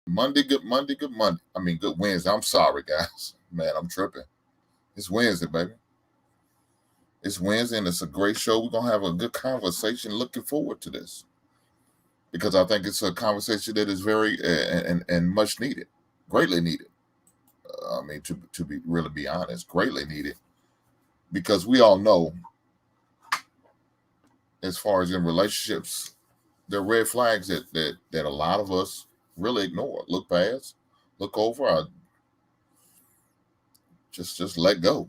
Monday, good Monday, good Monday. I mean, good Wednesday. I'm sorry, guys. Man, I'm tripping. It's Wednesday, baby. It's Wednesday, and it's a great show. We're gonna have a good conversation. Looking forward to this because I think it's a conversation that is very and much needed, greatly needed. I mean, to be really be honest, greatly needed because we all know, as far as in relationships, there are red flags that a lot of us really ignore, look past, look over, or just let go.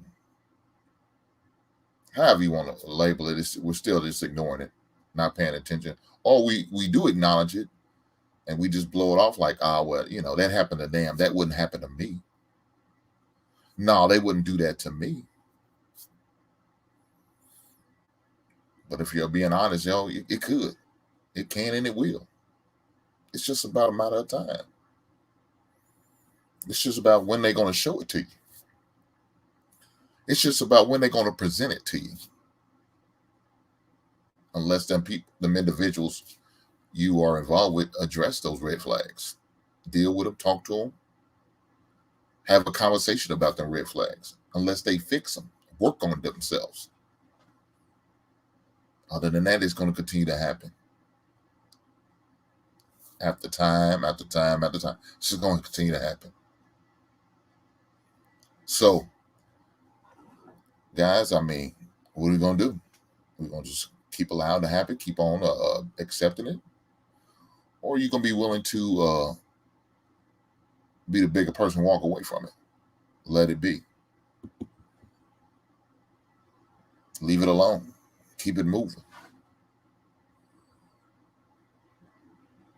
However you want to label it, we're still just ignoring it, not paying attention, or we do acknowledge it and we just blow it off like, ah, well, that happened to them. That wouldn't happen to me. No, they wouldn't do that to me. But if you're being honest, it could, it can, and it will. It's just about a matter of time. It's just about when they're going to show it to you. It's just about when they're going to present it to you. Unless them individuals you are involved with address those red flags, deal with them, talk to them, have a conversation about them red flags. Unless they fix them, work on themselves. Other than that, it's going to continue to happen. After time, after time, after time, it's just going to continue to happen. So, guys, I mean, what are we going to do? We're going to just keep allowing it to happen, keep on accepting it? Or are you going to be willing to be the bigger person, walk away from it? Let it be. Leave it alone. Keep it moving.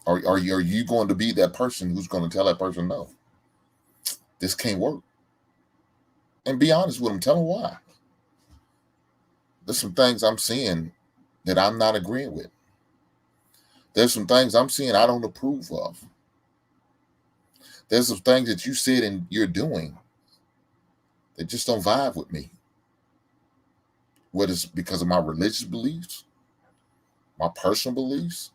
Are you going to be that person who's going to tell that person, no, this can't work? And be honest with them. Tell them why. There's some things I'm seeing that I'm not agreeing with. There's some things I'm seeing I don't approve of. There's some things that you said and you're doing that just don't vibe with me. Whether it's because of my religious beliefs, my personal beliefs,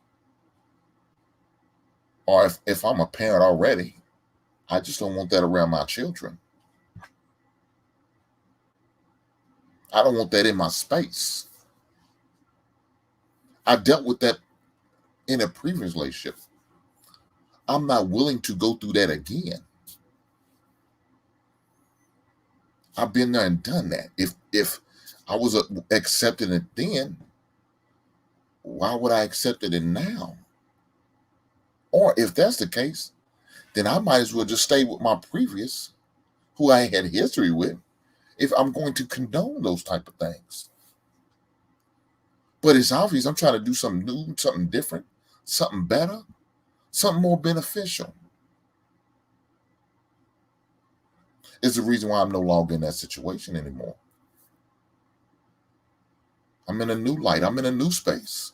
or if I'm a parent already, I just don't want that around my children. I don't want that in my space. I dealt with that in a previous relationship. I'm not willing to go through that again. I've been there and done that. If I was accepting it then, why would I accept it now? Or if that's the case, then I might as well just stay with my previous, who I had history with, if I'm going to condone those type of things. But it's obvious I'm trying to do something new, something different, something better, something more beneficial. It's the reason why I'm no longer in that situation anymore. I'm in a new light. I'm in a new space.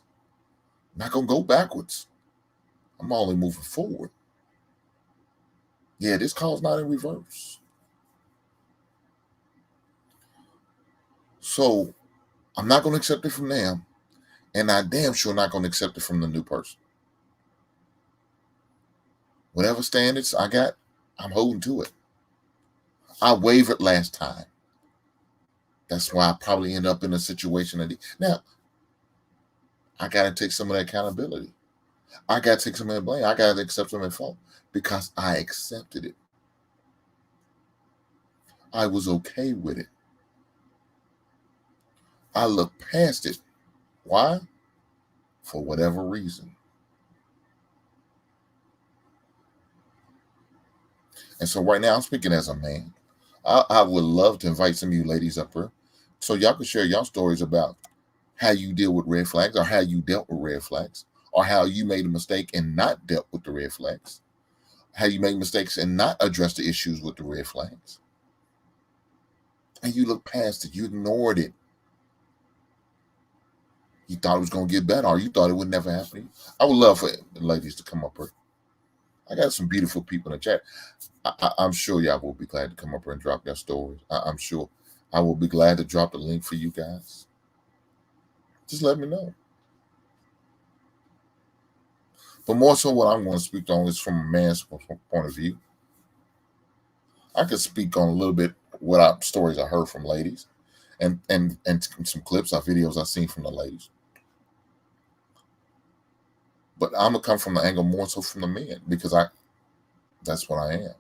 I'm not going to go backwards. I'm only moving forward. Yeah, this call's not in reverse. So I'm not going to accept it from them. And I damn sure not going to accept it from the new person. Whatever standards I got, I'm holding to it. I wavered last time. That's why I probably end up in a situation. Now, I got to take some of that accountability. I got to take some of the blame. I got to accept some of the fault because I accepted it. I was okay with it. I looked past it. Why? For whatever reason. And so right now, I'm speaking as a man. I would love to invite some of you ladies up here so y'all can share y'all stories about how you deal with red flags or how you dealt with red flags or how you made a mistake and not dealt with the red flags, how you made mistakes and not addressed the issues with the red flags. And you looked past it. You ignored it. You thought it was going to get better or you thought it would never happen to you. I would love for the ladies to come up here. I got some beautiful people in the chat. I'm sure y'all will be glad to come up here and drop their stories. I'm sure I will be glad to drop the link for you guys. Just let me know. But more so, what I'm going to speak on is from a man's point of view. I could speak on a little bit stories I heard from ladies, and some clips, videos I've seen from the ladies. But I'm gonna come from the angle more so from the men because that's what I am.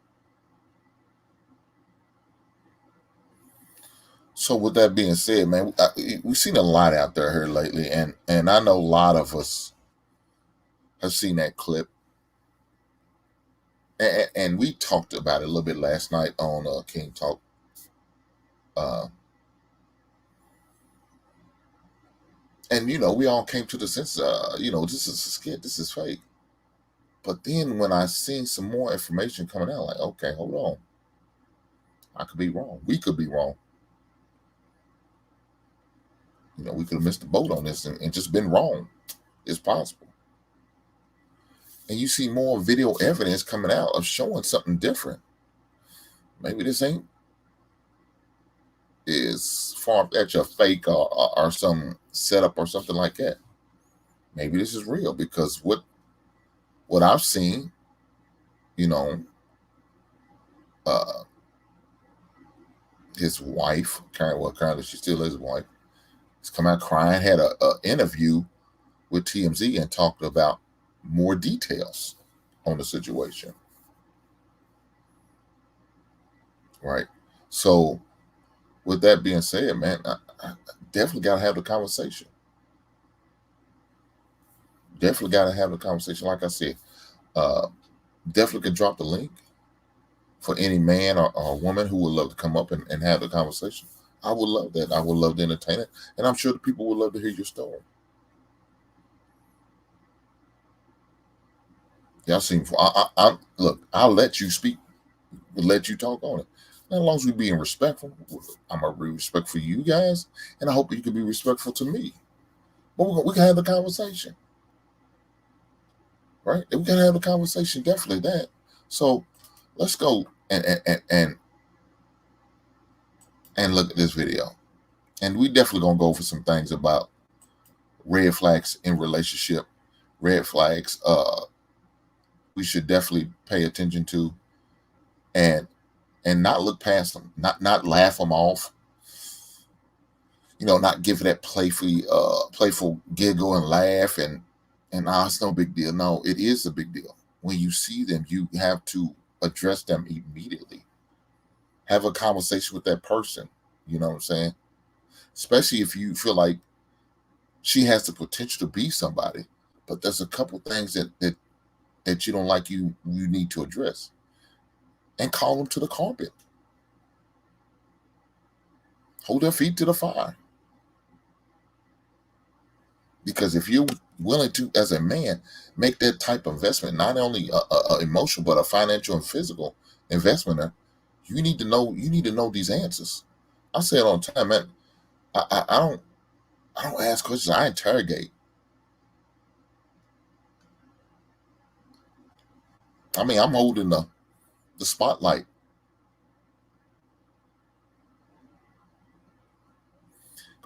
So with that being said, man, we've seen a lot out there here lately, and I know a lot of us have seen that clip, and we talked about it a little bit last night on King Talk. And we all came to the sense, this is a skit, this is fake. But then when I seen some more information coming out, like, okay, hold on, I could be wrong. We could be wrong. We could have missed the boat on this and just been wrong. It's possible. And you see more video evidence coming out of showing something different. Maybe this ain't is far-fetched a fake or some setup or something like that. Maybe this is real because what I've seen, his wife, currently she still is his wife, has come out crying, had a interview with TMZ and talked about more details on the situation. Right. So with that being said, man, I definitely got to have the conversation. Definitely got to have the conversation. Like I said, definitely can drop the link for any man or woman who would love to come up and have the conversation. I would love that. I would love to entertain it. And I'm sure the people would love to hear your story. Y'all seem, look, I'll let you speak, let you talk on it. As long as we being respectful, I'm going to be respectful for you guys, and I hope you can be respectful to me. But we can have the conversation. Right? We can have the conversation, definitely that. So let's go and look at this video. And we definitely gonna go over some things about red flags in relationship, red flags we should definitely pay attention to and not look past them, not laugh them off, not give that playful giggle and laugh and it's no big deal. No, it is a big deal. When you see them, you have to address them immediately. Have a conversation with that person. You know what I'm saying? Especially if you feel like she has the potential to be somebody, but there's a couple things that you don't like, you need to address, and call them to the carpet. Hold their feet to the fire. Because if you're willing to, as a man, make that type of investment, not only a emotional but a financial and physical investment, you need to know these answers. I say it all the time, man. I don't ask questions. I interrogate. I mean, I'm holding the spotlight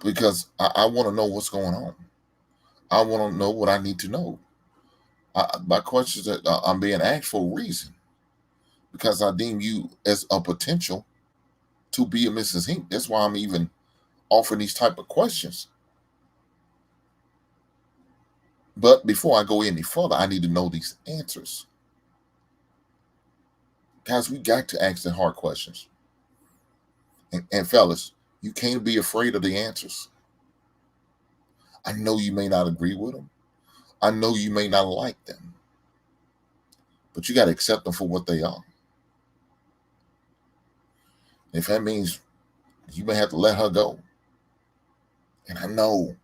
because I want to know what's going on. I want to know what I need to know. My questions that I'm being asked for a reason, because I deem you as a potential to be a Mrs. Hink. That's why I'm even offering these type of questions. But before I go any further, I need to know these answers. Guys, we got to ask the hard questions. And fellas, you can't be afraid of the answers. I know you may not agree with them. I know you may not like them. But you got to accept them for what they are. If that means you may have to let her go. And I know,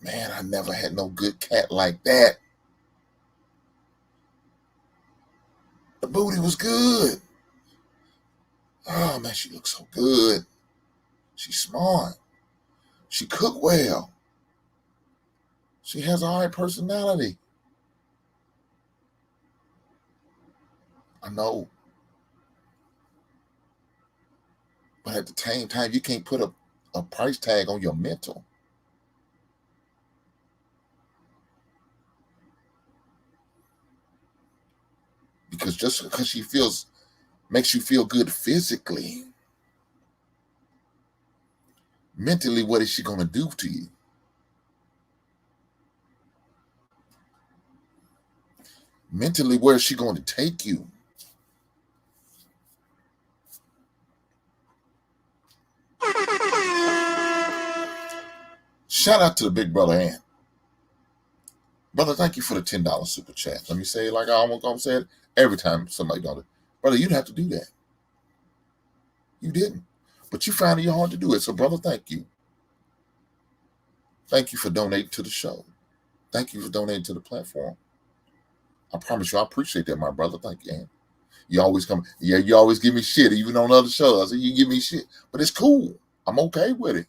man, I never had no good cat like that. The booty was good. Oh, man, she looks so good. She's smart. She cook well. She has a high personality. I know. But at the same time, you can't put a price tag on your mental. Because just because she makes you feel good physically, mentally, what is she going to do to you? Mentally, where is she going to take you? Shout out to the big brother Ant. Brother, thank you for the $10 super chat. Let me say it like I almost gonna say it every time somebody does it. Brother, you didn't have to do that. You didn't. But you found it in your heart to do it. So, brother, thank you. Thank you for donating to the show. Thank you for donating to the platform. I promise you, I appreciate that, my brother. Thank you, Ant. You always come, yeah, you always give me shit, even on other shows. I say you give me shit, but it's cool. I'm okay with it.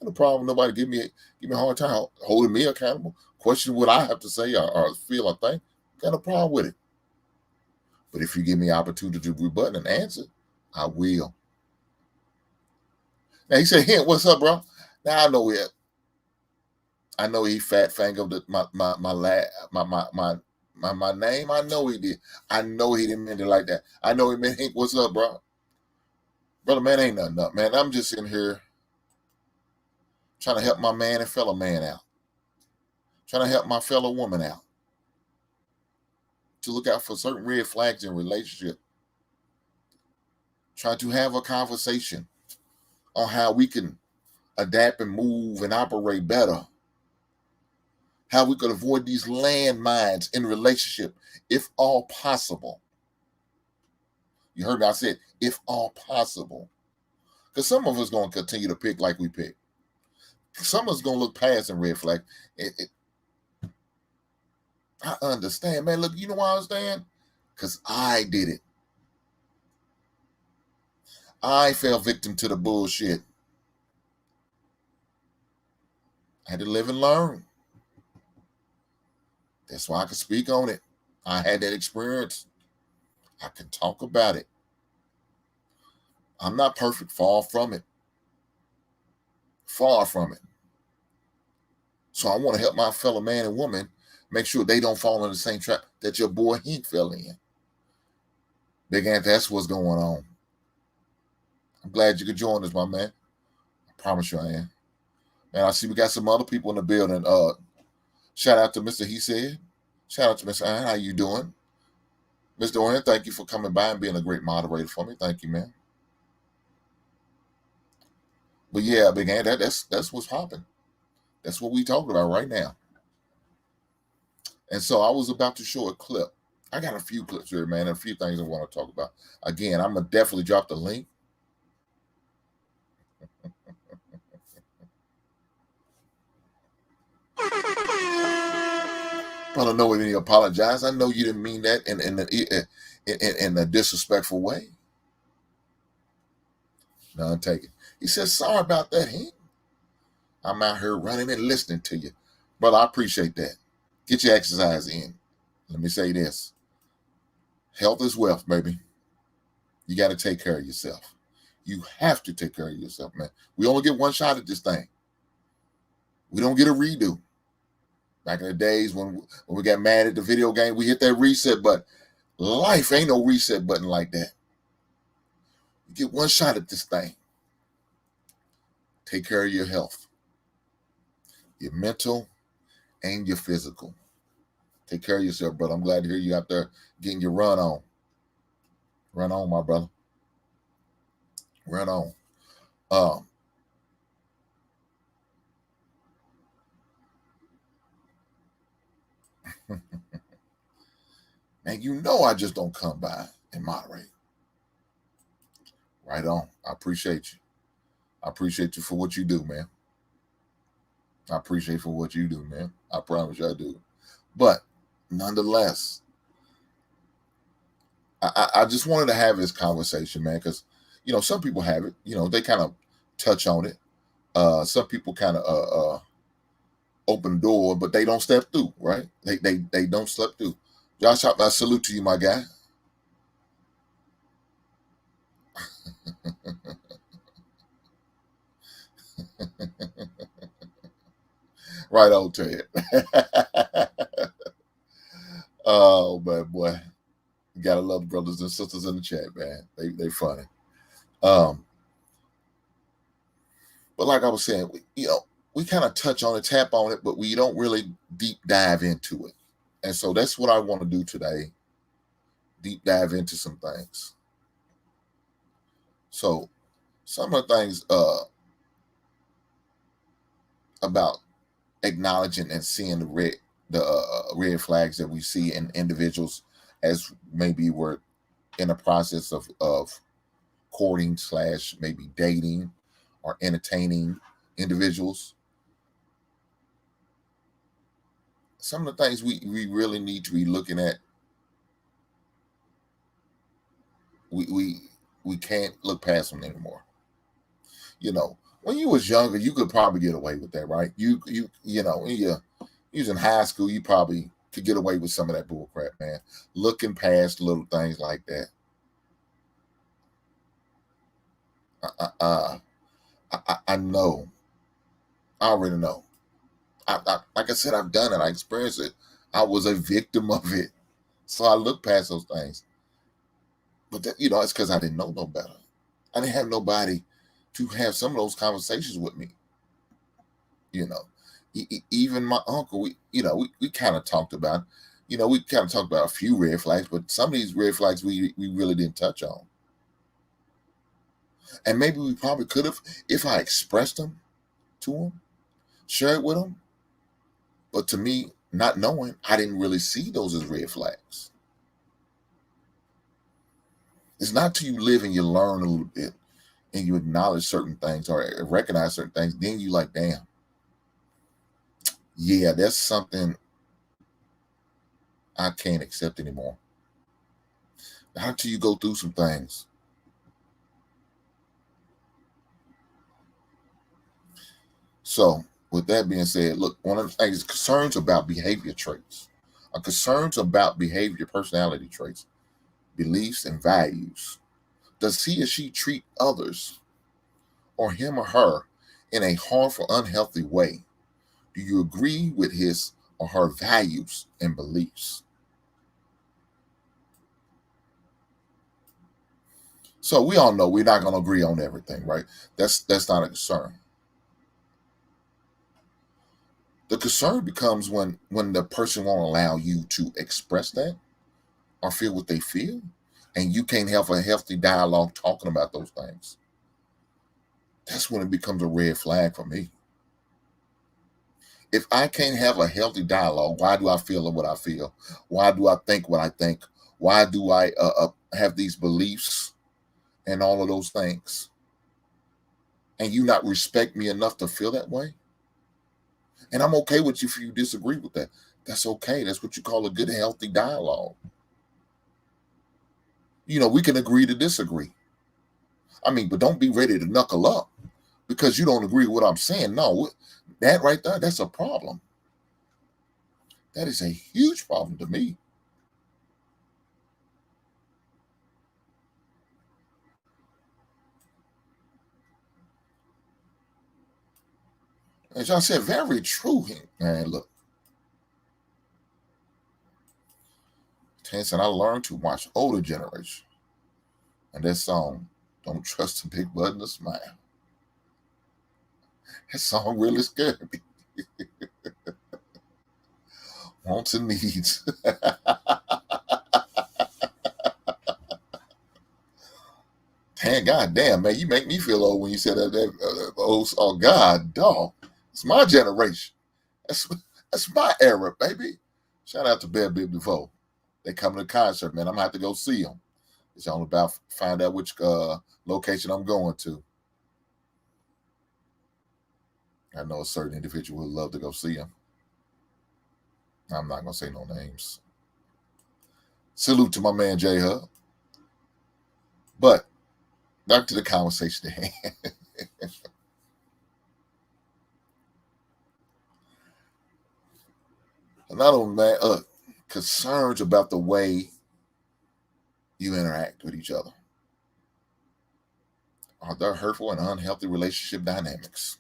No problem. Nobody give me a hard time holding me accountable. Question what I have to say or feel or think. Got no problem with it. But if you give me an opportunity to rebut and answer, I will. Now he said, "Hint, what's up, bro?" Now I know it. I know he fat fingered my name. I know he did. I know he didn't mean it like that. I know he meant, "Hint, what's up, bro?" Brother, man, ain't nothing up, man. I'm just in here trying to help my man and fellow man out. Trying to help my fellow woman out. To look out for certain red flags in relationship. Try to have a conversation on how we can adapt and move and operate better. How we could avoid these landmines in relationship, if all possible. You heard me, I said, if all possible. Because some of us going to continue to pick like we pick. Some of us going to look past some red flag. I understand, man. Look, you know why I understand? Because I did it. I fell victim to the bullshit. I had to live and learn. That's why I can speak on it. I had that experience. I can talk about it. I'm not perfect. Far from it. Far from it. So I want to help my fellow man and woman make sure they don't fall in the same trap that your boy Hink fell in. Big Ant, that's what's going on. I'm glad you could join us, my man. I promise you I am. Man, I see we got some other people in the building. Shout out to Mr. He Said. Shout out to Mr. Iron. How you doing? Mr. Orion, thank you for coming by and being a great moderator for me. Thank you, man. But yeah, Big Ant, that's what's popping. That's what we talking about right now. And so I was about to show a clip. I got a few clips here, man, and a few things I want to talk about. Again, I'm going to definitely drop the link. But I know he didn't apologize. I know you didn't mean that in a disrespectful way. None taken. He says, sorry about that, Hank. I'm out here running and listening to you. Brother, I appreciate that. Get your exercise in. Let me say this. Health is wealth, baby. You got to take care of yourself. You have to take care of yourself, man. We only get one shot at this thing. We don't get a redo. Back in the days when we got mad at the video game, we hit that reset button. Life ain't no reset button like that. You get one shot at this thing. Take care of your health, your mental and your physical. Take care of yourself, brother. I'm glad to hear you out there getting your run on. Run on, my brother. Run on. Man, you know I just don't come by and moderate. Right on. I appreciate you. I appreciate you for what you do, man. I appreciate for what you do, man. I promise you I do. But nonetheless, I just wanted to have this conversation, man, because, you know, some people have it. You know, they kind of touch on it. Some people kind of open the door, but they don't step through, right? They don't step through. Josh, I salute to you, my guy. Right on, Ted. Oh, man, boy. Gotta love the brothers and sisters in the chat, man. They funny. Um, but like I was saying, we kind of touch on it, tap on it, but we don't really deep dive into it. And so that's what I want to do today. Deep dive into some things. So some of the things about acknowledging and seeing the red flags that we see in individuals as maybe we're in a process of courting / maybe dating or entertaining individuals. Some of the things we really need to be looking at, we can't look past them anymore. When you was younger, you could probably get away with that, right? When you was in high school, you probably could get away with some of that bull crap, man. Looking past little things like that. I know. I already know. Like I said, I've done it. I experienced it. I was a victim of it. So I look past those things. But it's because I didn't know no better. I didn't have nobody to have some of those conversations with me. Even my uncle, we kind of talked about, we kind of talked about a few red flags, but some of these red flags we really didn't touch on. And maybe we probably could have if I expressed them to him, shared with him. But to me, not knowing, I didn't really see those as red flags. It's not till you live and you learn a little bit and you acknowledge certain things or recognize certain things, then you like, damn, yeah, that's something I can't accept anymore. Not until you go through some things. So, with that being said, look, one of the things, concerns about behavior traits, concerns about behavior, personality traits, beliefs, and values. Does he or she treat others or him or her in a harmful, unhealthy way? Do you agree with his or her values and beliefs? So we all know we're not going to agree on everything, right? That's not a concern. The concern becomes when the person won't allow you to express that or feel what they feel, and you can't have a healthy dialogue talking about those things. That's when it becomes a red flag for me. If I can't have a healthy dialogue, why do I feel what I feel? Why do I think what I think? Why do I have these beliefs and all of those things? And you not respect me enough to feel that way? And I'm okay with you if you disagree with that. That's okay. That's what you call a good, healthy dialogue. We can agree to disagree. But don't be ready to knuckle up because you don't agree with what I'm saying. No, that right there, that's a problem. That is a huge problem to me. As y'all said, very true. Man, look. Tense, and I learned to watch older generation. And that song, Don't Trust the Big Button to Smile. That song really scared me. Wants and needs. God damn, man, you make me feel old when you said that old. Oh, God, dog. It's my generation. That's my era, baby. Shout out to Bad Bib DeVoe. They coming to the concert, man. I'm gonna have to go see them. It's all about find out which location I'm going to. I know a certain individual would love to go see him. I'm not gonna say no names. Salute to my man J Hub. But back to the conversation at hand. Not only that, concerns about the way you interact with each other. Are there hurtful and unhealthy relationship dynamics?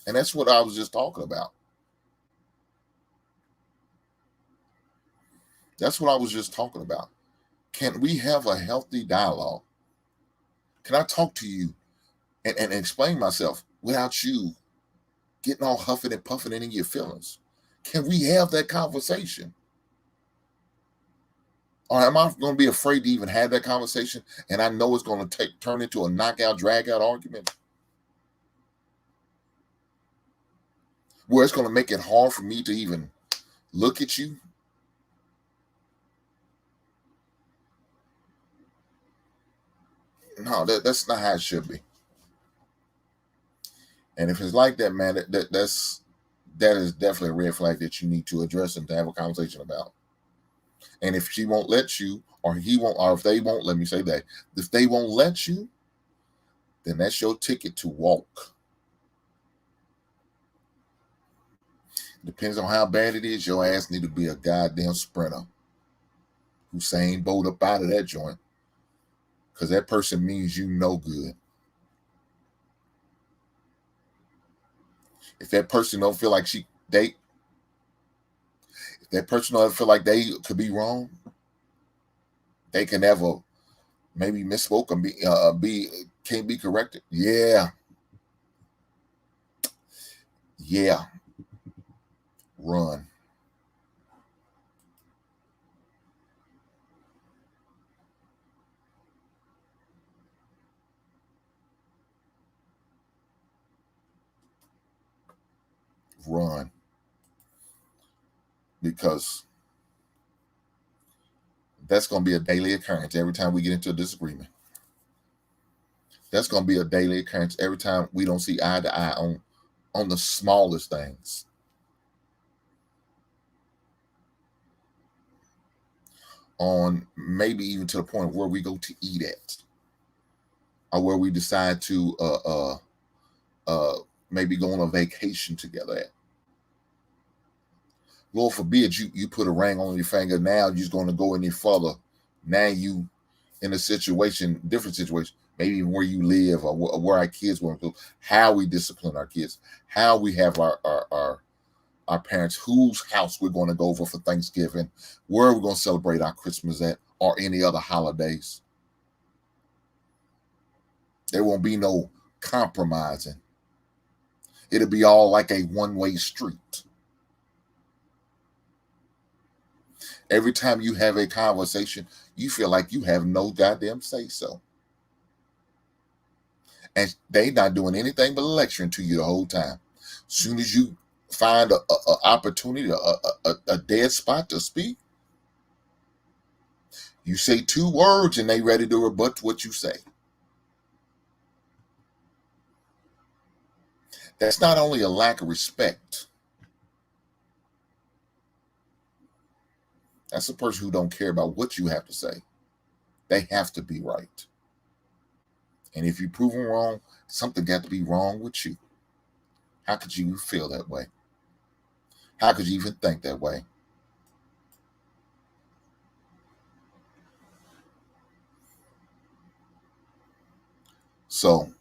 And that's what I was just talking about. That's what I was just talking about. Can we have a healthy dialogue? Can I talk to you and explain myself without you getting all huffing and puffing and in your feelings? Can we have that conversation? Or am I going to be afraid to even have that conversation? And I know it's going to turn into a knockout, drag out argument where it's going to make it hard for me to even look at you. No, that's not how it should be. And if it's like that, man, that is definitely a red flag that you need to address and to have a conversation about. And if she won't let you, or he won't, or if they won't, let me say that, if they won't let you, then that's your ticket to walk. Depends on how bad it is. Your ass need to be a goddamn sprinter. Usain Bolt up out of that joint, because that person means you no good. If that person don't feel like if that person don't feel like they could be wrong, they can never maybe misspoke and can't be corrected. Yeah. Run. Run. Because that's going to be a daily occurrence every time we get into a disagreement. That's going to be a daily occurrence every time we don't see eye to eye on the smallest things. On maybe even to the point where we go to eat at, or where we decide to maybe go on a vacation together at. Lord forbid you put a ring on your finger. Now you're just going to go any further. Now you in a situation, different situation, maybe even where you live or where our kids want to go, how we discipline our kids, how we have our parents, whose house we're going to go over for Thanksgiving, where we're going to celebrate our Christmas at, or any other holidays. There won't be no compromising. It'll be all like a one-way street. Every time you have a conversation, you feel like you have no goddamn say-so. And they not doing anything but lecturing to you the whole time. As soon as you find a opportunity, a dead spot to speak, you say 2 words and they ready to rebut what you say. That's not only a lack of respect. That's a person who don't care about what you have to say. They have to be right. And if you prove them wrong, something got to be wrong with you. How could you feel that way? How could you even think that way? So,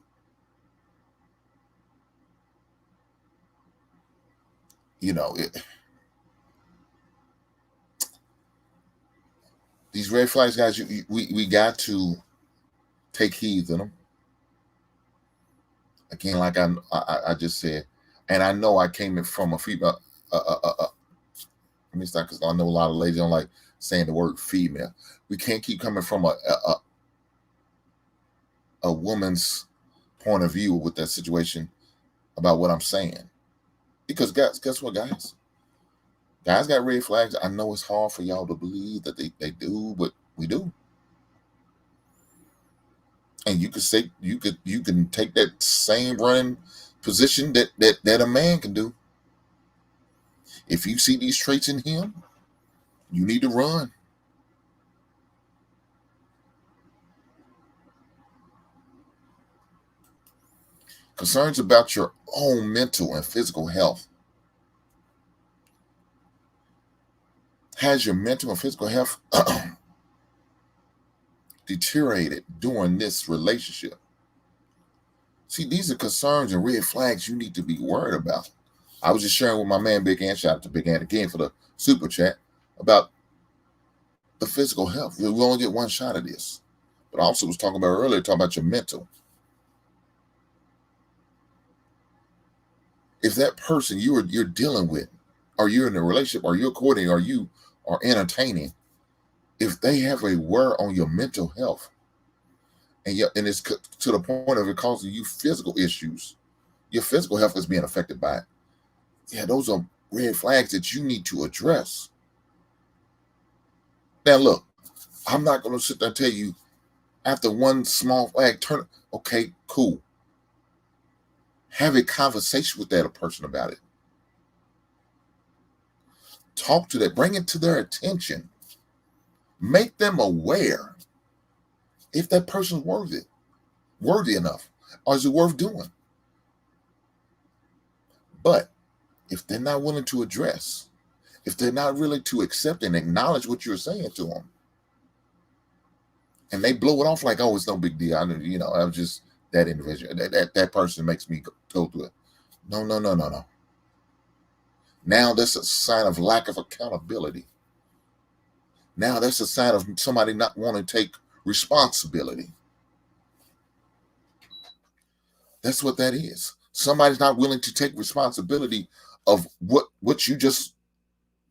these red flags, guys, we got to take heed of them. Again, like I just said, and I know I came in from a female. Let me start, because I know a lot of ladies don't like saying the word female. We can't keep coming from a woman's point of view with that situation about what I'm saying. Because guess what, guys? Guys got red flags. I know it's hard for y'all to believe that they do, but we do. And you could say you can take that same running position that a man can do. If you see these traits in him, you need to run. Concerns about your own mental and physical health. Has your mental and physical health deteriorated during this relationship? See, these are concerns and red flags you need to be worried about. I was just sharing with my man Big Ant, shout out to Big Ant again for the super chat, about the physical health. We only get one shot of this. But I also was talking about earlier, talking about your mental. If that person you're dealing with, or you're in a relationship, or you're courting, or you are entertaining, if they have a wear on your mental health, and it's to the point of it causing you physical issues, your physical health is being affected by it. Yeah, those are red flags that you need to address. Now, look, I'm not going to sit there and tell you after one small flag turn. Okay, cool. Have a conversation with that person about it. Talk to that. Bring it to their attention. Make them aware if that person's worthy enough, or is it worth doing? But if they're not willing to address, if they're not willing to accept and acknowledge what you're saying to them, and they blow it off like, oh, it's no big deal. I'm just that individual. That person makes me go through it. No. Now that's a sign of lack of accountability. Now that's a sign of somebody not wanting to take responsibility. That's what that is. Somebody's not willing to take responsibility of what you just,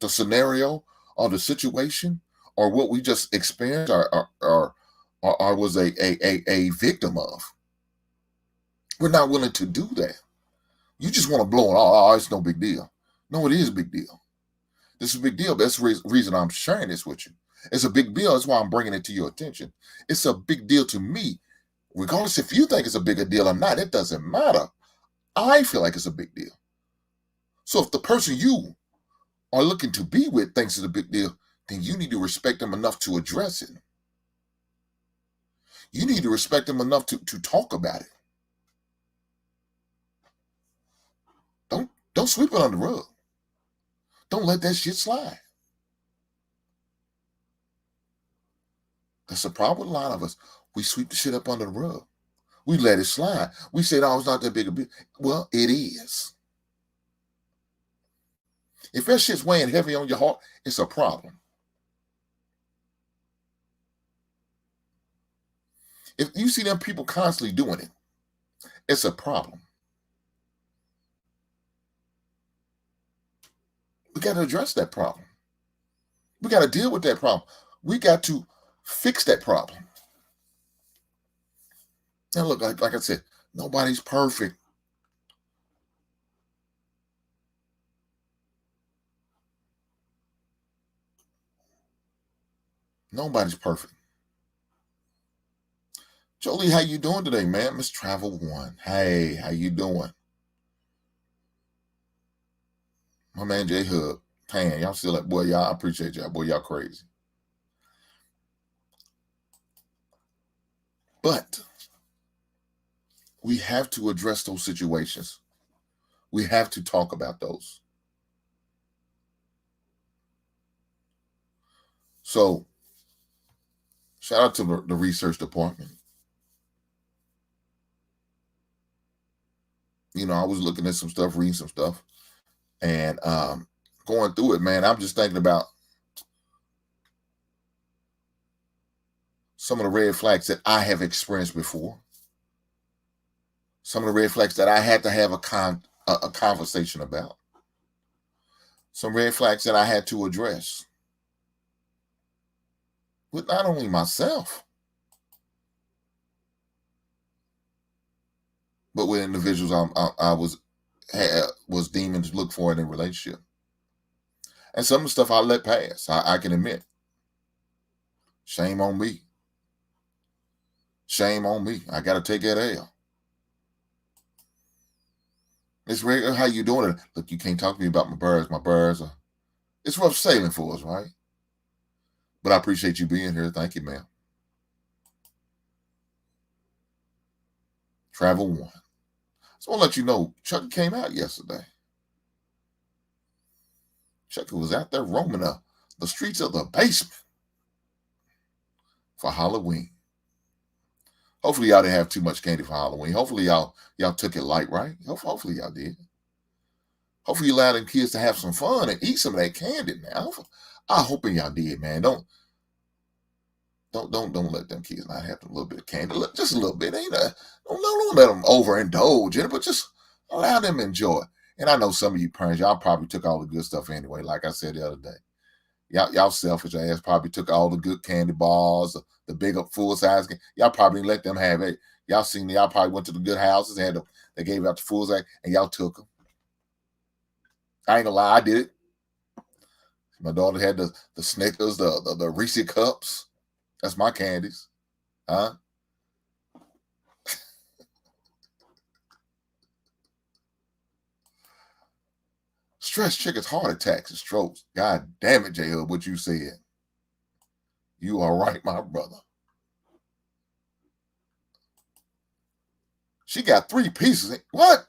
the scenario or the situation or what we just experienced or was a victim of. We're not willing to do that. You just want to blow it. Oh, it's no big deal. No, it is a big deal. This is a big deal. That's the reason I'm sharing this with you. It's a big deal. That's why I'm bringing it to your attention. It's a big deal to me. Regardless if you think it's a bigger deal or not, it doesn't matter. I feel like it's a big deal. So if the person you are looking to be with thinks it's a big deal, then you need to respect them enough to address it. You need to respect them enough to talk about it. Don't sweep it under the rug. Don't let that shit slide. That's the problem with a lot of us. We sweep the shit up under the rug. We let it slide. We said, oh, it's not that big a deal. Well, it is. If that shit's weighing heavy on your heart, it's a problem. If you see them people constantly doing it, it's a problem. We got to address that problem. We got to deal with that problem. We got to fix that problem. Now, look, like I said, nobody's perfect. Nobody's perfect. Jolie, how you doing today, man? Miss Travel One. Hey, how you doing? My man J Hub. Pan, y'all still like, boy, y'all, I appreciate y'all. Boy, y'all crazy. But we have to address those situations. We have to talk about those. So, shout out to the research department. I was looking at some stuff, reading some stuff, and going through it, man. I'm just thinking about some of the red flags that I have experienced before. Some of the red flags that I had to have a conversation about. Some red flags that I had to address with not only myself, but with individuals I was deeming to look for in a relationship. And some of the stuff I let pass, I can admit. Shame on me. Shame on me. I got to take that L. It's regular. How you doing? Look, you can't talk to me about my birds. My birds are, it's rough sailing for us, right? But I appreciate you being here. Thank you, ma'am. Travel One. So I'll let you know, Chucky came out yesterday. Chucky was out there roaming the streets of the basement for Halloween. Hopefully y'all didn't have too much candy for Halloween. Hopefully y'all took it light, right? Hopefully y'all did. Hopefully you allowed them kids to have some fun and eat some of that candy now. I'm hoping y'all did, man. Don't let them kids not have a little bit of candy. Just a little bit. Don't let them overindulge in it, but just allow them to enjoy it. And I know some of you parents, y'all probably took all the good stuff anyway. Like I said the other day, y'all selfish ass probably took all the good candy bars, the big up full size. Y'all probably let them have it. Y'all seen y'all probably went to the good houses and they gave out the full size and y'all took them. I ain't gonna lie, I did it. My daughter had the Snickers, the Reese cups. That's my candies. Huh? Stress triggers heart attacks and strokes. God damn it, J-Hub, what you said. You are right, my brother. She got 3 pieces. What?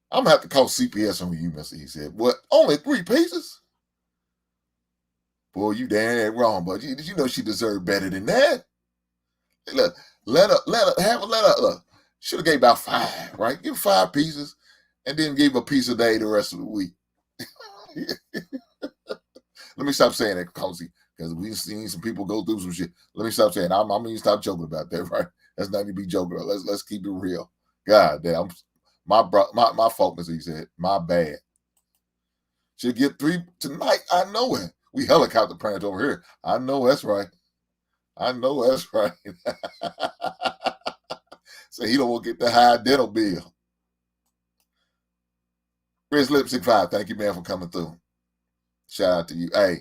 I'm going to have to call CPS on you, Mr. He said. What? Only 3 pieces? Boy, you damn wrong, but did you know she deserved better than that? Look, let her. Should have gave about 5, right? Give 5 pieces, and then give a piece a day the rest of the week. Let me stop saying that, Cozy, because we've seen some people go through some shit. Let me stop saying. I'm gonna stop joking about that, right? That's not to be joking about. Let's keep it real. God damn, my fault, Mr. He said. My bad. She'll get 3 tonight. I know it. We helicopter parents over here. I know that's right. So he don't want to get the high dental bill. Chris Lipstick 5, thank you, man, for coming through. Shout out to you. Hey,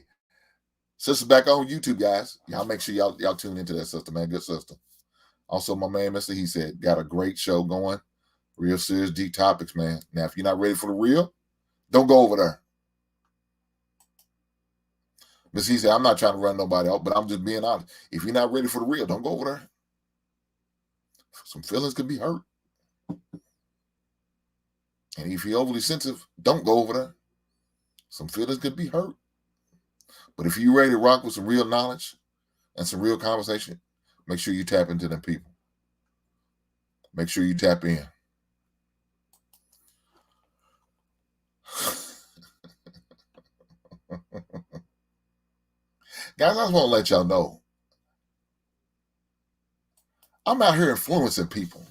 sister back on YouTube, guys. Y'all make sure y'all tune into that sister, man. Good sister. Also, my man, Mr. He said, got a great show going. Real serious, deep topics, man. Now, if you're not ready for the real, don't go over there. Mr. He said, I'm not trying to run nobody out, but I'm just being honest. If you're not ready for the real, don't go over there. Some feelings could be hurt. And if you're overly sensitive, don't go over there. Some feelings could be hurt. But if you're ready to rock with some real knowledge and some real conversation, make sure you tap into them people. Make sure you tap in. Guys, I just want to let y'all know, I'm out here influencing people.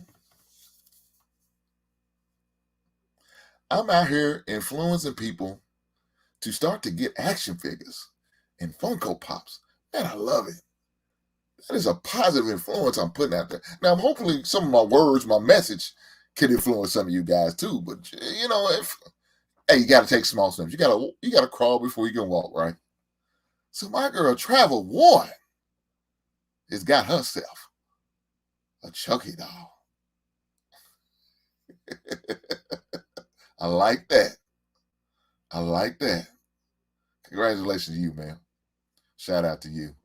I'm out here influencing people to start to get action figures and Funko Pops. Man, I love it. That is a positive influence I'm putting out there. Now, hopefully some of my words, my message can influence some of you guys too. But, you know, you got to take small steps. You got to crawl before you can walk, right? So my girl, Travel One, has got herself a Chucky doll. I like that. Congratulations to you, man. Shout out to you.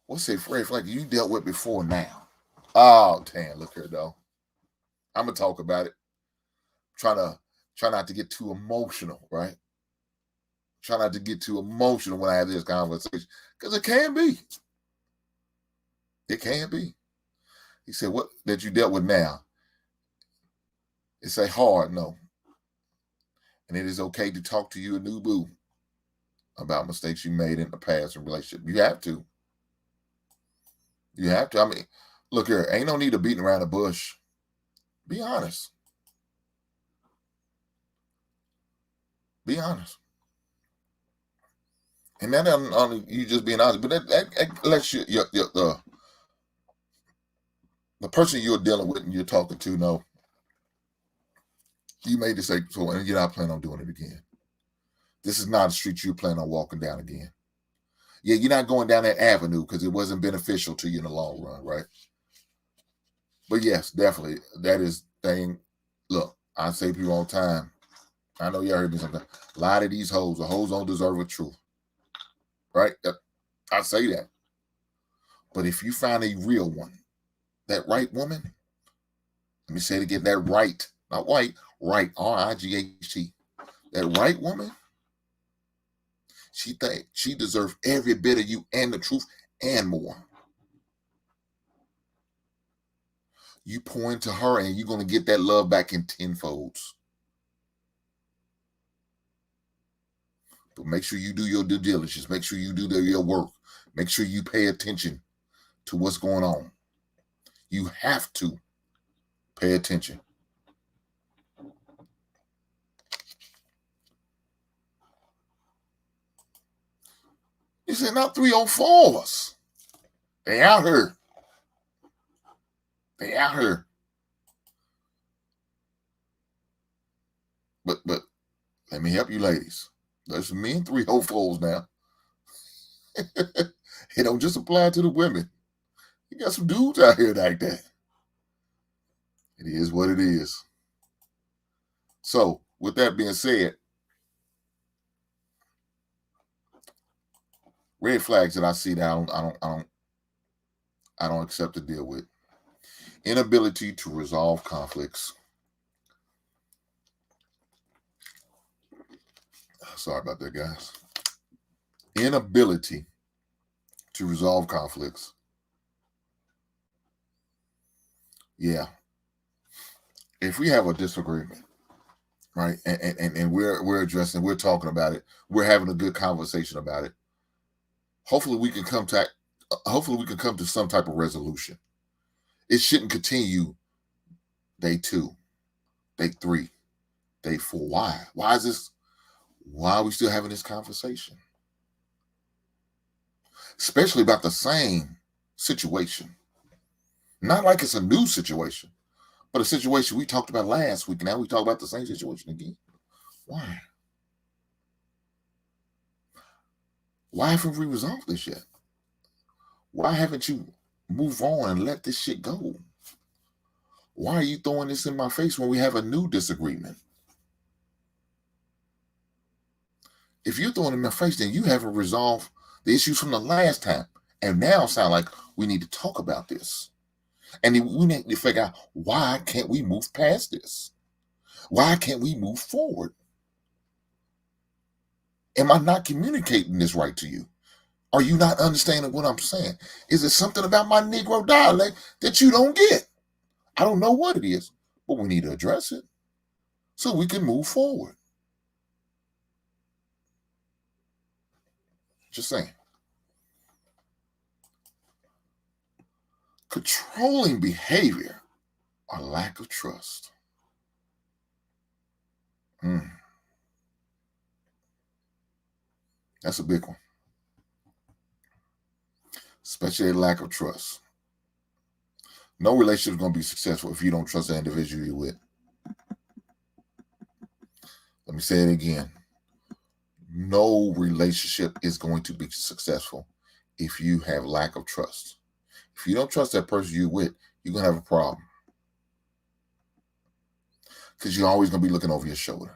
What's it, Fred? Like you dealt with before now. Oh, damn. Look here, though. I'm gonna talk about it. Try not to get too emotional, right? Try not to get too emotional when I have this conversation, because it can be. It can be. He said, "What that you dealt with now?" It's a hard no, and it is okay to talk to your new boo about mistakes you made in the past in relationship. You have to. You have to. I mean, look here. Ain't no need of beating around the bush. Be honest. Be honest. And that doesn't only you just being honest, but that lets you the person you're dealing with and you're talking to know you made this so and you're not planning on doing it again. This is not a street you plan on walking down again. Yeah, you're not going down that avenue because it wasn't beneficial to you in the long run, right? But yes, definitely that is thing. Look, I say people all the time. I know y'all heard me sometimes. A lot of these hoes, the hoes don't deserve a truth. Right? I say that. But if you find a real one, that right woman, let me say it again, that right, not white, right, R-I-G-H-T. That right woman, she deserves every bit of you and the truth and more. You pour into her and you're going to get that love back in tenfolds. But make sure you do your due diligence. Make sure you do your work. Make sure you pay attention to what's going on. You have to pay attention. You said not 304s. They out here. They out here. But let me help you ladies. There's some men 304s now. It don't just apply to the women. You got some dudes out here like that. It is what it is. So, with that being said, red flags that I see that I don't accept to deal with. Inability to resolve conflicts. Sorry about that, guys. Inability to resolve conflicts. Yeah. If we have a disagreement, right, and we're addressing, we're talking about it, we're having a good conversation about it. Hopefully we can come to some type of resolution. It shouldn't continue day 2, day 3, day 4. Why? Why is this? Why are we still having this conversation? Especially about the same situation. Not like it's a new situation, but a situation we talked about last week. Now we talk about the same situation again. Why? Why haven't we resolved this yet? Why haven't you moved on and let this shit go? Why are you throwing this in my face when we have a new disagreement? If you're throwing it in my face, then you haven't resolved the issues from the last time. And now it sounds like we need to talk about this. And we need to figure out, why can't we move past this? Why can't we move forward? Am I not communicating this right to you? Are you not understanding what I'm saying? Is it something about my Negro dialect that you don't get? I don't know what it is, but we need to address it so we can move forward. Just saying. Controlling behavior or lack of trust. That's a big one. Especially a lack of trust. No relationship is going to be successful if you don't trust the individual you're with. Let me say it again. No relationship is going to be successful if you have lack of trust. If you don't trust that person you're with, you're going to have a problem. Because you're always going to be looking over your shoulder.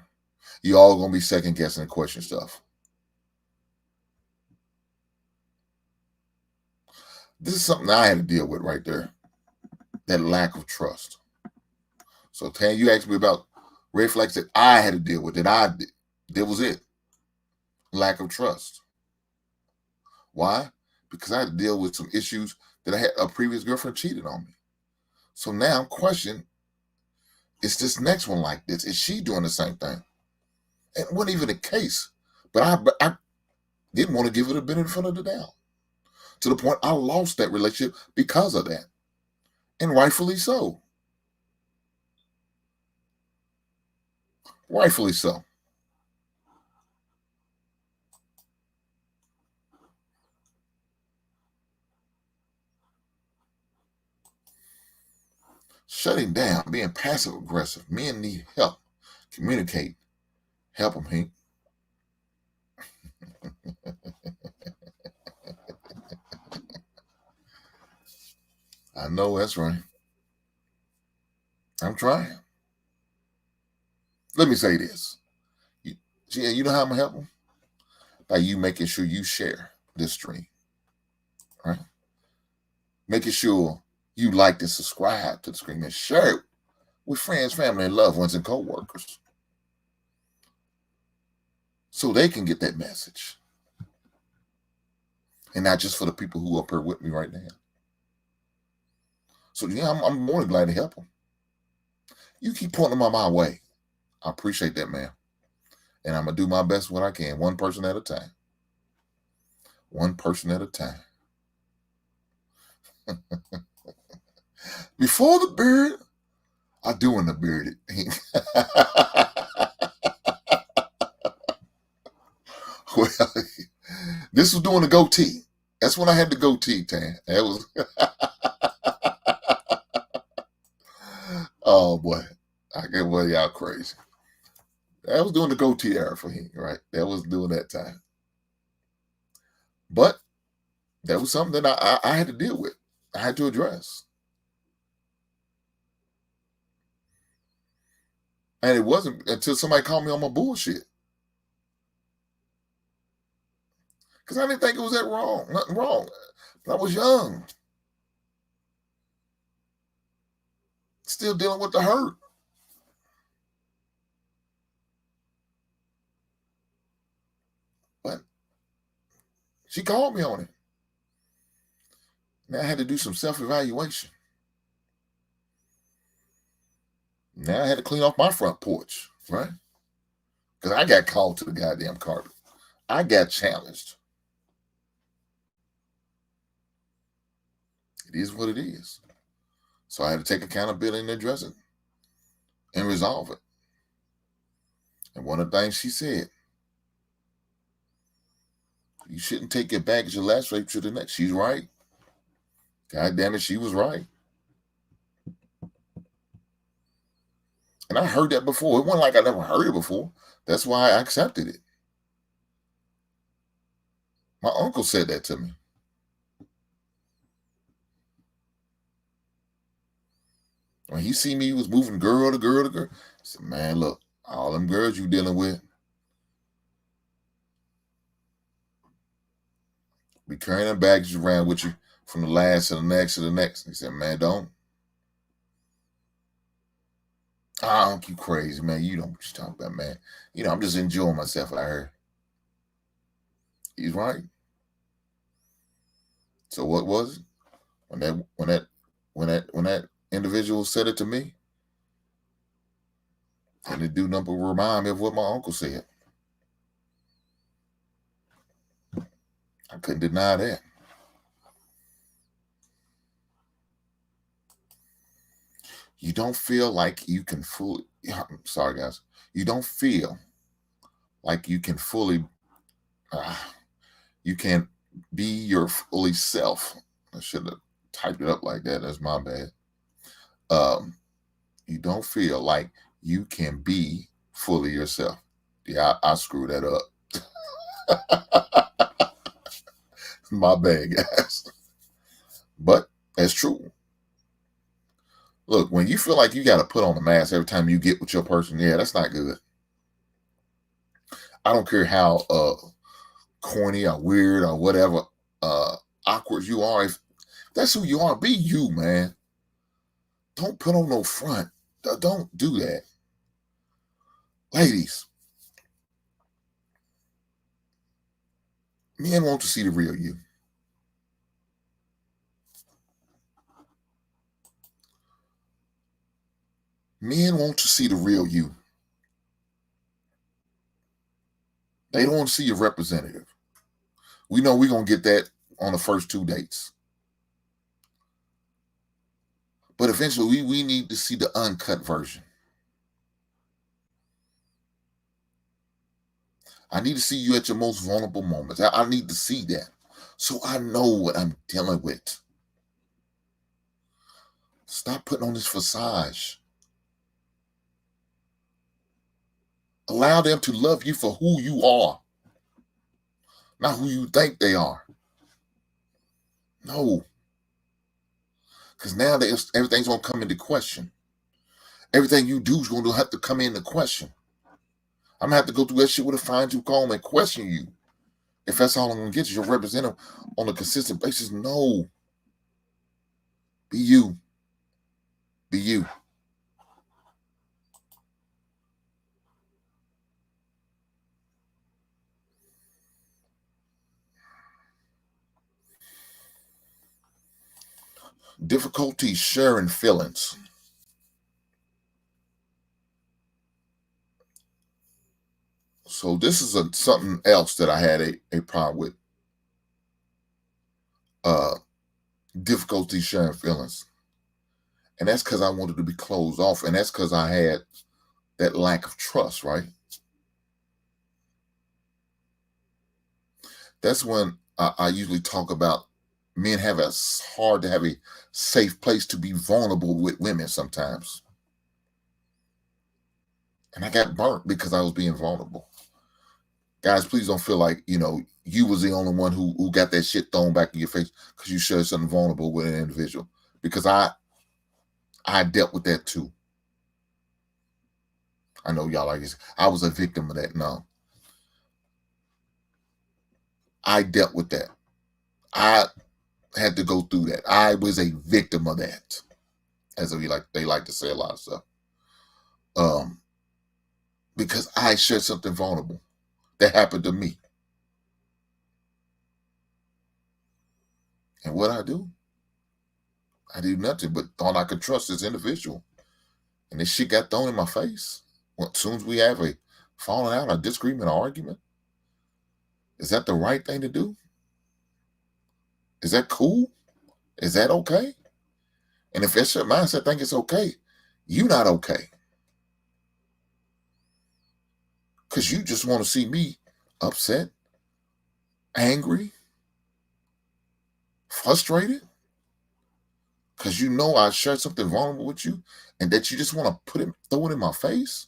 You're all going to be second guessing and questioning stuff. This is something I had to deal with right there. That lack of trust. So, Tan, you asked me about red flags that I had to deal with, that I did. That was it. Lack of trust. Why? Because I had to deal with some issues that I had. A previous girlfriend cheated on me. So now I'm questioning, is this next one like this? Is she doing the same thing? And it wasn't even the case. But I didn't want to give it a benefit of the doubt. To the point I lost that relationship because of that. And rightfully so. Rightfully so. Shutting down, being passive aggressive. Men need help. Communicate. Help them, Hank. I know that's right. I'm trying. Let me say this. You know how I'm going to help them? By you making sure you share this stream. Right? Making sure you like and subscribe to the stream and share it with friends, family, and loved ones and co-workers. So they can get that message. And not just for the people who are up here with me right now. So yeah, I'm more than glad to help them. You keep pointing them my way. I appreciate that, man. And I'm gonna do my best what I can, one person at a time. One person at a time. Before the beard, I doing the bearded. Well, this was doing the goatee. That's when I had the goatee, Tan. That was oh boy. I get well, y'all crazy. That was doing the goatee era for him, right? That was doing that time. But that was something that I had to deal with. I had to address. And it wasn't until somebody called me on my bullshit. Because I didn't think it was that wrong. Nothing wrong. But I was young. Still dealing with the hurt. But she called me on it. Now I had to do some self-evaluation. Now I had to clean off my front porch, right? Because I got called to the goddamn carpet. I got challenged. It is what it is. So I had to take accountability and address it and resolve it. And one of the things she said, you shouldn't take your baggage and last rape to the next. She's right. God damn it, she was right. And I heard that before. It wasn't like I never heard it before. That's why I accepted it. My uncle said that to me. When he see me, he was moving girl to girl to girl. He said, man, look, all them girls you dealing with, be carrying them baggage around with you from the last to the next to the next. He said, man, don't. I don't you crazy, man. You don't know what you're talking about, man. You know, I'm just enjoying myself, I heard. He's right. So what was it? When that individual said it to me, and it do nothing but remind me of what my uncle said. I couldn't deny that. You don't feel like you can fully, I'm sorry, guys. You don't feel like you can fully, you can be your fully self. I should have typed it up like that. That's my bad. You don't feel like you can be fully yourself. Yeah, I screwed that up. My bad, guys. But that's true. Look, when you feel like you got to put on a mask every time you get with your person, yeah, that's not good. I don't care how corny or weird or whatever awkward you are. If that's who you are, be you, man. Don't put on no front. Don't do that. Ladies, men want to see the real you. Men want to see the real you. They don't want to see your representative. We know we're going to get that on the first 2 dates. But eventually, we need to see the uncut version. I need to see you at your most vulnerable moments. I need to see that so I know what I'm dealing with. Stop putting on this facade. Allow them to love you for who you are, not who you think they are. No. Because now everything's going to come into question. Everything you do is going to have to come into question. I'm going to have to go through that shit with a fine-tooth comb and question you. If that's all I'm going to get is your representative on a consistent basis, no. Be you. Be you. Difficulty sharing feelings. So this is something else that I had a problem with. Uh, Difficulty sharing feelings. And that's because I wanted to be closed off. And that's because I had that lack of trust, right? That's when I usually talk about men have it hard to have a safe place to be vulnerable with women sometimes. And I got burnt because I was being vulnerable. Guys, please don't feel like, you was the only one who got that shit thrown back in your face because you shared something vulnerable with an individual. Because I dealt with that too. I know y'all like this. I was a victim of that. No. I dealt with that. I had to go through that. I was a victim of that. As they like to say a lot of stuff. Because I shared something vulnerable that happened to me. And what I do? I did nothing but thought I could trust this individual. And this shit got thrown in my face. Well, as soon as we have a falling out, a disagreement, or argument, is that the right thing to do? Is that cool? Is that okay? And if that's your mindset, think it's okay, you not okay. Because you just want to see me upset, angry, frustrated. Because you know I shared something vulnerable with you and that you just want to throw it in my face.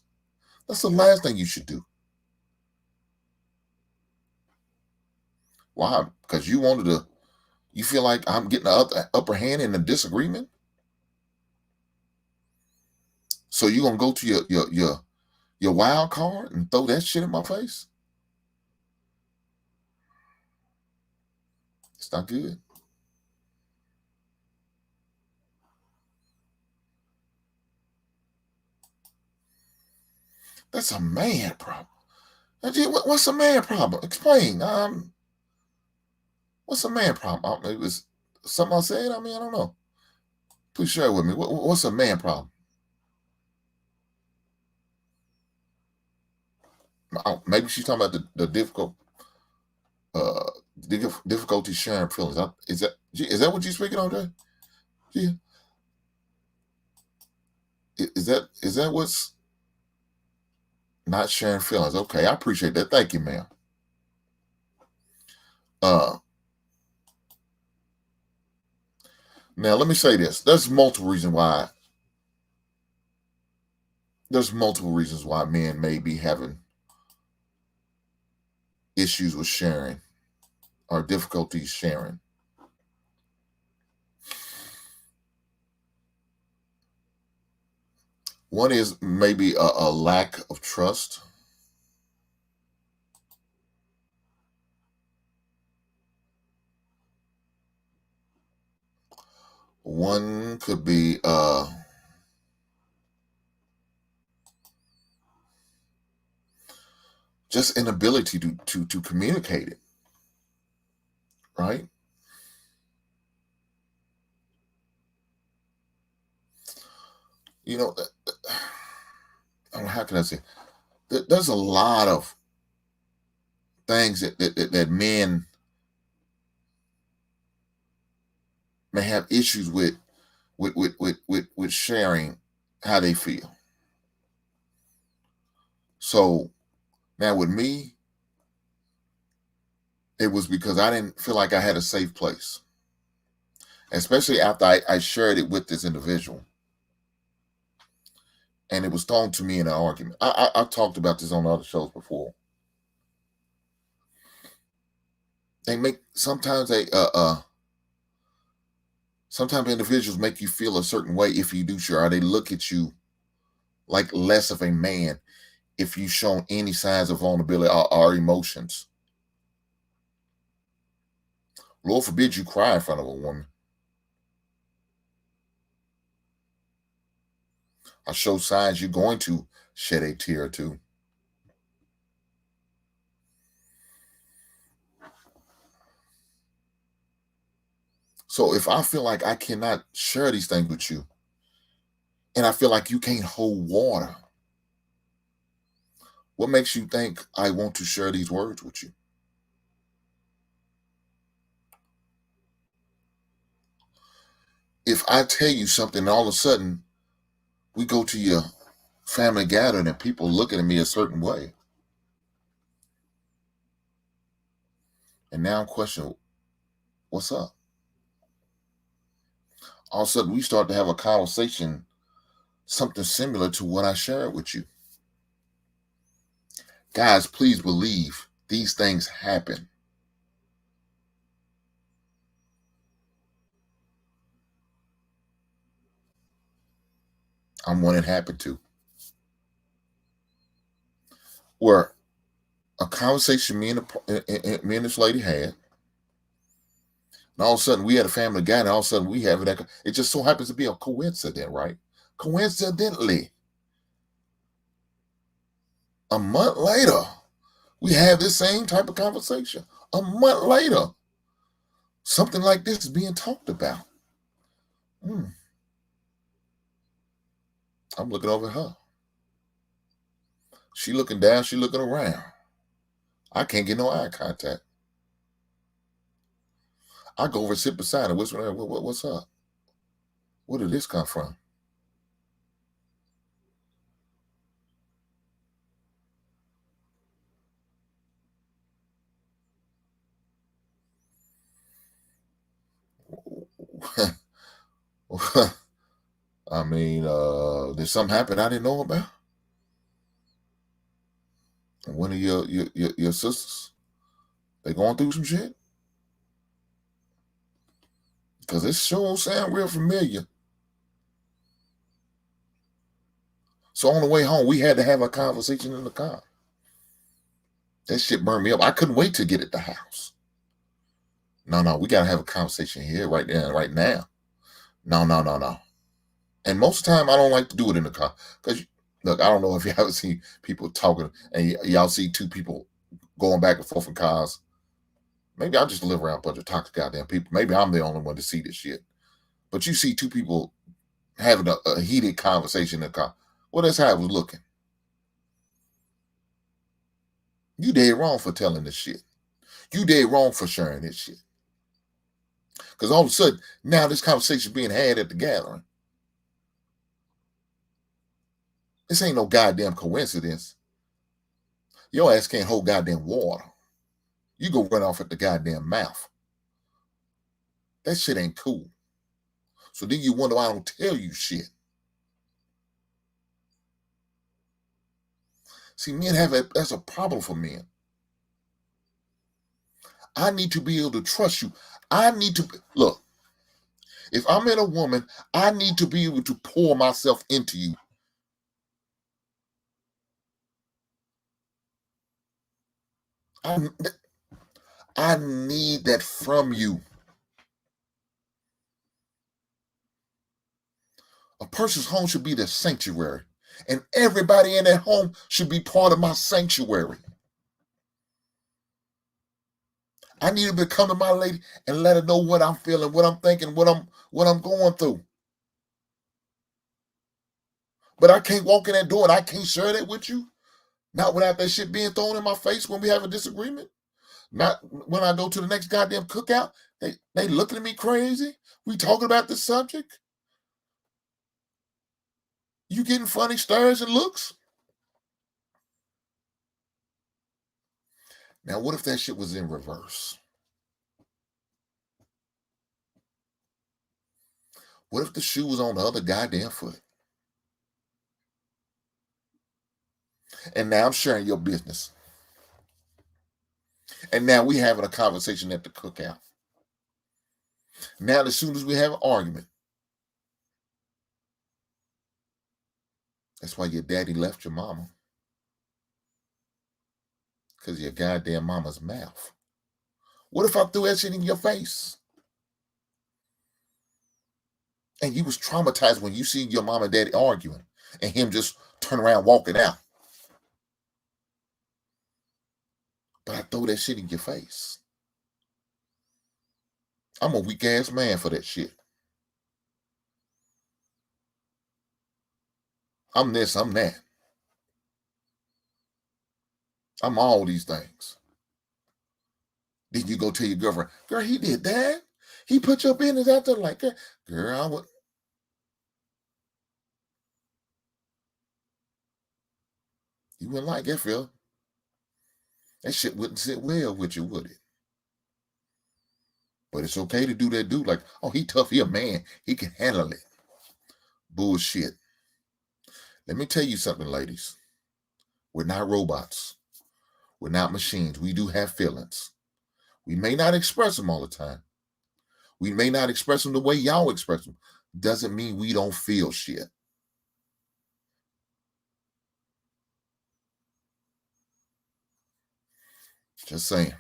That's the last thing you should do. Why? Because you feel like I'm getting the upper hand in the disagreement. So you gonna go to your wild card and throw that shit in my face? It's not good. That's a man problem. What's a man problem? Explain. What's a man problem? It was something I said. I don't know. Please share it with me. What's a man problem? Maybe she's talking about the uh, difficulty sharing feelings. Is that what you're speaking on, Jay? Yeah. Is that what's not sharing feelings? Okay, I appreciate that. Thank you, ma'am. Now let me say this. There's multiple reasons why men may be having issues with sharing or difficulties sharing. One is maybe a lack of trust. One could be just inability to communicate it, right? You know, how can I say? There's a lot of things that men may have issues with sharing how they feel. So now with me, it was because I didn't feel like I had a safe place, especially after I shared it with this individual. And it was thrown to me in an argument. I talked about this on other shows before. They make sometimes sometimes individuals make you feel a certain way if you do share, or they look at you like less of a man if you've shown any signs of vulnerability or emotions. Lord forbid you cry in front of a woman. I show signs you're going to shed a tear or two. So if I feel like I cannot share these things with you, and I feel like you can't hold water, what makes you think I want to share these words with you? If I tell you something, and all of a sudden we go to your family gathering and people looking at me a certain way, and now I'm questioning, what's up? All of a sudden we start to have a conversation, something similar to what I shared with you. Guys, please believe these things happen. I'm one it happened to. Where a conversation me and this lady had, and all of a sudden we had a family gathering, and all of a sudden we have it. It just so happens to be a coincidence, right? Coincidentally, a month later, we have this same type of conversation. A month later, something like this is being talked about. Hmm. I'm looking over at her. She looking down, she looking around. I can't get no eye contact. I go over and sit beside her, whisper, what's up? Where did this come from? I mean, did something happen I didn't know about? One of your sisters, they going through some shit? Because it sure sound real familiar. So on the way home, we had to have a conversation in the car. That shit burned me up. I couldn't wait to get at the house. No, we gotta have a conversation here, right there, right now. No. And most of the time, I don't like to do it in the car because, look, I don't know if you ever see people talking and y'all see two people going back and forth in cars. Maybe I just live around a bunch of toxic goddamn people. Maybe I'm the only one to see this shit. But you see two people having a heated conversation in the car. Well, that's how it was looking. You dead wrong for telling this shit. You dead wrong for sharing this shit. Because all of a sudden, now this conversation being had at the gathering. This ain't no goddamn coincidence. Your ass can't hold goddamn water. You go run off at the goddamn mouth. That shit ain't cool. So then you wonder why I don't tell you shit. See, men that's a problem for men. I need to be able to trust you. I need to look. If I'm in a woman, I need to be able to pour myself into you. I, I need that from you. A person's home should be their sanctuary. And everybody in that home should be part of my sanctuary. I need to be come to my lady and let her know what I'm feeling, what I'm thinking, what I'm going through. But I can't walk in that door and I can't share that with you. Not without that shit being thrown in my face when we have a disagreement. Not when I go to the next goddamn cookout. They looking at me crazy. We talking about this subject. You getting funny stares and looks. Now, what if that shit was in reverse? What if the shoe was on the other goddamn foot? And now I'm sharing your business. And now we having a conversation at the cookout. Now, as soon as we have an argument, that's why your daddy left your mama. Because your goddamn mama's mouth. What if I threw that shit in your face? And you was traumatized when you see your mom and daddy arguing and him just turn around walking out. But I throw that shit in your face. I'm a weak ass man for that shit. I'm this, I'm that. I'm all these things. Then you go tell your girlfriend, girl, he did that. He put your business out there like that. Girl, I would. You wouldn't like it, Phil. That shit wouldn't sit well with you, would it? But it's okay to do that dude like, oh, he tough, he a man. He can handle it. Bullshit. Let me tell you something, ladies. We're not robots. We're not machines. We do have feelings. We may not express them all the time. We may not express them the way y'all express them. Doesn't mean we don't feel shit. Just saying.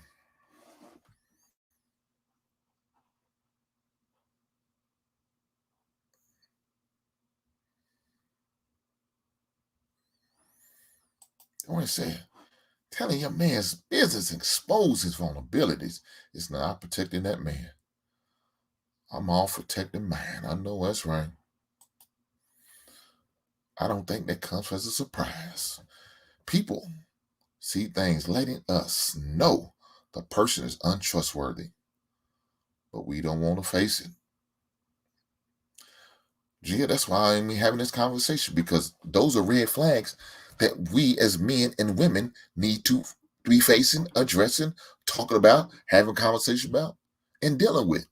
I want to say, telling your man's business expose his vulnerabilities is not protecting that man. I'm all protecting mine. I know that's right. I don't think that comes as a surprise. People see things letting us know the person is untrustworthy, but we don't want to face it. Yeah, that's why I'm having this conversation because those are red flags that we as men and women need to be facing, addressing, talking about, having conversation about, and dealing with.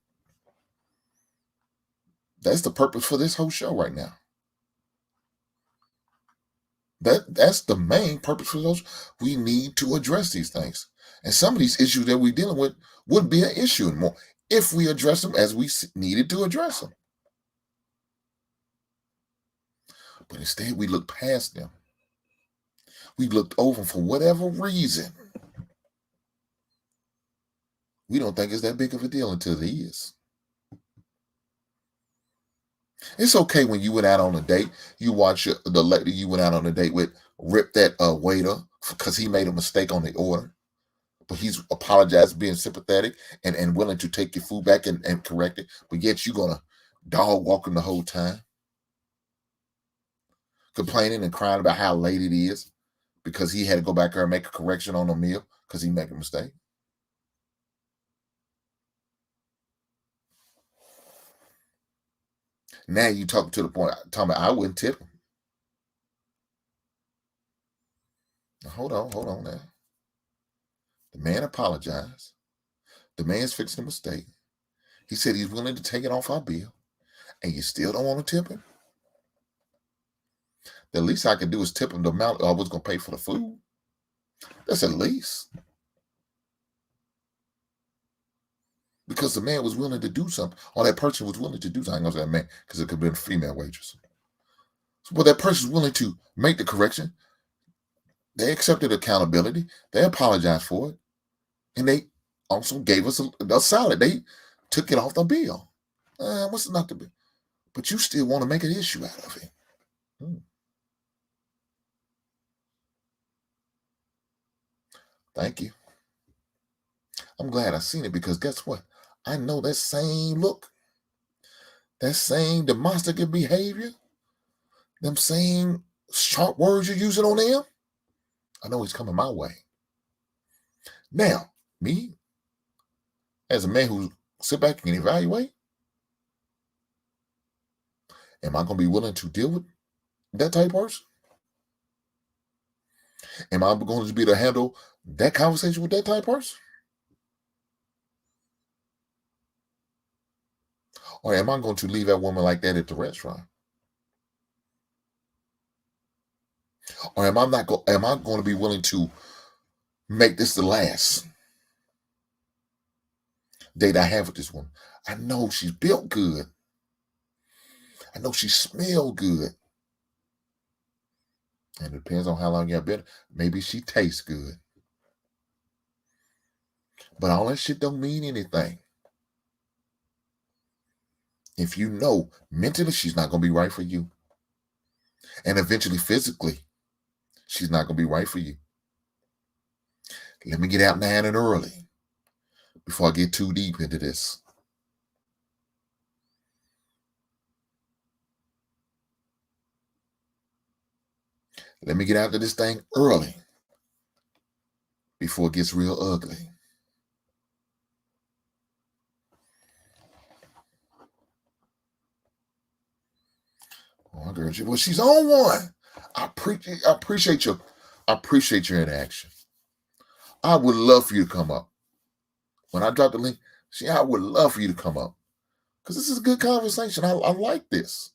That's the purpose for this whole show right now. That's the main purpose for those. We need to address these things. And some of these issues that we're dealing with would be an issue more if we address them as we needed to address them. But instead, we look past them. We looked over for whatever reason. We don't think it's that big of a deal until it is. It's okay when you went out on a date, you watch the lady you went out on a date with rip that waiter because he made a mistake on the order. But he's apologized, being sympathetic and willing to take your food back and correct it. But yet you're going to dog walk him the whole time, complaining and crying about how late it is because he had to go back there and make a correction on the meal because he made a mistake. Now you talking to the point, talking about I wouldn't tip him. Now, hold on now. The man apologized. The man's fixing a mistake. He said he's willing to take it off our bill, and you still don't want to tip him? The least I could do is tip him the amount I was going to pay for the food. That's at least. Because the man was willing to do something, or that person was willing to do something. I was that man, because it could have been a female waitress. But that person was willing to make the correction. They accepted accountability. They apologized for it. And they also gave us a salad. They took it off the bill. What's not the bill? But you still want to make an issue out of it. Thank you. I'm glad I seen it because guess what? I know that same look, that same demonstrative behavior, them same sharp words you're using on them. I know he's coming my way. Now, me, as a man who sit back and evaluate, am I going to be willing to deal with that type of person? Am I going to be able to handle that conversation with that type of person? Or am I going to leave that woman like that at the restaurant? Or am I going to be willing to make this the last date I have with this woman? I know she's built good. I know she smells good. And it depends on how long y'all been. Maybe she tastes good. But all that shit don't mean anything. If you know mentally she's not going to be right for you. And eventually physically, she's not going to be right for you. Let me get out 9 and early before I get too deep into this. Let me get out of this thing early before it gets real ugly. Oh, girl, well, she's on one. I appreciate your interaction. I would love for you to come up. When I drop the link, I would love for you to come up. Because this is a good conversation. I like this.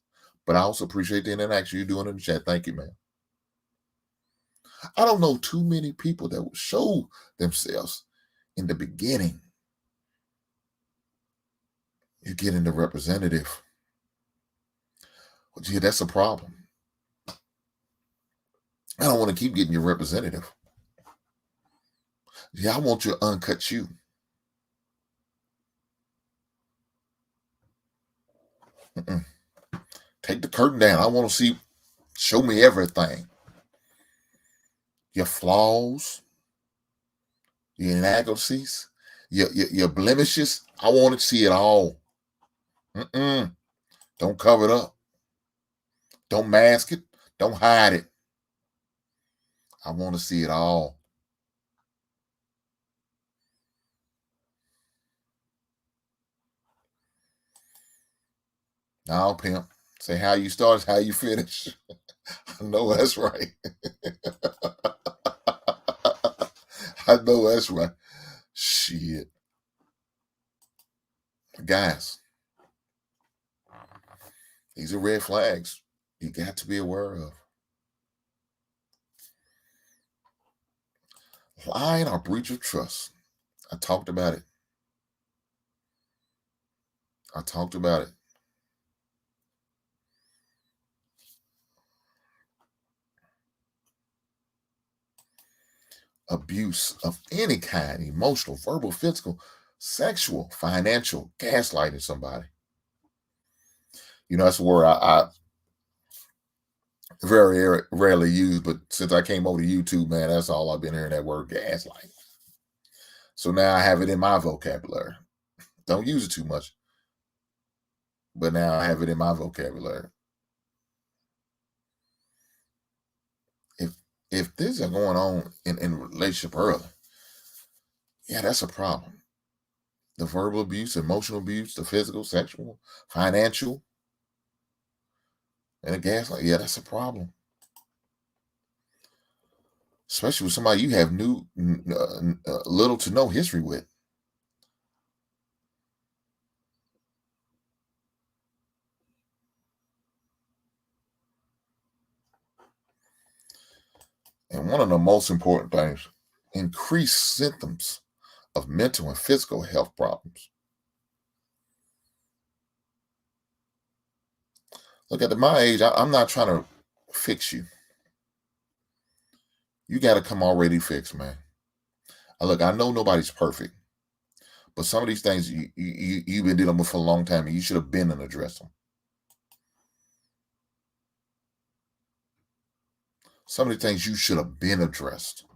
But I also appreciate the interaction you're doing in the chat. Thank you, man. I don't know too many people that will show themselves in the beginning. You're getting the representative. Well, gee, that's a problem. I don't want to keep getting your representative. Yeah, I want your uncut you. Take the curtain down. I want to show me everything. Your flaws, your inadequacies, your blemishes. I want to see it all. Don't cover it up. Don't mask it. Don't hide it. I want to see it all. Now, pimp, say how you start is how you finish. I know that's right. I know that's right. Shit. Guys, these are red flags you got to be aware of. Lying or breach of trust. I talked about it. Abuse of any kind, emotional, verbal, physical, sexual, financial, gaslighting somebody. That's a word I very rarely use, but since I came over to YouTube, man, that's all I've been hearing, that word gaslight. So now I have it in my vocabulary. Don't use it too much, but now I have it in my vocabulary. If this is going on in a relationship early, yeah, that's a problem. The verbal abuse, emotional abuse, the physical, sexual, financial, and the gaslight, yeah, that's a problem. Especially with somebody you have little to no history with. And one of the most important things, increased symptoms of mental and physical health problems. Look, at my age, I'm not trying to fix you. You got to come already fixed, man. Look, I know nobody's perfect, but some of these things you've been dealing with for a long time, and you should have been and addressed them. Some of the things you should have been addressed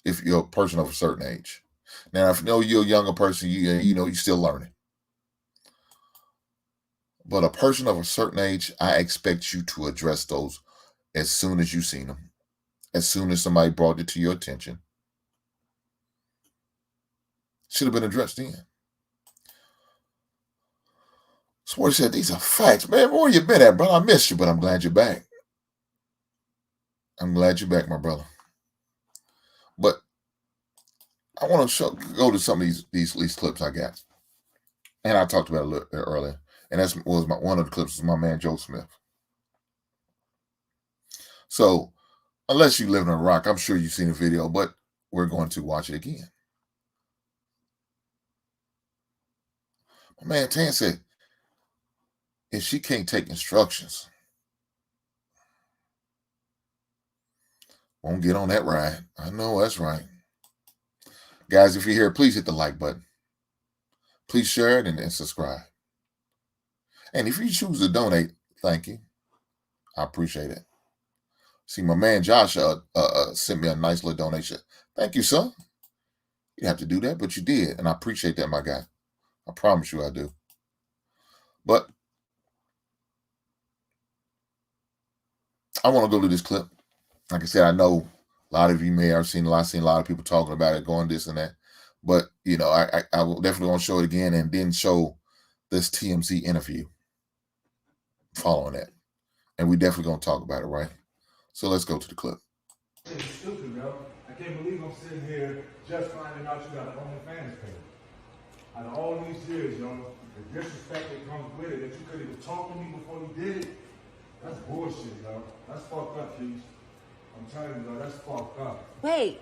if you're a person of a certain age. Now, if you know you're a younger person, you're still learning. But a person of a certain age, I expect you to address those as soon as you seen them, as soon as somebody brought it to your attention. Should have been addressed then. Sporty said, these are facts. Man, where you been at, brother? I missed you, but I'm glad you're back. I'm glad you're back, my brother. But I want to go to some of these clips I got. And I talked about it a little earlier. And that was one of the clips was my man, Joe Smith. So, unless you live in Iraq, I'm sure you've seen the video, but we're going to watch it again. My man Tan said, if she can't take instructions, won't get on that ride. I know that's right. Guys, if you're here, please hit the like button. Please share it and subscribe. And if you choose to donate, thank you. I appreciate it. See, my man Josh sent me a nice little donation. Thank you, sir. You didn't have to do that, but you did. And I appreciate that, my guy. I promise you I do. But I want to go to this clip. Like I said, I know a lot of you may have seen a lot of people talking about it, going this and that. But I will definitely want to show it again and then show this TMZ interview following that. And we definitely gonna talk about it, right? So let's go to the clip. It's stupid, bro. I can't believe I'm sitting here just finding out you got an OnlyFans page. Out of all these years, yo, the disrespect that comes with it, that you couldn't even talk to me before you did it, that's bullshit, yo. That's fucked up, Keith. I'm telling you, yo, that's fucked up. Wait,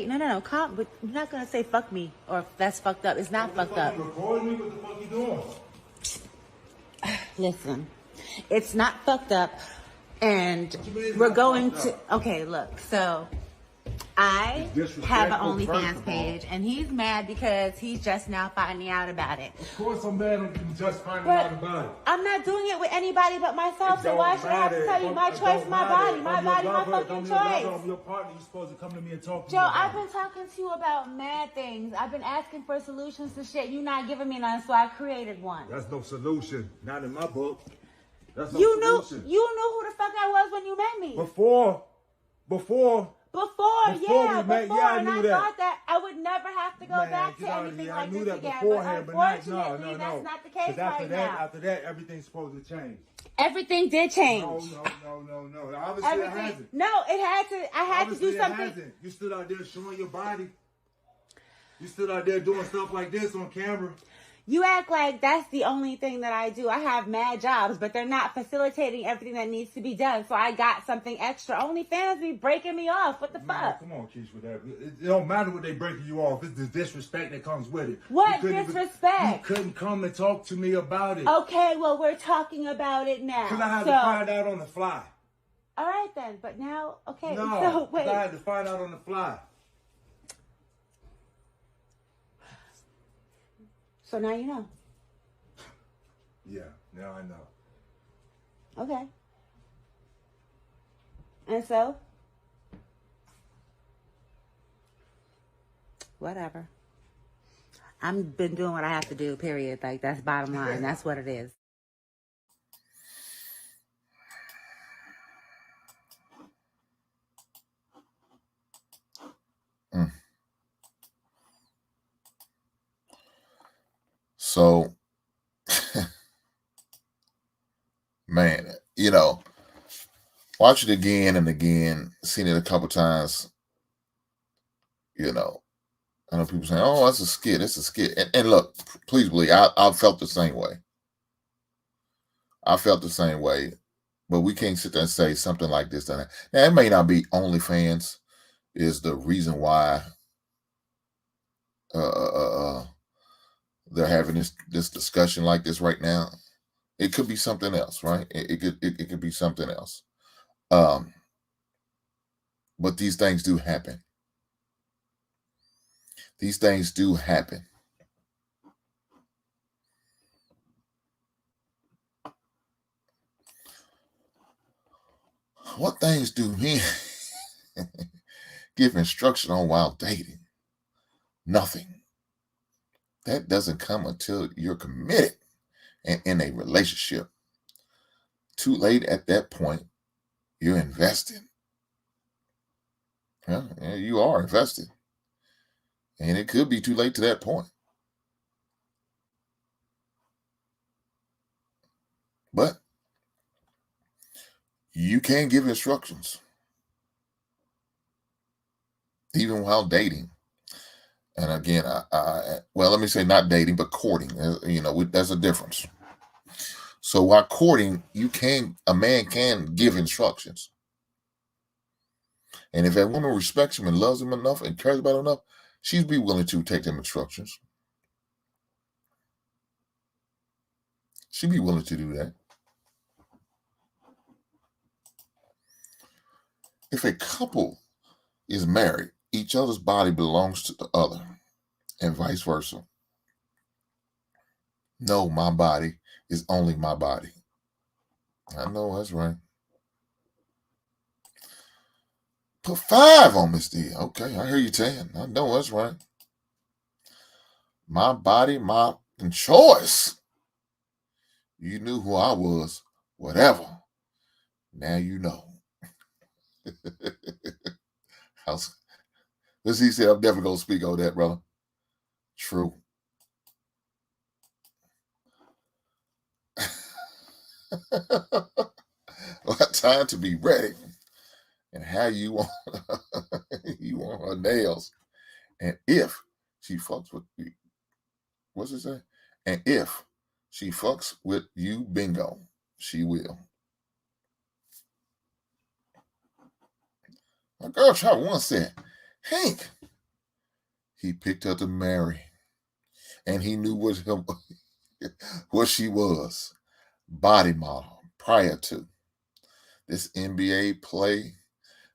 no. But you're not gonna say fuck me or that's fucked up. It's not fucked up. You recording me? What the fuck you doing? Listen, it's not fucked up, and we're going to. Okay, look. So I have an OnlyFans page, and he's mad because he's just now finding out about it. Of course, I'm mad I'm just finding out about it. I'm not doing it with anybody but myself, so why should I have to tell you my choice, my body, my fucking choice? I'm your partner. You're supposed to come to me and talk to me. Joe, I've been talking to you about mad things. I've been asking for solutions to shit. You're not giving me none, so I created one. That's no solution. Not in my book. That's no solution. You knew who the fuck I was when you met me. Before, I knew that. Thought that I would never have to go back to anything like this again. Beforehand, but unfortunately, that's not the case right now. After that, everything's supposed to change. Everything did change. No. Obviously, it hasn't. No, it had to. I had to do something. Hasn't. You stood out there showing your body. You stood out there doing stuff like this on camera. You act like that's the only thing that I do. I have mad jobs, but they're not facilitating everything that needs to be done. So I got something extra. OnlyFans be breaking me off. What the fuck? Come on, Keish, with that. It don't matter what they breaking you off. It's the disrespect that comes with it. What disrespect? You couldn't come and talk to me about it. Okay, well, we're talking about it now. Because I had to find out on the fly. All right, then. But now, okay. No, so, wait. I had to find out on the fly. So now you know. Yeah, now I know. Okay. And so? Whatever. I've been doing what I have to do, period. Like, that's bottom line. That's what it is. So, man, watch it again and again, seen it a couple times. I know people saying, "Oh, that's a skit. It's a skit." And look, please believe, I felt the same way. I felt the same way, but we can't sit there and say something like this. Now, it may not be OnlyFans is the reason why they're having this discussion like this right now. It could be something else, right? It could be something else. But these things do happen. These things do happen. What things do men give instruction on while dating? Nothing. That doesn't come until you're committed and in a relationship. Too late at that point, you're invested. Yeah, you are invested. And it could be too late to that point. But you can give instructions, even while dating. And again, well, let me say not dating, but courting. There's a difference. So while courting, a man can give instructions. And if that woman respects him and loves him enough and cares about him enough, she'd be willing to take them instructions. She'd be willing to do that. If a couple is married, each other's body belongs to the other, and vice versa. No, my body is only my body. I know that's right. Put 5 on Miss D. Okay, I hear you 10. I know that's right. My body, my choice. You knew who I was, whatever. Now you know. This he said, I'm never gonna speak on that, brother. True. Time to be ready. And how you want you want her nails. And if she fucks with you, what's it say? And if she fucks with you, bingo, she will. My girl Trevor once said, Hank, he picked her to marry. And he knew what she was. Body model prior to. This NBA play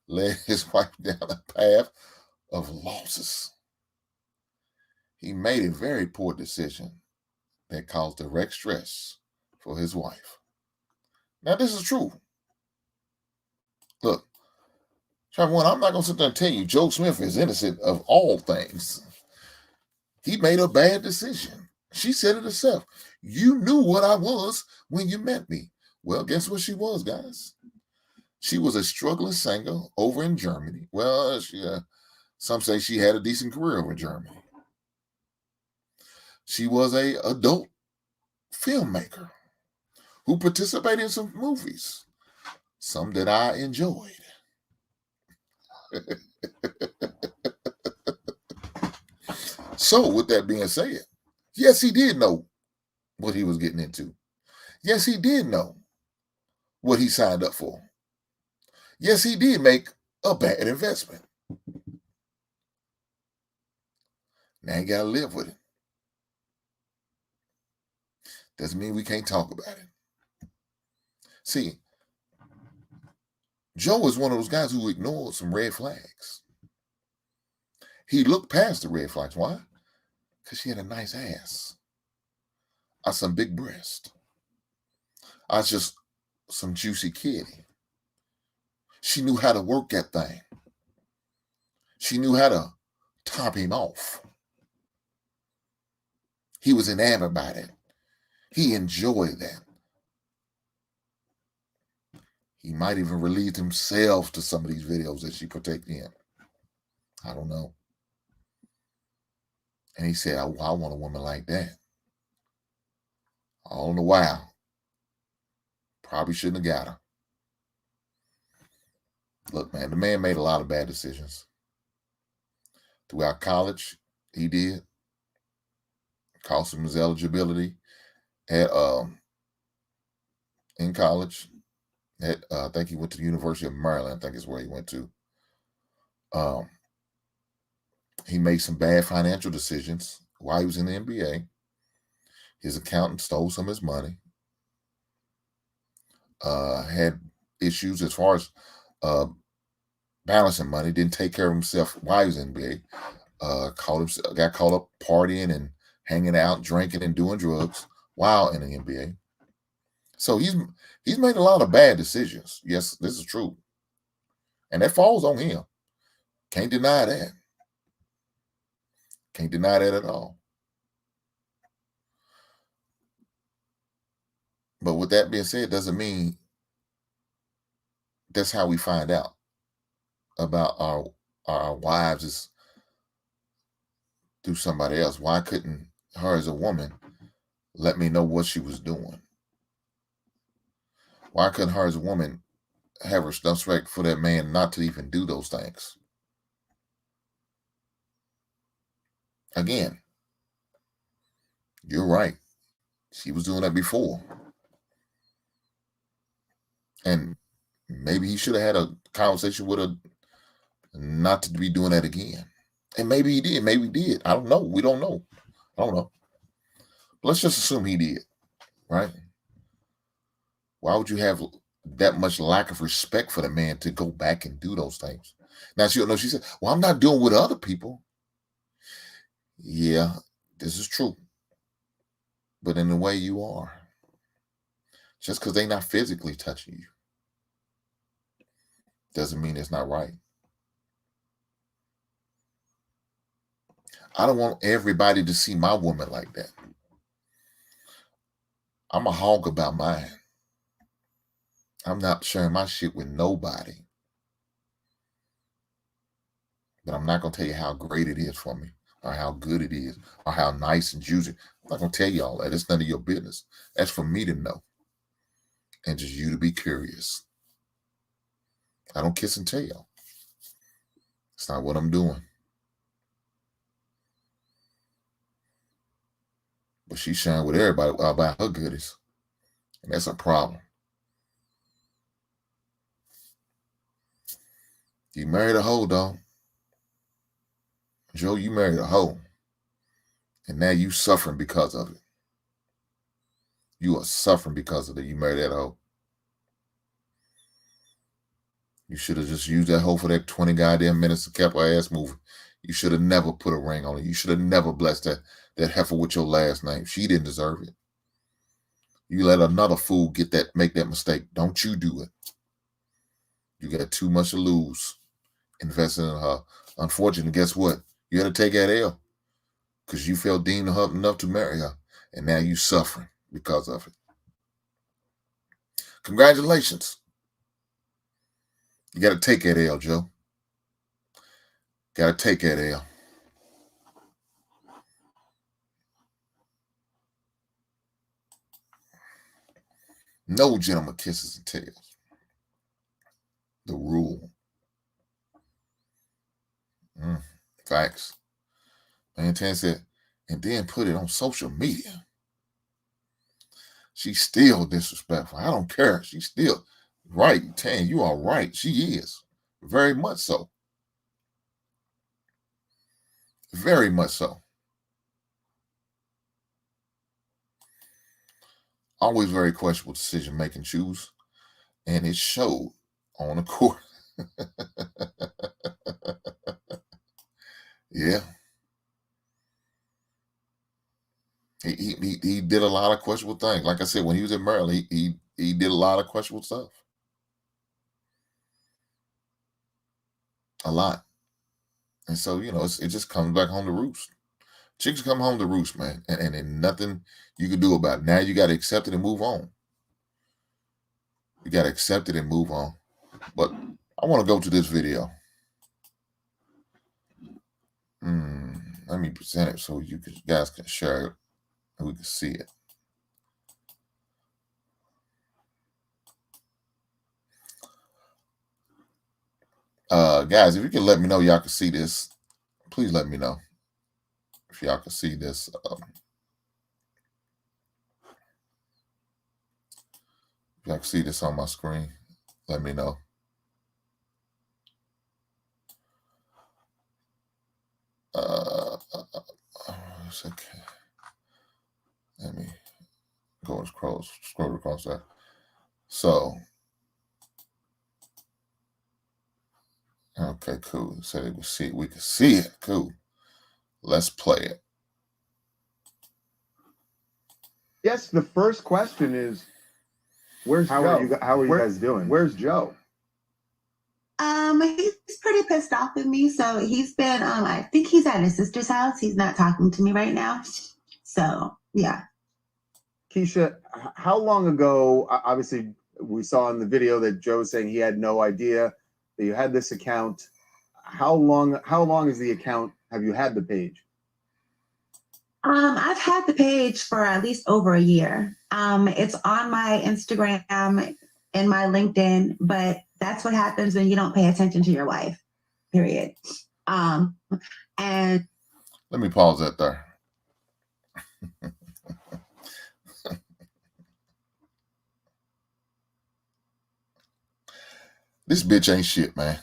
led his wife down a path of losses. He made a very poor decision that caused direct stress for his wife. Now, this is true. Look, Trevor, I'm not going to sit there and tell you Joe Smith is innocent of all things. He made a bad decision. She said it herself. You knew what I was when you met me. Well, guess what she was, guys? She was a struggling singer over in Germany. Well, some say she had a decent career over in Germany. She was an adult filmmaker who participated in some movies, some that I enjoyed. So, with that being said, yes, he did know what he was getting into. Yes, he did know what he signed up for. Yes, he did make a bad investment. Now you gotta live with it. Doesn't mean we can't talk about it. See, Joe is one of those guys who ignored some red flags. He looked past the red flags. Why? Because she had a nice ass. Some big breast. Just some juicy kitty. She knew how to work that thing. She knew how to top him off. He was enamored by that. He enjoyed that. He might even relieve himself to some of these videos that she partaked in. I don't know. And he said, I want a woman like that. All in a while. Probably shouldn't have got her. Look, man, the man made a lot of bad decisions. Throughout college, he did. Cost him his eligibility at in college. I think he went to the University of Maryland, I think is where he went to. He made some bad financial decisions while he was in the NBA. His accountant stole some of his money. Had issues as far as balancing money. Didn't take care of himself while he was in the NBA. Got caught up partying and hanging out, drinking and doing drugs while in the NBA. So he's made a lot of bad decisions. Yes, this is true. And that falls on him. Can't deny that. Can't deny that at all. But with that being said, doesn't mean that's how we find out about our wives is through somebody else. Why couldn't her as a woman let me know what she was doing? Why couldn't her as a woman have respect for that man not to even do those things? Again, you're right. She was doing that before. And maybe he should have had a conversation with her not to be doing that again. And maybe he did. Maybe he did. I don't know. We don't know. I don't know. Let's just assume he did, right? Why would you have that much lack of respect for the man to go back and do those things? Now, she said, well, I'm not doing with other people. Yeah, this is true. But in the way you are, just because they're not physically touching you, doesn't mean it's not right. I don't want everybody to see my woman like that. I'm a hog about mine. I'm not sharing my shit with nobody. But I'm not going to tell you how great it is for me or how good it is or how nice and juicy. I'm not going to tell you all that. It's none of your business. That's for me to know and just you to be curious. I don't kiss and tell. It's not what I'm doing. But she's sharing with everybody about her goodies. And that's a problem. You married a hoe, dog. Joe, you married a hoe. And now you suffering because of it. You are suffering because of it. You married that hoe. You should have just used that hoe for that 20 goddamn minutes to keep her ass moving. You should have never put a ring on it. You should have never blessed that heifer with your last name. She didn't deserve it. You let another fool make that mistake. Don't you do it. You got too much to lose investing in her. Unfortunately, guess what? You had to take that L because you felt deemed enough to marry her. And now you suffering because of it. Congratulations. You got to take that L, Joe. Got to take that L. No gentleman kisses and tells. The rule. Facts. Man, Tan said, and then put it on social media. She's still disrespectful. I don't care. She's still right. Tan, you are right. She is. Very much so. Very much so. Always very questionable decision-making shoes. And it showed on the court. Yeah. He did a lot of questionable things. Like I said, when he was in Maryland, he did a lot of questionable stuff. A lot. And so, you know, it just comes back home to roost. Chicks come home to roost, man. And nothing you can do about it. Now you got to accept it and move on. You got to accept it and move on. But I want to go to this video. Let me present it so you guys can share it and we can see it. Guys, if you can let me know y'all can see this, please let me know if y'all can see this. If y'all can see this on my screen, let me know. Okay. Let me go scroll across that. So, okay, cool. So we can see it. Cool. Let's play it. Yes, the first question is, where's Joe? How are you guys doing? Where's Joe? He's pretty pissed off with me. So he's been, I think he's at his sister's house. He's not talking to me right now. So, yeah. Keisha, how long ago, obviously we saw in the video that Joe's saying he had no idea that you had this account. How long is the account? Have you had the page? I've had the page for at least over a year. It's on my Instagram and my LinkedIn, but that's what happens when you don't pay attention to your wife, period. And let me pause that there. This bitch ain't shit, man.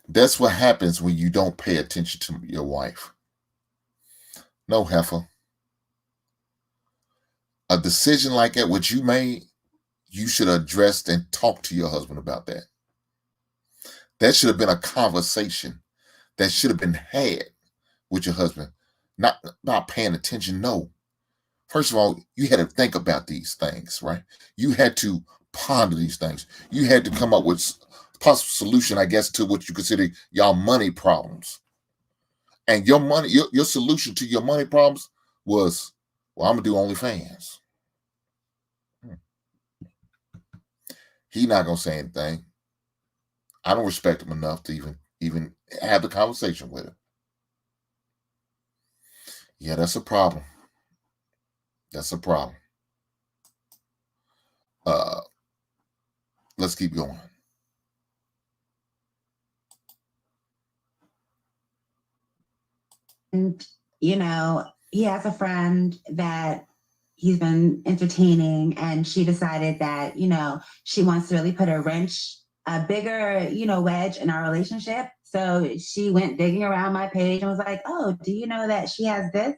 That's what happens when you don't pay attention to your wife. No, heifer. A decision like that, what you made, you should have addressed and talked to your husband about that. That should have been a conversation that should have been had with your husband. Not paying attention, no. First of all, you had to think about these things, right? You had to ponder these things. You had to come up with possible solution, I guess, to what you consider y'all money problems. And your solution to your money problems was, well, I'm gonna do OnlyFans. He not gonna say anything. I don't respect him enough to even have the conversation with him. Yeah, that's a problem. That's a problem. Let's keep going. And, you know, he has a friend that he's been entertaining, and she decided that, you know, she wants to really put a bigger, you know, wedge in our relationship. So she went digging around my page and was like, oh, do you know that she has this?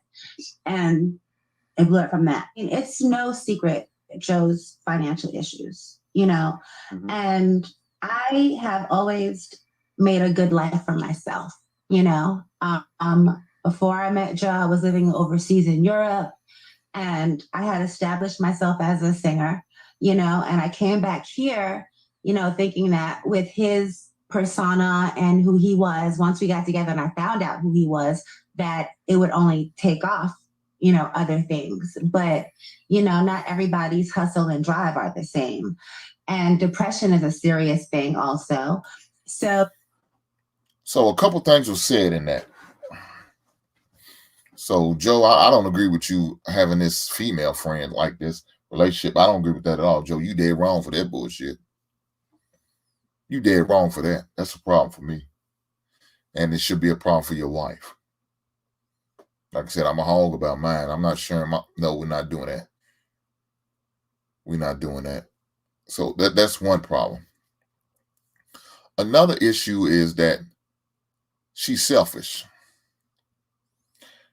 And it blew it from that. I mean, it's no secret Joe's financial issues, you know, and I have always made a good life for myself, you know. Before I met Joe, I was living overseas in Europe, and I had established myself as a singer, you know, and I came back here, you know, thinking that with his persona and who he was, once we got together and I found out who he was, that it would only take off, you know, other things. But, you know, not everybody's hustle and drive are the same. And depression is a serious thing also. So a couple things were said in that. So, Joe, I don't agree with you having this female friend like this relationship. I don't agree with that at all, Joe. You dead wrong for that bullshit. You dead wrong for that. That's a problem for me. And it should be a problem for your wife. Like I said, I'm a hog about mine. I'm not sharing no, we're not doing that. We're not doing that. So that's one problem. Another issue is that she's selfish.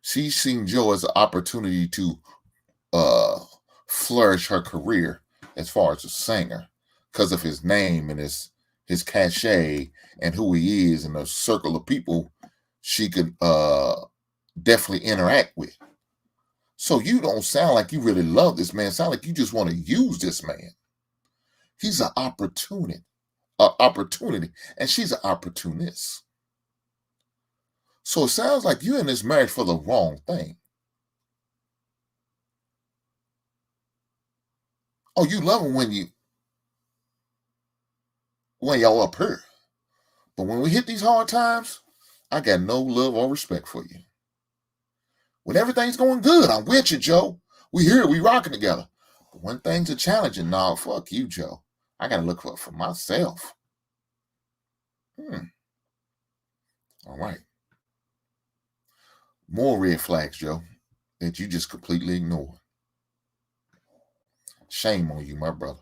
She's seen Joe as an opportunity to flourish her career as far as a singer because of his name and his cachet and who he is and the circle of people she could definitely interact with. So you don't sound like you really love this man. Sound like you just want to use this man. He's an opportunity, and she's an opportunist. So it sounds like you're in this marriage for the wrong thing. Oh, you love him when y'all up here. But when we hit these hard times, I got no love or respect for you. When everything's going good, I'm with you, Joe. We here, we rocking together. But when things are challenging, nah, fuck you, Joe. I got to look for myself. All right. More red flags, Joe, that you just completely ignore. Shame on you, my brother.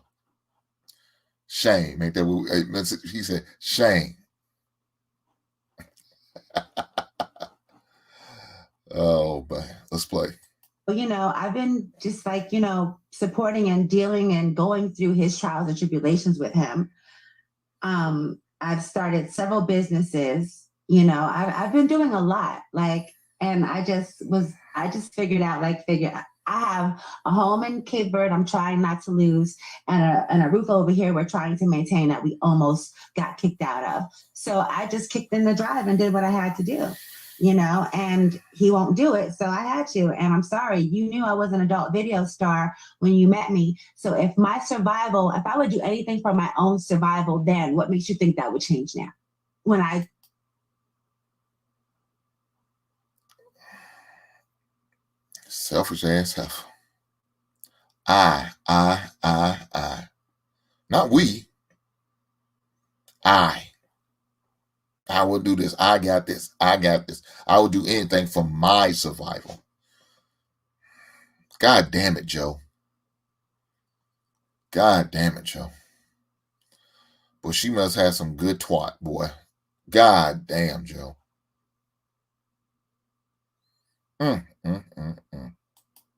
Shame. Ain't that what he said? Shame. Oh, man. Let's play. You know, I've been just like, you know, supporting and dealing and going through his trials and tribulations with him. I've started several businesses, you know, I've been doing a lot, like, and I just figured out, I have a home in Cape Verde I'm trying not to lose, and a roof over here we're trying to maintain that we almost got kicked out of. So I just kicked in the drive and did what I had to do, you know, and he won't do it. So I had to, and I'm sorry, you knew I was an adult video star when you met me. So if I would do anything for my own survival, then what makes you think that would change now? Selfish ass heifer. I. Not we. I will do this. I got this. I will do anything for my survival. God damn it, Joe. God damn it, Joe. But she must have some good twat, boy. God damn, Joe.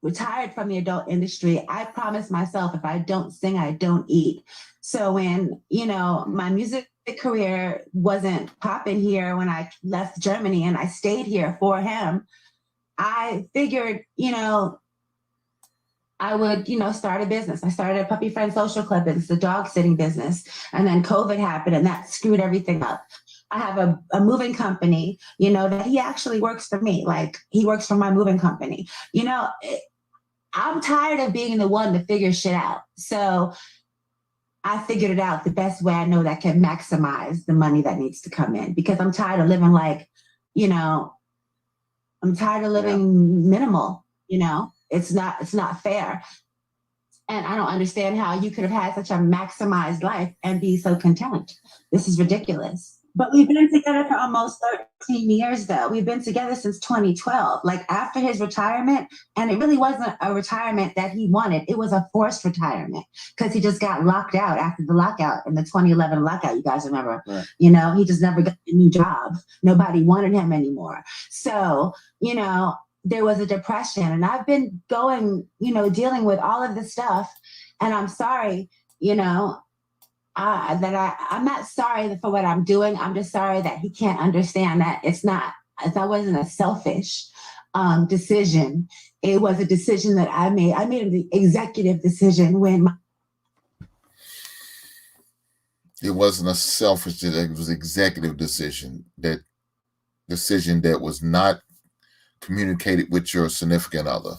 Retired from the adult industry, I promised myself if I don't sing, I don't eat. So when, you know, my music career wasn't popping here when I left Germany and I stayed here for him, I figured, you know, I would, you know, start a business. I started a puppy friend social club. It's a dog sitting business. And then COVID happened and that screwed everything up. I have a moving company, you know, that he actually works for me. Like, he works for my moving company. You know, I'm tired of being the one to figure shit out. So I figured it out the best way I know that can maximize the money that needs to come in, because I'm tired of living like, you know, I'm tired of living minimal, you know. It's not fair. And I don't understand how you could have had such a maximized life and be so content. This is ridiculous. But we've been together for almost 13 years, though. We've been together since 2012, like after his retirement. And it really wasn't a retirement that he wanted. It was a forced retirement because he just got locked out after the lockout in the 2011 lockout. You guys remember? Right. You know, he just never got a new job. Nobody wanted him anymore. So, you know, there was a depression, and I've been going, you know, dealing with all of this stuff. And I'm sorry, you know, I'm not sorry for what I'm doing. I'm just sorry that he can't understand that that wasn't a selfish decision. It was a decision that I made. I made an executive decision when it wasn't a selfish decision. It was an executive decision. That decision that was not communicated with your significant other.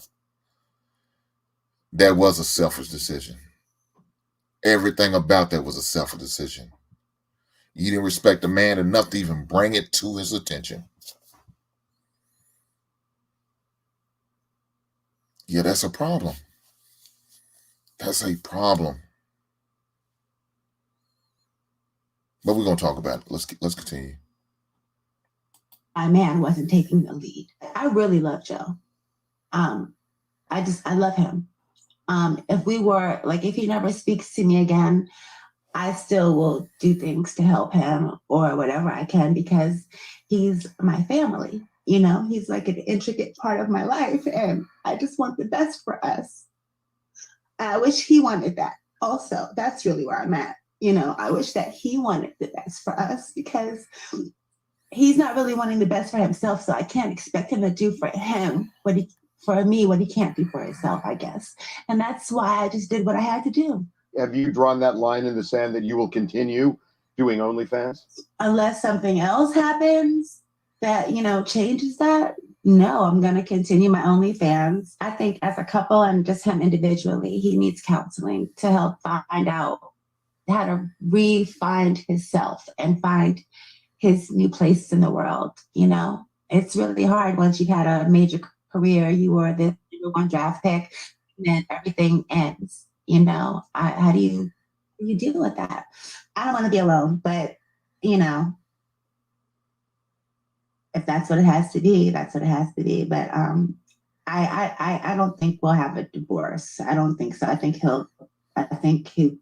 That was a selfish decision. Everything about that was a selfish decision. You didn't respect the man enough to even bring it to his attention. Yeah, that's a problem. That's a problem. But we're going to talk about it. Let's continue. My man wasn't taking the lead. I really love Joe. I love him. If he never speaks to me again, I still will do things to help him or whatever I can, because he's my family. You know, he's like an intricate part of my life, and I just want the best for us. I wish he wanted that also. That's really where I'm at. You know, I wish that he wanted the best for us, because he's not really wanting the best for himself. So I can't expect him to do for him what he can't do for himself, I guess. And that's why I just did what I had to do. Have you drawn that line in the sand that you will continue doing OnlyFans? Unless something else happens that, you know, changes that, no, I'm going to continue my OnlyFans. I think as a couple and just him individually, he needs counseling to help find out how to re-find himself and find his new place in the world. You know, it's really hard once you've had a major career. You were the number one draft pick, and then everything ends. You know, how do you deal with that? I don't want to be alone, but you know, if that's what it has to be, that's what it has to be. But I don't think we'll have a divorce. I don't think so. I think he'll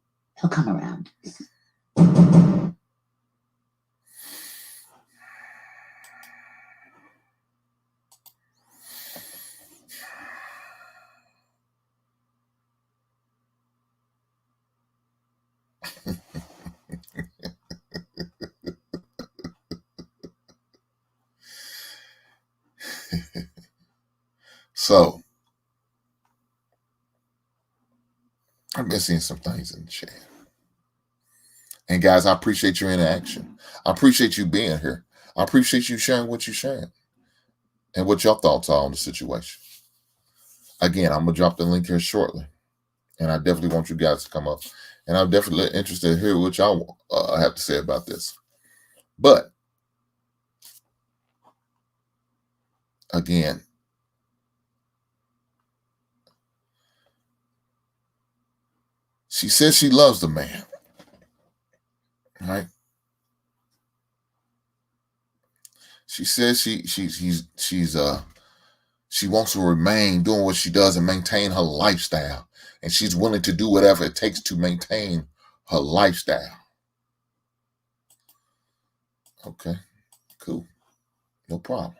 come around. So, I've been seeing some things in the chat. And guys, I appreciate your interaction. I appreciate you being here. I appreciate you sharing what you're sharing and what your thoughts are on the situation. Again, I'm going to drop the link here shortly. And I definitely want you guys to come up. And I'm definitely interested to hear what y'all have to say about this. But, again, she says she loves the man, right? She says she wants to remain doing what she does and maintain her lifestyle, and she's willing to do whatever it takes to maintain her lifestyle. Okay, cool, no problem.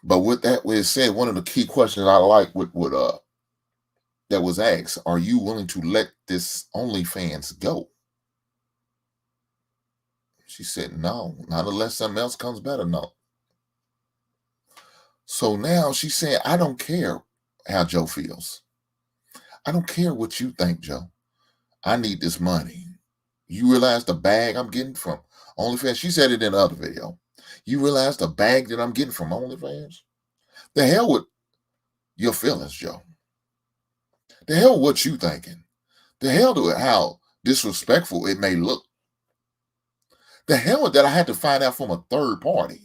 But with that being said, one of the key questions I like that was asked, are you willing to let this OnlyFans go? She said, no, not unless something else comes better, no. So now she's saying, I don't care how Joe feels. I don't care what you think, Joe. I need this money. You realize the bag I'm getting from OnlyFans? She said it in the other video. You realize the bag that I'm getting from OnlyFans? The hell with your feelings, Joe. The hell what you thinking? The hell to how disrespectful it may look. The hell that I had to find out from a third party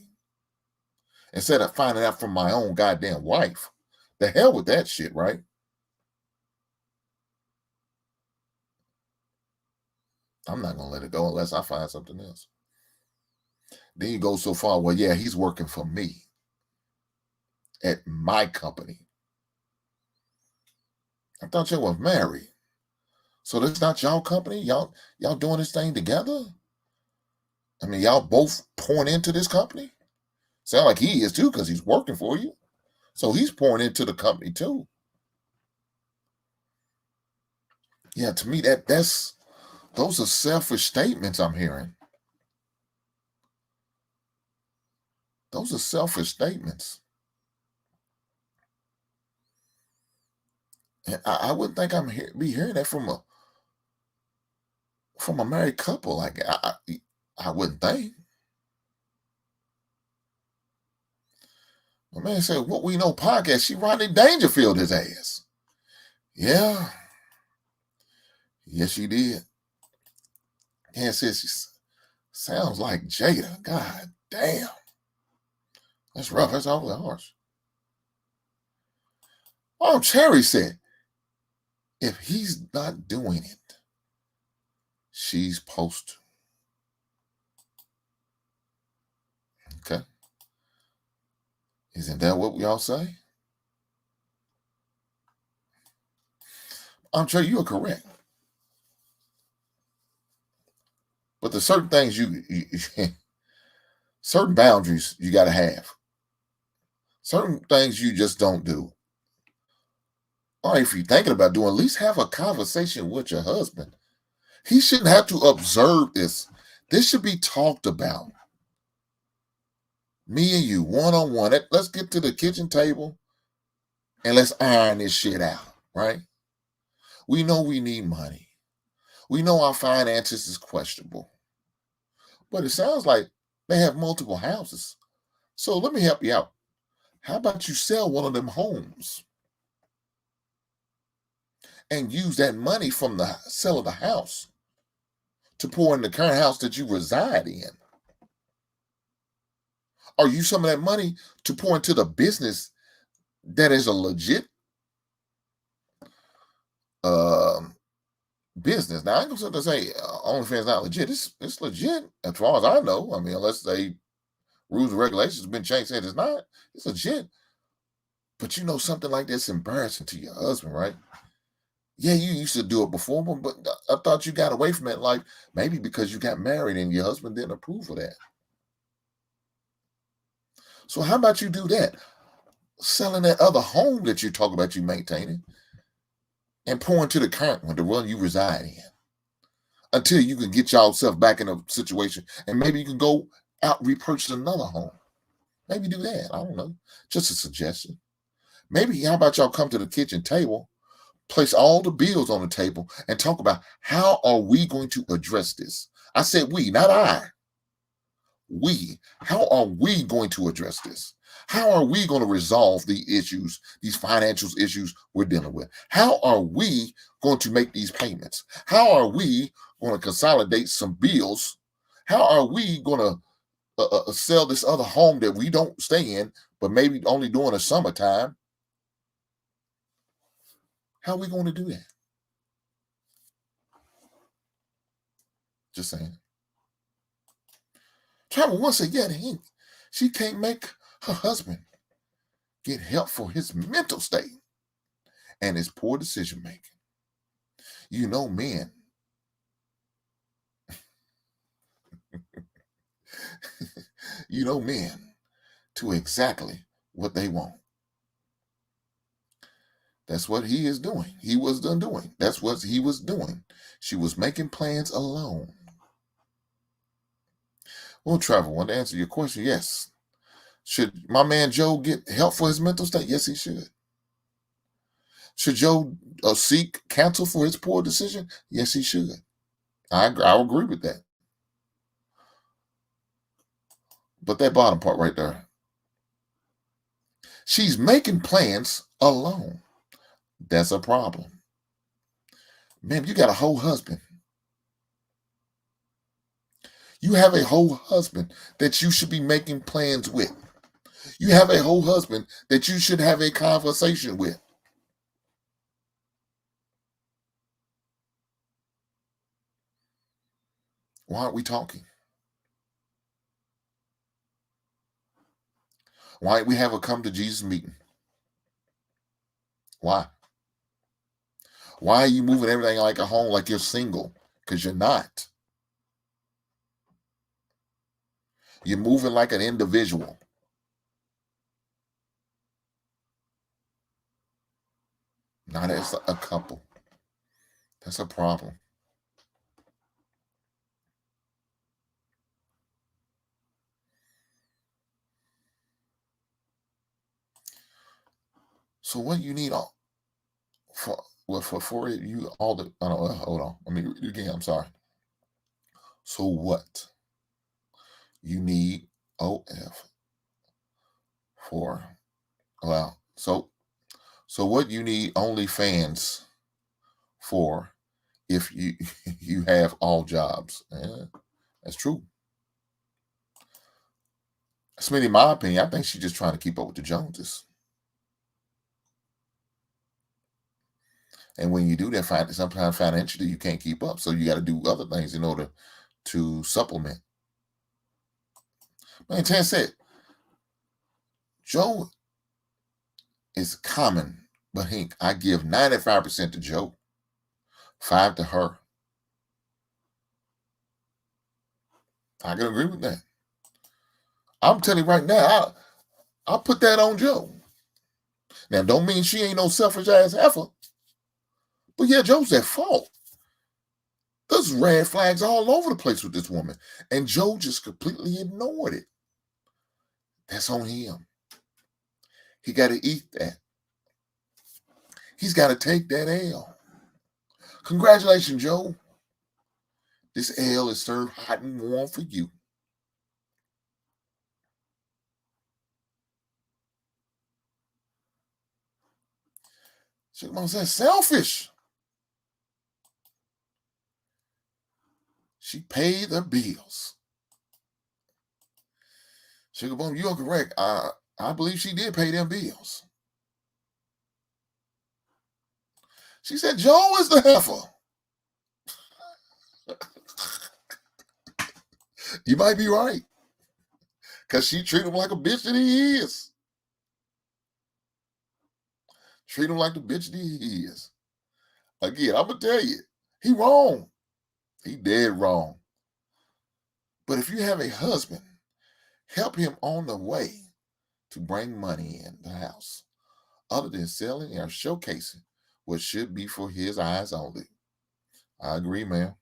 instead of finding out from my own goddamn wife. The hell with that shit, right? I'm not going to let it go unless I find something else. Then you go so far, well, yeah, he's working for me at my company. I thought you was married. So that's not y'all company? Y'all doing this thing together? I mean, y'all both pouring into this company? Sound like he is too, because he's working for you. So he's pouring into the company too. Yeah, to me, those are selfish statements I'm hearing. Those are selfish statements. And I wouldn't think be hearing that from a married couple. Like I wouldn't think. My man said, "What We Know" podcast. She Rodney Dangerfield his ass. Yeah. Yes, she did. And says she sounds like Jada. God damn. That's rough. That's awfully harsh. Oh, Cherry said, if he's not doing it, she's supposed to. Okay. Isn't that what we all say? I'm sure you are correct. But there's certain things certain boundaries you got to have. Certain things you just don't do. Or if you're thinking about doing, at least have a conversation with your husband. He shouldn't have to observe this. This should be talked about. Me and you, one-on-one. Let's get to the kitchen table and let's iron this shit out, right? We know we need money. We know our finances is questionable. But it sounds like they have multiple houses. So let me help you out. How about you sell one of them homes and use that money from the sale of the house to pour in the current house that you reside in? Or use some of that money to pour into the business that is a legit business. Now, I ain't going to say OnlyFans not legit. It's legit as far as I know. I mean, unless they rules and regulations have been changed, said it's not. It's legit. But you know, something like that's embarrassing to your husband, right? Yeah, you used to do it before, but I thought you got away from that life, maybe because you got married and your husband didn't approve of that. So how about you do that? Selling that other home that you talk about you maintaining and pour into the current one, the one you reside in, until you can get yourself back in a situation and maybe you can go out and repurchase another home. Maybe do that. I don't know. Just a suggestion. Maybe how about y'all come to the kitchen table, place all the bills on the table and talk about how are we going to address this? I said we, not I. We. How are we going to address this? How are we going to resolve the issues, these financial issues we're dealing with? How are we going to make these payments? How are we going to consolidate some bills? How are we going to sell this other home that we don't stay in, but maybe only during the summertime? How are we going to do that? Just saying. Travel once again, she can't make her husband get help for his mental state and his poor decision making. You know, men. You know, men to exactly what they want. That's what he is doing. He was done doing. That's what he was doing. She was making plans alone. Well, Travel, want to answer your question? Yes. Should my man Joe get help for his mental state? Yes, he should. Should Joe seek counsel for his poor decision? Yes, he should. I agree with that. But that bottom part right there. She's making plans alone. That's a problem. Ma'am, you got a whole husband. You have a whole husband that you should be making plans with. You have a whole husband that you should have a conversation with. Why aren't we talking? Why don't we have a come to Jesus meeting? Why? Why are you moving everything like a home, like you're single? Because you're not. You're moving like an individual. Not as a couple. That's a problem. So what you need all for you all the hold on. Let me read it again. I'm sorry. So what you need OF for so what you need OnlyFans for if you have all jobs. Yeah, that's true. Smitty, in my opinion, I think she's just trying to keep up with the Joneses. And when you do that, sometimes financially you can't keep up. So you got to do other things in order to supplement. Man, Tan said, Joe is common, but Hank, I give 95% to Joe, 5 to her. I can agree with that. I'm telling you right now, I'll put that on Joe. Now, don't mean she ain't no selfish ass heifer. But yeah, Joe's at fault. There's red flags all over the place with this woman. And Joe just completely ignored it. That's on him. He got to eat that. He's got to take that L. Congratulations, Joe. This L is served hot and warm for you. Sugar Mom says, selfish. She paid the bills. Sugar Bone, you are correct. I believe she did pay them bills. She said, Joe is the heifer. You might be right. Because she treated him like a bitch that he is. Treat him like the bitch that he is. Again, I'm going to tell you, he wrong. He dead wrong. But if you have a husband, help him on the way to bring money in the house, other than selling or showcasing what should be for his eyes only. I agree, ma'am.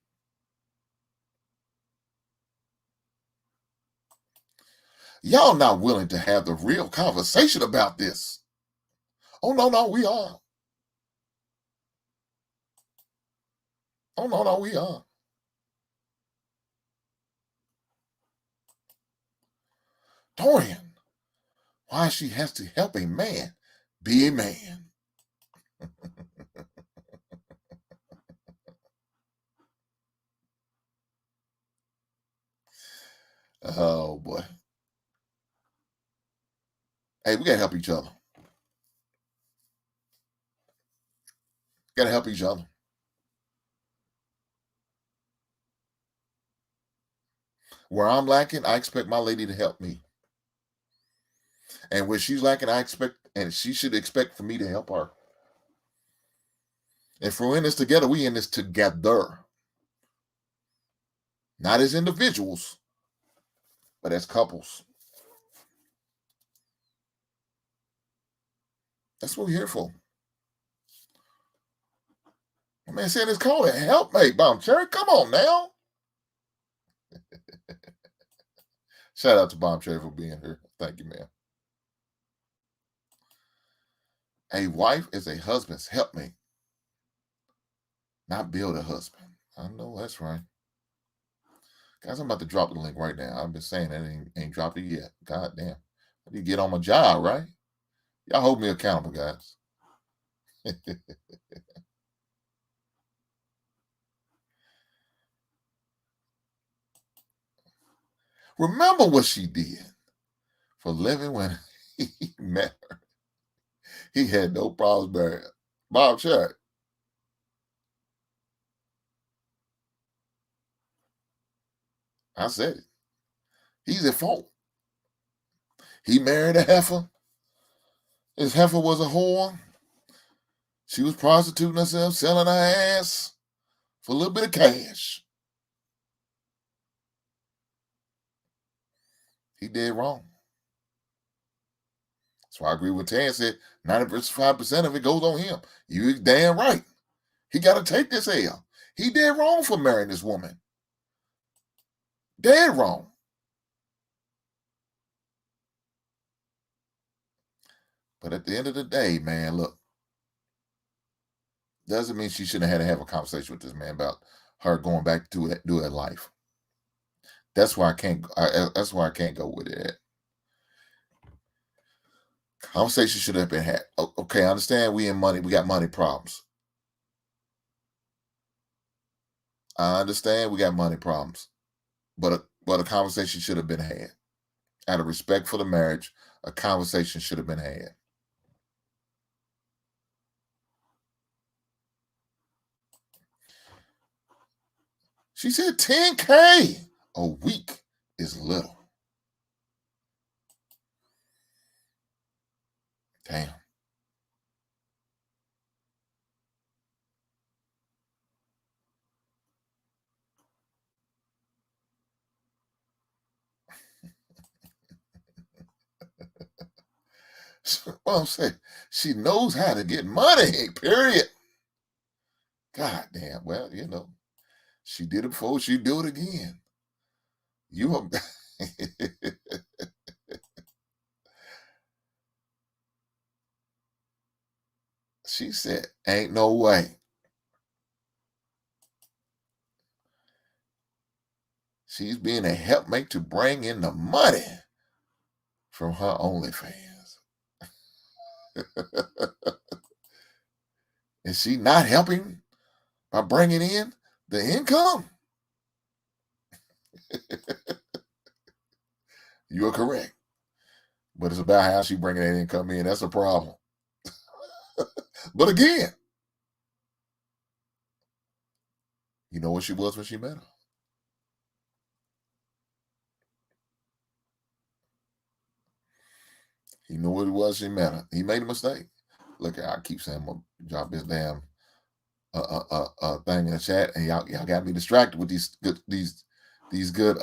Y'all not willing to have the real conversation about this. Oh, no, we are. Oh, no, we are. Dorian, why she has to help a man be a man. Oh, boy. Hey, we got to help each other. Got to help each other. Where I'm lacking, I expect my lady to help me. And where she's lacking, she should expect for me to help her. If we're in this together, we in this together. Not as individuals, but as couples. That's what we're here for. My man said it's called a helpmate, Bomb Cherry. Come on now. Shout out to Bomb Cherry for being here. Thank you, man. A wife is a husband's helpmate, not build a husband. I know that's right. Guys, I'm about to drop the link right now. I've been saying that ain't dropped it yet. God damn. I need to get on my job, right? Y'all hold me accountable, guys. Remember what she did for a living when he met her. He had no problems marrying her. Bob Cherry. I said it. He's at fault. He married a heifer. His heifer was a whore. She was prostituting herself, selling her ass for a little bit of cash. He did wrong. That's why I agree with Tan said 95% of it goes on him. You damn right. He got to take this L. He did wrong for marrying this woman. Dead wrong. But at the end of the day, man, look, doesn't mean she shouldn't have had to have a conversation with this man about her going back to her life. That's why I can't. That's why I can't go with it. Conversation should have been had. Okay, I understand we in money. We got money problems. I understand we got money problems, but a conversation should have been had. Out of respect for the marriage, a conversation should have been had. She said $10K a week is little. Damn. Well, I'm saying she knows how to get money, period. God damn. Well, you know, she did it before, she do it again. You She said, ain't no way. She's being a helpmate to bring in the money from her OnlyFans. Is she not helping by bringing in the income? You are correct. But it's about how she bringing that income in. That's a problem. But again, you know what she was when she met her? He knew what it was she met her. He made a mistake. Look, I keep saying I'm gonna drop this damn thing in the chat, and y'all got me distracted with these good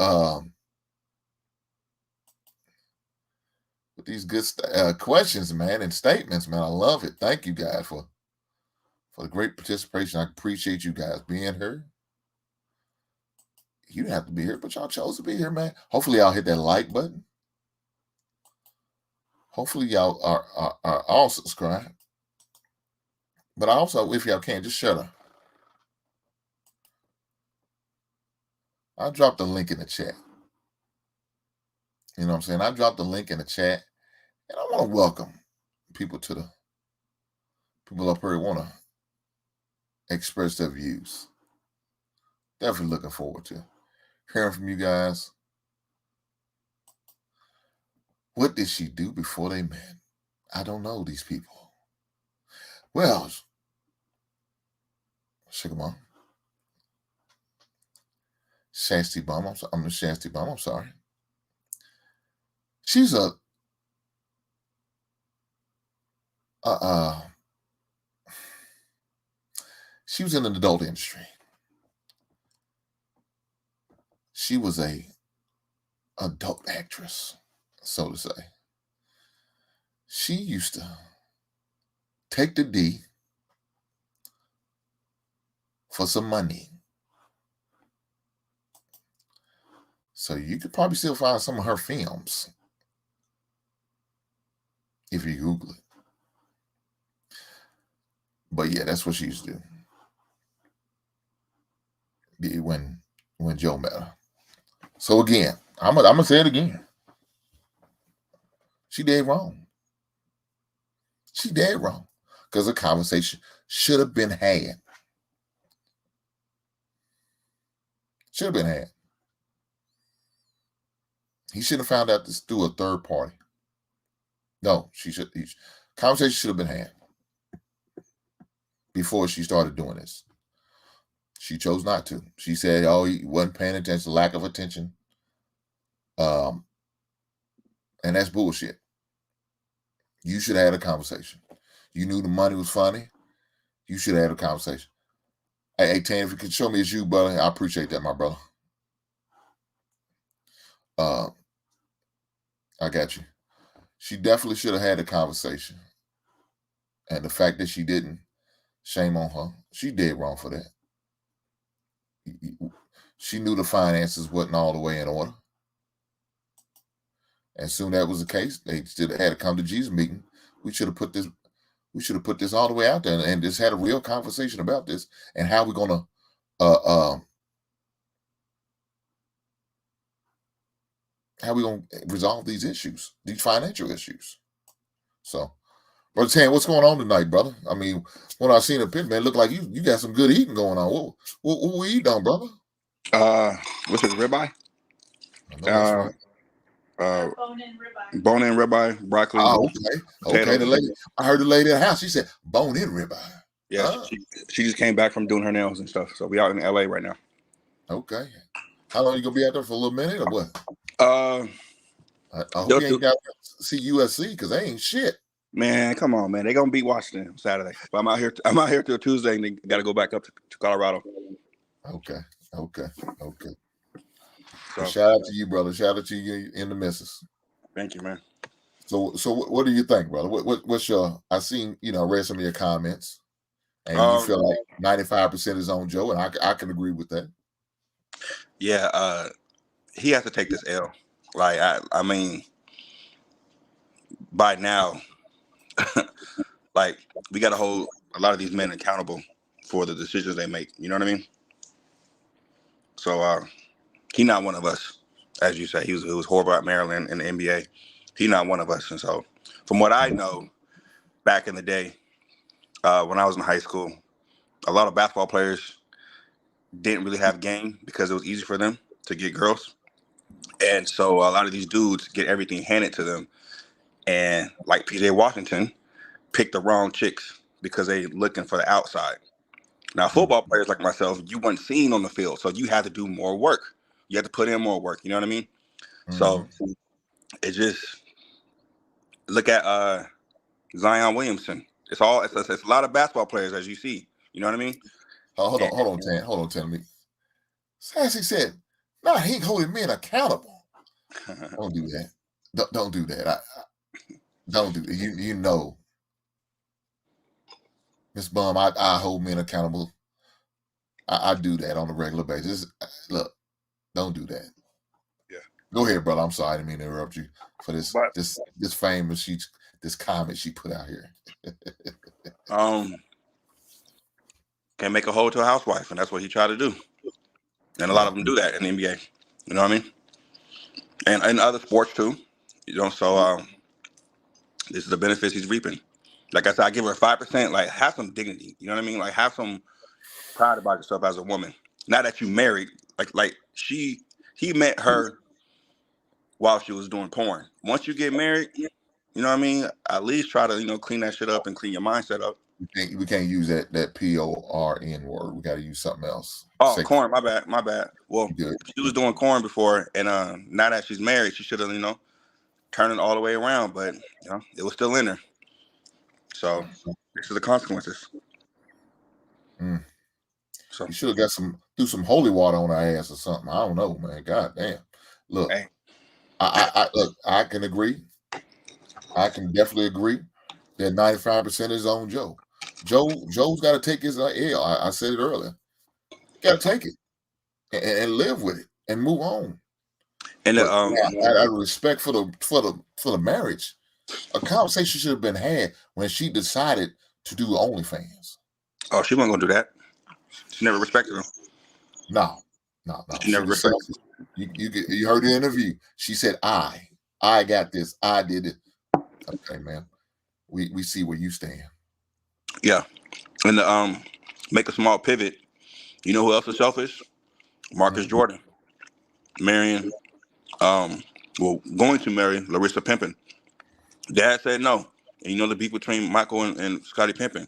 questions, man, and statements, man. I love it. Thank you guys for the great participation. I appreciate you guys being here. You didn't have to be here, but y'all chose to be here, man. Hopefully, y'all hit that like button. Hopefully, y'all are all subscribed. But also, if y'all can, just shut up. I dropped the link in the chat. You know what I'm saying? I dropped the link in the chat, and I want to welcome people up here who want to express their views. Definitely looking forward to hearing from you guys. What did she do before they met? I don't know these people. Well, Sugar Mom. Shasty Bum. I'm the Shasty Bum. I'm sorry. She's she was in the adult industry. She was a adult actress, so to say. She used to take the D for some money. So you could probably still find some of her films if you Google it. But yeah, that's what she used to do when Joe met her. So again, I'm gonna say it again. She did wrong. She did wrong because the conversation should have been had. Should have been had. He shouldn't have found out this through a third party. No, conversation should have been had before she started doing this. She chose not to. She said, "Oh, he wasn't paying attention, lack of attention." And that's bullshit. You should have had a conversation. You knew the money was funny. You should have had a conversation. Hey, Tan, if you could show me it's you, brother, I appreciate that, my brother. I got you. She definitely should have had a conversation. And the fact that she didn't, shame on her. She did wrong for that. She knew the finances wasn't all the way in order. As soon as that was the case, they still had to come to Jesus meeting. We should have put this all the way out there and just had a real conversation about this and how we're gonna resolve these issues, these financial issues. So, Brother Tan, what's going on tonight, brother? I mean, when I seen a pit, man, look like you got some good eating going on. What we eat on, brother? What's this, ribeye? Right. Bone-in ribeye, broccoli. Oh, okay. The lady, I heard the lady at the house. She said bone-in ribeye. Yeah, she just came back from doing her nails and stuff. So we out in LA right now. Okay. How long you gonna be out there for a little minute or what? I hope you ain't got to see USC because they ain't shit. Man, come on, man. They gonna beat Washington Saturday. But I'm out here till Tuesday, and they got to go back up to Colorado. Okay. So, shout out to you, brother. Shout out to you in the missus. Thank you, man. So what do you think, brother? What's your? I seen read some of your comments, and you feel like 95% is on Joe, and I can agree with that. Yeah, he has to take this L. Like I mean, by now, like we got to hold a lot of these men accountable for the decisions they make. You know what I mean? So he not one of us, as you say. He was horrible at Maryland in the NBA. He not one of us. And so, from what I know, back in the day, when I was in high school, a lot of basketball players didn't really have game because it was easy for them to get girls. And so a lot of these dudes get everything handed to them. And like PJ Washington picked the wrong chicks because they looking for the outside. Now, football players like myself, you weren't seen on the field. So you had to do more work. You had to put in more work. You know what I mean? Mm-hmm. So it just, look at Zion Williamson. It's a lot of basketball players, as you see. You know what I mean? Hold on, Tan. Sassy said, "Nah, he ain't holding men accountable." Don't do that. Don't do that. Don't do that. You know, Miss Bum, I hold men accountable. I do that on a regular basis. Look, don't do that. Yeah. Go ahead, brother. I'm sorry, I didn't mean to interrupt you for this famous this comment she put out here. Can make a hoe to a housewife, and that's what he tried to do. And a lot of them do that in the NBA. You know what I mean? And in other sports too. You know, so this is the benefits he's reaping. Like I said, I give her 5%. Like, have some dignity. You know what I mean? Like, have some pride about yourself as a woman. Now that you married, like he met her while she was doing porn. Once you get married, you know what I mean? At least try to, clean that shit up and clean your mindset up. We can't use that PORN word. We got to use something else. Oh, corn. My bad. Well, she was doing corn before, and now that she's married, she should have, turned it all the way around. But it was still in her. So this is the consequences. So you should have threw some holy water on her ass or something. I don't know, man. God damn. Look, hey. I can agree. I can definitely agree that 95% is on Joe. Joe's got to take his L. I said it earlier. Got to take it and live with it and move on. And out of respect for the marriage, a conversation should have been had when she decided to do OnlyFans. Oh, she wasn't gonna do that. She never respected him. No. She never respected him. You heard the interview. She said, "I got this. I did it." Okay, man. We see where you stand. Yeah, and make a small pivot. You know who else is selfish? Marcus Jordan, marrying well, going to marry Larissa Pimpin. Dad said no. And you know the beef between Michael and Scottie Pimpin,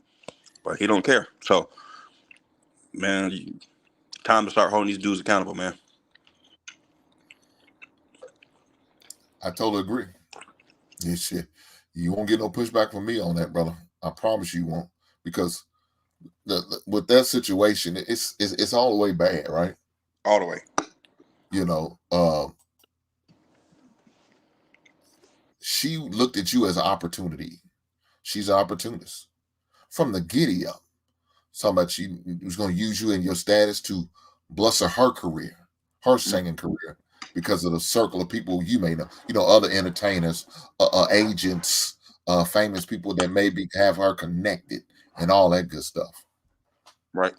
but he don't care. So, man, time to start holding these dudes accountable, man. I totally agree. Yeah, shit. You won't get no pushback from me on that, brother. I promise you won't, because with that situation, it's all the way bad, right? All the way. You know, she looked at you as an opportunity. She's an opportunist from the giddy up. Talking about she was going to use you and your status to bluster her career, her singing career, because of the circle of people you may know, other entertainers, agents, famous people that maybe have her connected and all that good stuff. Right.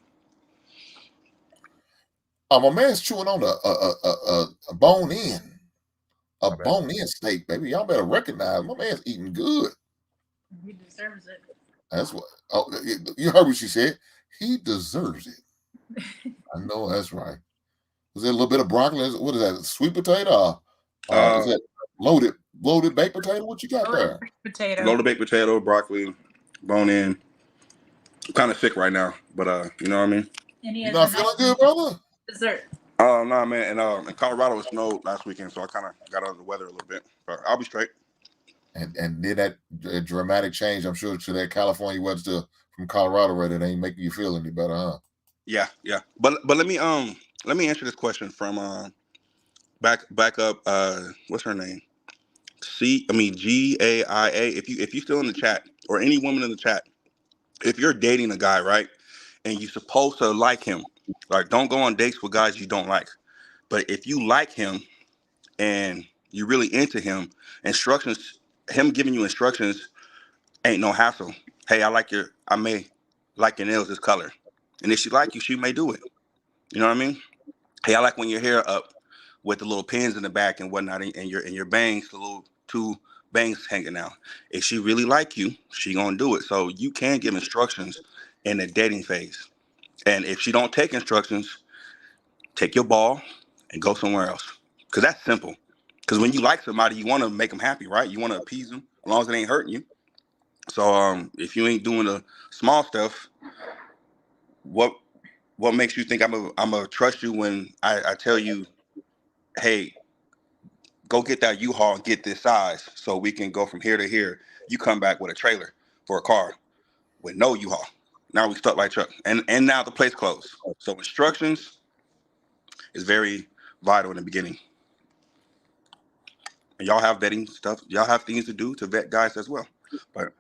My man's chewing on a bone-in, bone-in steak, baby. Y'all better recognize my man's eating good. He deserves it. That's what. Oh, you heard what she said. He deserves it. I know that's right. Was there a little bit of broccoli? What is that? Sweet potato? Is that loaded baked potato? What you got there? Potato. Loaded baked potato, broccoli, bone in. I'm kind of sick right now, but you know what I mean. And he You has not a feeling nice good, brother? dessert. Nah, man. And in Colorado, it snowed last weekend, so I kind of got under the weather a little bit. But I'll be straight. And did that dramatic change, I'm sure, to that California weather from Colorado, where that ain't making you feel any better, huh? Yeah. But let me answer this question from back up. What's her name? GAIA. If you still in the chat, or any woman in the chat, if you're dating a guy, right, and you're supposed to like him, like, don't go on dates with guys you don't like. But if you like him and you're really into him, him giving you instructions ain't no hassle. Hey, I may like your nails this color. And if she like you, she may do it. You know what I mean? Hey, I like when your hair up with the little pins in the back and whatnot, and your bangs, the little two bangs hanging out. If she really like you, she gonna do it. So you can give instructions in the dating phase. And if she don't take instructions, take your ball and go somewhere else. Because that's simple. Because when you like somebody, you want to make them happy, right? You want to appease them as long as it ain't hurting you. So if you ain't doing the small stuff, what makes you think I'm gonna trust you when I tell you, hey, go get that U-Haul and get this size so we can go from here to here. You come back with a trailer for a car with no U-Haul. Now we stuck like Chuck. And now the place closed. So instructions is very vital in the beginning. And y'all have vetting stuff. Y'all have things to do to vet guys as well. But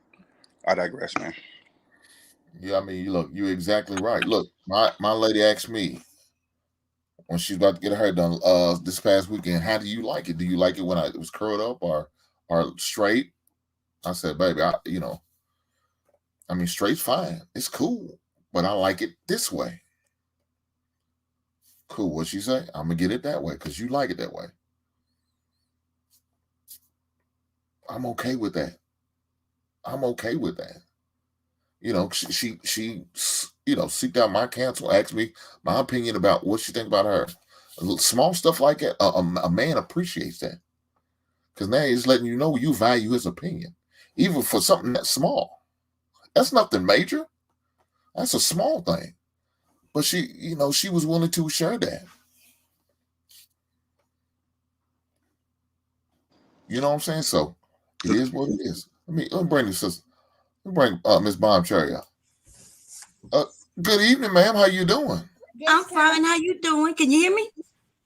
I digress, man. Yeah, I mean, look, you're exactly right. Look, my lady asked me when she's about to get her hair done this past weekend, how do you like it? Do you like it when it was curled up or straight? I said, baby, I mean, straight's fine. It's cool, but I like it this way. Cool. What'd she say? I'm gonna get it that way because you like it that way. I'm okay with that. I'm okay with that. She seeked out my counsel, asked me my opinion about what she think about her. Small stuff like that, a man appreciates that. Because now he's letting you know you value his opinion. Even for something that's small. That's nothing major. That's a small thing. But she was willing to share that. You know what I'm saying? So it is what it is. Let me bring this sister. Bring Miss Bomb Cherry up. Good evening, ma'am. How you doing? I'm fine. How you doing? Can you hear me?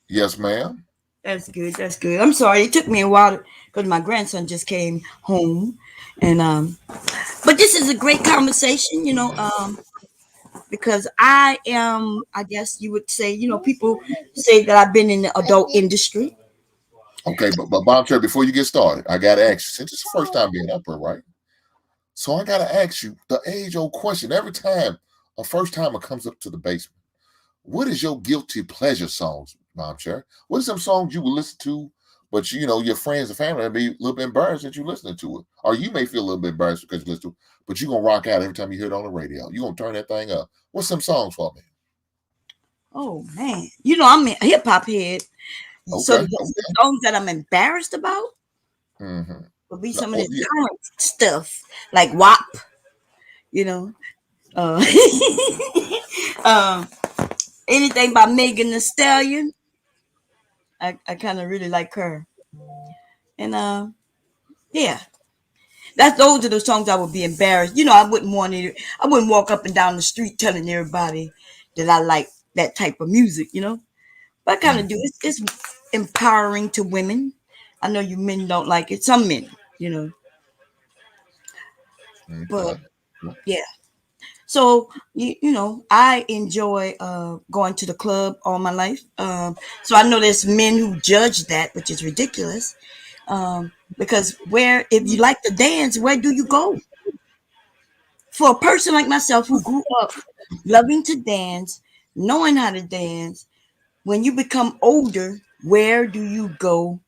Yes, ma'am. That's good. That's good. I'm sorry. It took me a while because my grandson just came home, and but this is a great conversation, because I guess you would say, people say that I've been in the adult industry. Okay, but Bomb Cherry, before you get started, I gotta ask you, since it's the first time being up here, right? So I gotta ask you the age-old question. Every time a first timer comes up to the basement, what is your guilty pleasure songs, Bomb Cherry? What are some songs you will listen to, but your friends and family will be a little bit embarrassed that you're listening to it, or you may feel a little bit embarrassed because you listen to it, but you're gonna rock out every time you hear it on the radio. You're gonna turn that thing up. What's some songs for me? Oh man, I'm a hip hop head. So Okay. the songs that I'm embarrassed about Mm-hmm. would be No, some of this yeah. current stuff, like WAP, you know. Uh, um, anything by Megan Thee Stallion. I kind of really like her. And yeah. Those are the songs I would be embarrassed. You know, I wouldn't walk up and down the street telling everybody that I like that type of music, you know. But I kind of do. It's empowering to women. I know you men don't like it. Some men, you know. But Okay. yeah. So you know, I enjoy going to the club all my life. So I know there's men who judge that, which is ridiculous. Because if you like to dance, where do you go? For a person like myself who grew up loving to dance, knowing how to dance, when you become older, where do you go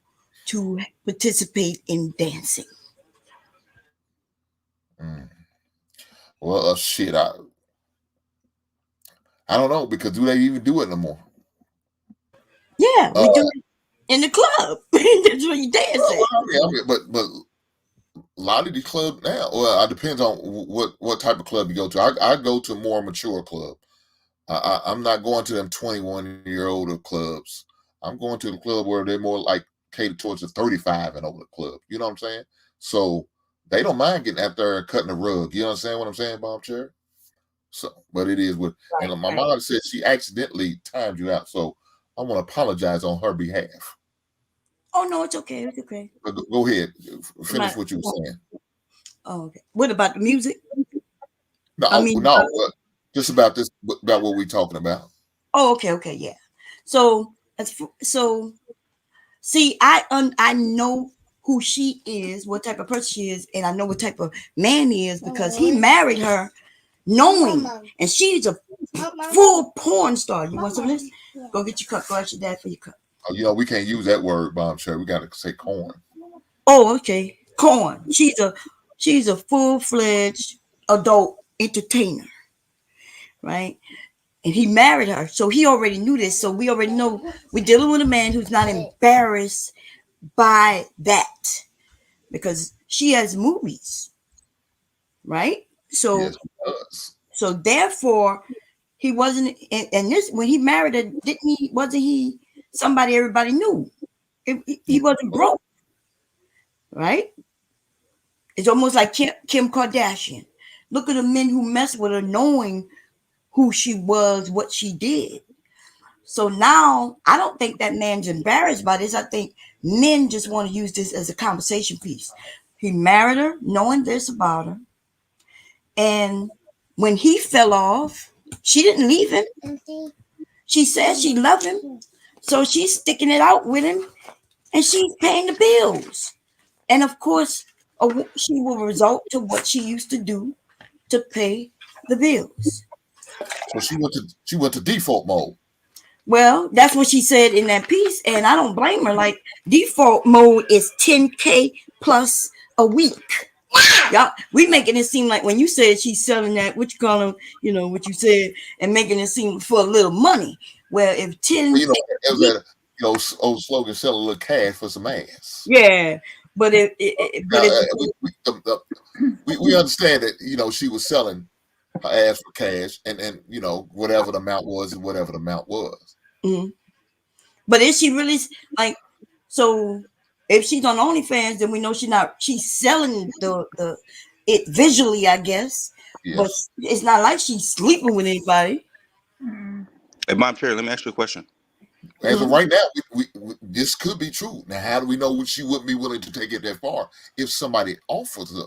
to participate in dancing? Mm. Well, shit. I don't know, because do they even do it no more? Yeah, Uh, we do it in the club. That's where you dance at. but a lot of these clubs now. Well, it depends on what type of club you go to. I go to a more mature club. I'm not going to them 21-year-old clubs. I'm going to the club where they're more like catered towards the 35 and over club. You know what I'm saying? So they don't mind getting out there and cutting the rug. You understand what I'm saying, Bob Chair? So, but it is with, and my Right. mom said she accidentally timed you out. So I want to apologize on her behalf. Oh no, it's okay. It's okay. But go ahead, finish My, what you were saying. oh, okay. What about the music? No, I mean, no, just about this, about what we're talking about. oh, okay, yeah. So, so, see, I know who she is, what type of person she is, and I know what type of man he is because he married her knowing, and she's a full porn star. You want some of this? Go get your cup. Go ask your dad for your cup. Oh, you know, we can't use that word, bombshell. We got to say corn. Oh, okay. Corn. She's a full-fledged adult entertainer, right? And he married her, so he already knew this. So we already know we're dealing with a man who's not embarrassed by that because she has movies, right? So Yes, it does. so therefore he wasn't. And this when he married her, wasn't he somebody everybody knew? He wasn't broke, right? It's almost like Kim Kardashian. Look at the men who mess with her, knowing who she was, what she did. So now I don't think that man's embarrassed by this. I think men just want to use this as a conversation piece. He married her knowing this about her. And when he fell off, she didn't leave him. She said she loved him. So she's sticking it out with him and she's paying the bills. And of course, she will resort to what she used to do to pay the bills. So she went to default mode. Well, that's what she said in that piece, and I don't blame her. Like default mode is 10K plus a week. Y'all, we making it seem like when you said she's selling that, what you call them, you know, what you said, and making it seem for a little money. Well, if 10, Well, you know, it was that old slogan, sell a little cash for some ass. yeah, but We understand that, you know, she was selling her ass for cash and you know, whatever the amount was and whatever the amount was. mm-hmm. But is she really like so? If she's on OnlyFans, then we know she's selling the it visually, I guess. Yes. But it's not like she's sleeping with anybody. Hey, Mom Cherry, let me ask you a question. As of right now, we this could be true. Now, how do we know she wouldn't be willing to take it that far if somebody offers her?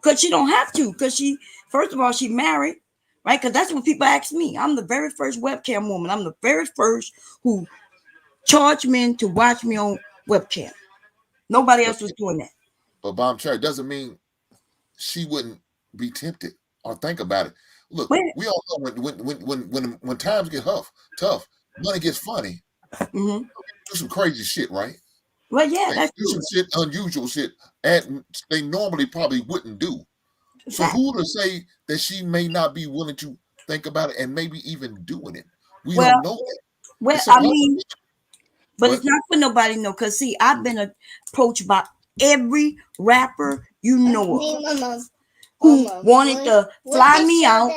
Because she don't have to. Because first of all, she married, right? Because that's what people ask me. I'm the very first webcam woman. I'm the very first who charged men to watch me on webcam. Nobody else was doing that. But Bomb Cherry doesn't mean she wouldn't be tempted or think about it. Look, we all know when times get tough, money gets funny. Mm-hmm. Do some crazy shit, right? Well, yeah, that's do some shit, unusual shit, and they normally probably wouldn't do. So who to say that she may not be willing to think about it and maybe even doing it? We don't know that. Well, I mean, But it's not for nobody to know. Cause see, I've been approached by every rapper you know of who wanted to fly me out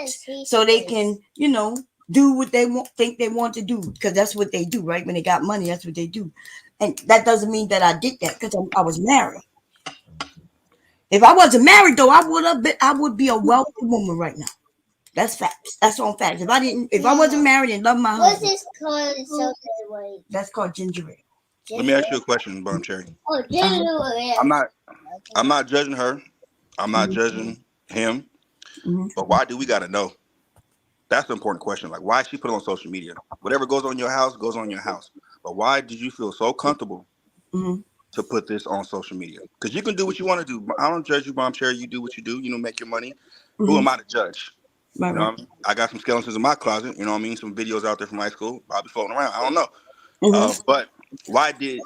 so they can, you know, do what they think they want to do, because that's what they do, right? When they got money, that's what they do. And that doesn't mean that I did that because I was married. If I wasn't married though, I would be a wealthy woman right now. That's facts. That's on facts. If I wasn't married and loved my husband, What's this called? that's called ginger ale. Let me ask you a question, Bum Cherry. Oh, ginger ale. I'm not judging her. I'm not judging him. But why do we gotta know? That's the important question. Like, why she put it on social media? Whatever goes on in your house goes on in your house. But why did you feel so comfortable to put this on social media? Because you can do what you want to do. I don't judge you, Bum Cherry. You do what you do. You know, make your money. Who am I to judge? Right, you know what I mean? I got some skeletons in my closet. You know what I mean? Some videos out there from high school. Probably floating around. I don't know. But why did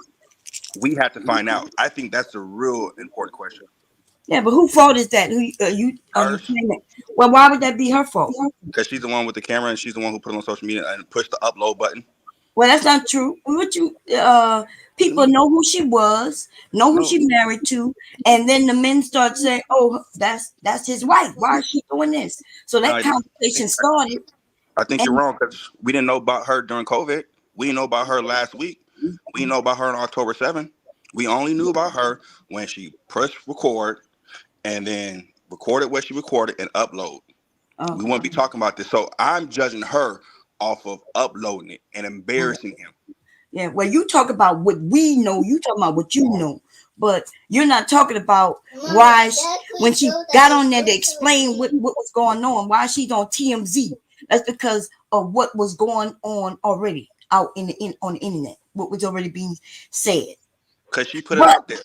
we have to find out? I think that's a real important question. Yeah, but whose fault is that? Who you saying? Well, why would that be her fault? Because she's the one with the camera and she's the one who put it on social media and pushed the upload button. Well, that's not true. What you people know who she was, know who she married to, and then the men start saying, "Oh, that's his wife. Why is she doing this?" So that conversation started. I think you're wrong because we didn't know about her during COVID. We didn't know about her last week. We didn't know about her on October 7th. We only knew about her when she pressed record and then recorded what she recorded and upload. We wouldn't be talking about this. So I'm judging her off of uploading it and embarrassing him. Yeah, well, you talk about what we know. You talking about what you know, but you're not talking about why when she got on there to explain what was going on, why she's on TMZ. That's because of what was going on already out on the internet. What was already being said. Because she put it out there.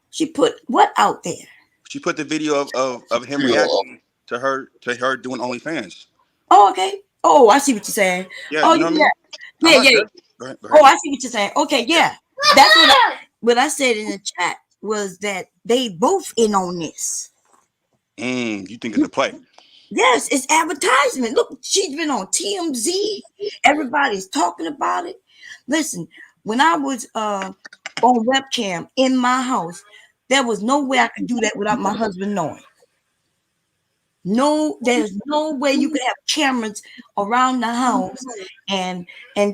She put what out there? She put the video of him reacting to her doing OnlyFans. Oh, okay. Oh, I see what you're saying. Yeah, oh, you know yeah. What I mean? Yeah. Go ahead. Oh, I see what you're saying. Okay, yeah. That's what I said in the chat was that they both in on this. You think it's a play? Yes, it's advertisement. Look, she's been on TMZ. Everybody's talking about it. Listen, when I was on webcam in my house, there was no way I could do that without my husband knowing. No, there's no way you could have cameras around the house and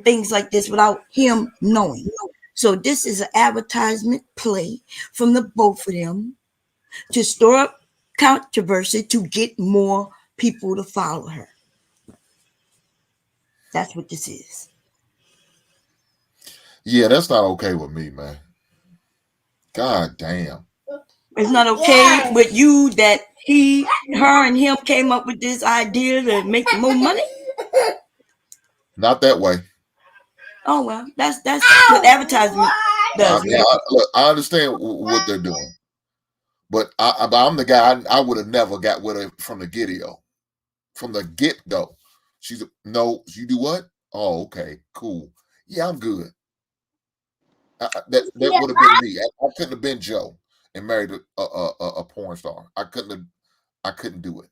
things like this without him knowing. So this is an advertisement play from the both of them to stir up controversy to get more people to follow her. That's what this is. Yeah, that's not okay with me, man. God damn. It's not okay with you that her and him came up with this idea to make more money? Not that way. Oh, well, that's what advertisement does. Look, I understand what they're doing. But I'm the guy, I would have never got with her from the get-go. From the get-go. She's, no, you do what? Oh, okay, cool. Yeah, I'm good. That would have been me. I couldn't have been Joe and married a porn star. I couldn't do it. I couldn't do it.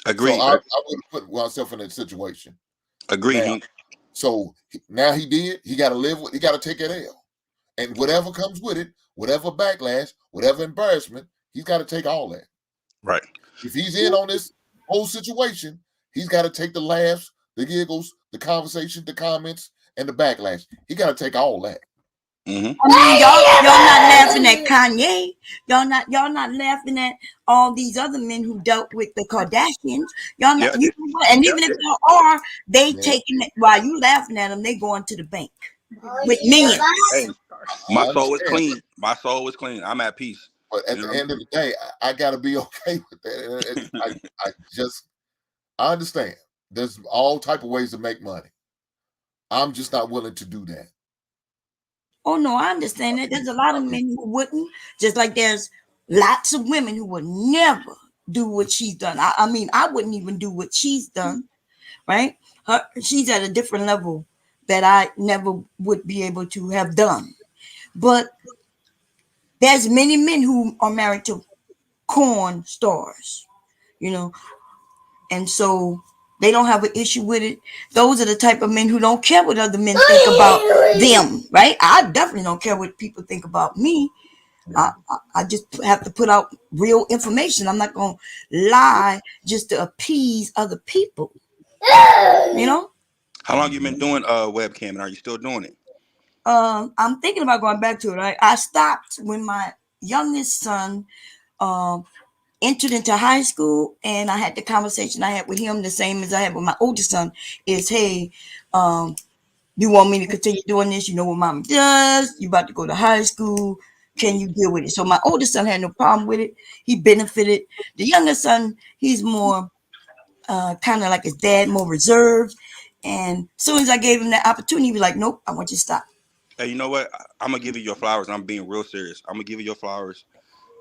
Agreed. So I would have put myself in that situation. Agreed. So now he did. He got to live with. He got to take that L, and whatever comes with it, whatever backlash, whatever embarrassment, he's got to take all that. Right. If he's in on this whole situation, he's got to take the laughs, the giggles, the conversation, the comments, and the backlash. He got to take all that. I mean, y'all not laughing at Kanye. Y'all not laughing at all these other men who dealt with the Kardashians. Y'all not, and even if y'all are, they taking it while you laughing at them, they going to the bank with millions. Hey, my soul is clean. My soul is clean. I'm at peace. But at the end of the day, I got to be okay with that. I understand. There's all type of ways to make money. I'm just not willing to do that. Oh, no, I understand that. There's a lot of men who wouldn't, just like there's lots of women who would never do what she's done. I mean, I wouldn't even do what she's done, right? She's at a different level that I never would be able to have done. But there's many men who are married to corn stars, you know, and so They don't have an issue with it. Those are the type of men who don't care what other men think about them, right? I definitely don't care what people think about me. I just have to put out real information. I'm not going to lie just to appease other people, you know? How long you been doing webcam, and are you still doing it? I'm thinking about going back to it. I stopped when my youngest son entered into high school, and I had the conversation I had with him, the same as I had with my oldest son, is, hey, you want me to continue doing this? You know what mom does. You about to go to high school. Can you deal with it? So my oldest son had no problem with it. He benefited. The younger son, he's more kind of like his dad, more reserved. And as soon as I gave him that opportunity, he was like, nope, I want you to stop. Hey, you know what? I'm gonna give you your flowers. I'm being real serious. I'm gonna give you your flowers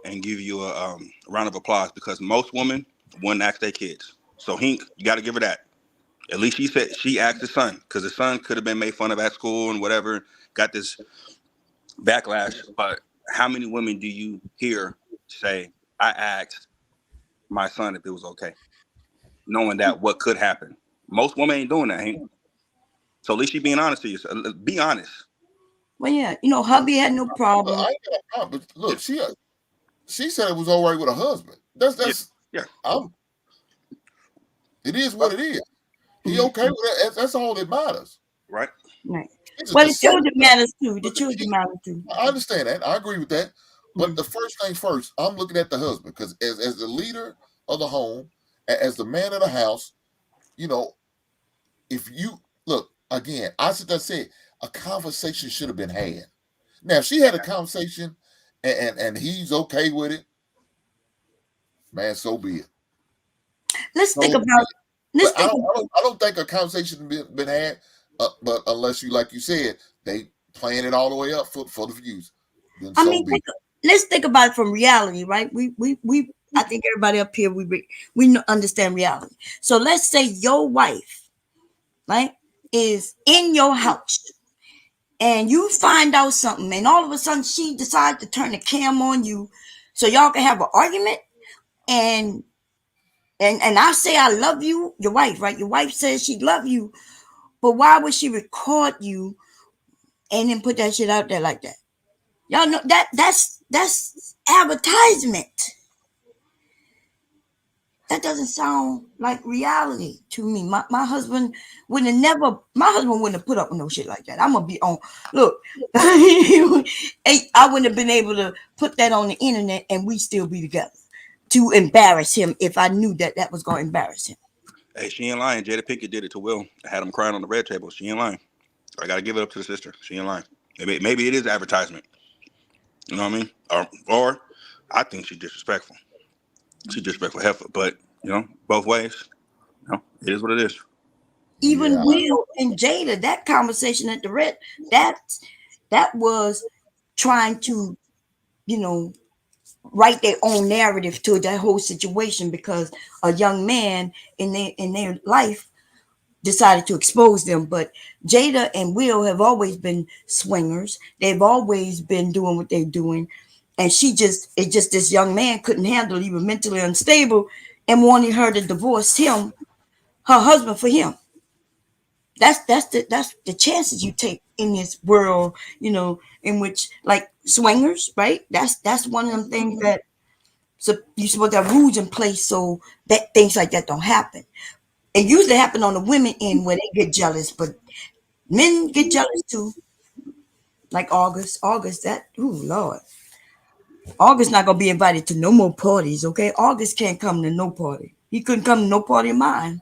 and give you a round of applause, because most women wouldn't ask their kids. So Hink, you got to give her that. At least she said she asked the son, because the son could have been made fun of at school and whatever, got this backlash. But how many women do you hear say, I asked my son if it was okay, knowing that what could happen? Most women ain't doing that, Hink. So at least she being honest to you. So be honest. Well, yeah, you know, hubby had no problem. I ain't got a problem, but look, she said it was all right with her husband. That's yeah. It is what it is. He okay with that. That's all that matters. Right. Right. Well, the children matters too. The children matter too. I understand that. I agree with that. But the first thing first, I'm looking at the husband, because as the leader of the home, as the man of the house, you know, if you look again, I said a conversation should have been had. Now, if she had a conversation and he's okay with it, man, so be it. Let's think about. I don't think a conversation been had, but unless you, like you said, they playing it all the way up for the views. I mean, let's think about it from reality, right? We I think everybody up here we understand reality. So let's say your wife, right, is in your house, and you find out something, and all of a sudden she decides to turn the cam on you, so y'all can have an argument, and I say I love you, your wife, right? Your wife says she love you, but why would she record you and then put that shit out there like that? Y'all know that's advertisement. That doesn't sound like reality to me. My husband wouldn't have put up with no shit like that. I'm gonna be on. Look, I wouldn't have been able to put that on the internet and we still be together to embarrass him if I knew that was gonna embarrass him. Hey, she ain't lying. Jada Pinkett did it to Will. I had him crying on the red table. She ain't lying. I gotta give it up to the sister. She ain't lying. Maybe it is advertisement. You know what I mean? Or I think she's disrespectful. She's disrespectful heifer, but you know, both ways. You know, it is what it is. Even Will and Jada, that conversation at the red, that was trying to, you know, write their own narrative to that whole situation, because a young man in their life decided to expose them. But Jada and Will have always been swingers. They've always been doing what they're doing. And this young man couldn't handle it. He was mentally unstable and wanted her to divorce him, her husband, for him. That's the chances you take in this world, you know, in which, like, swingers, right? That's one of them things that, so you're supposed to have rules in place so that things like that don't happen. It usually happen on the women end where they get jealous, but men get jealous too. Like August, that, oh Lord. August not gonna be invited to no more parties, okay? August can't come to no party. He couldn't come to no party of mine.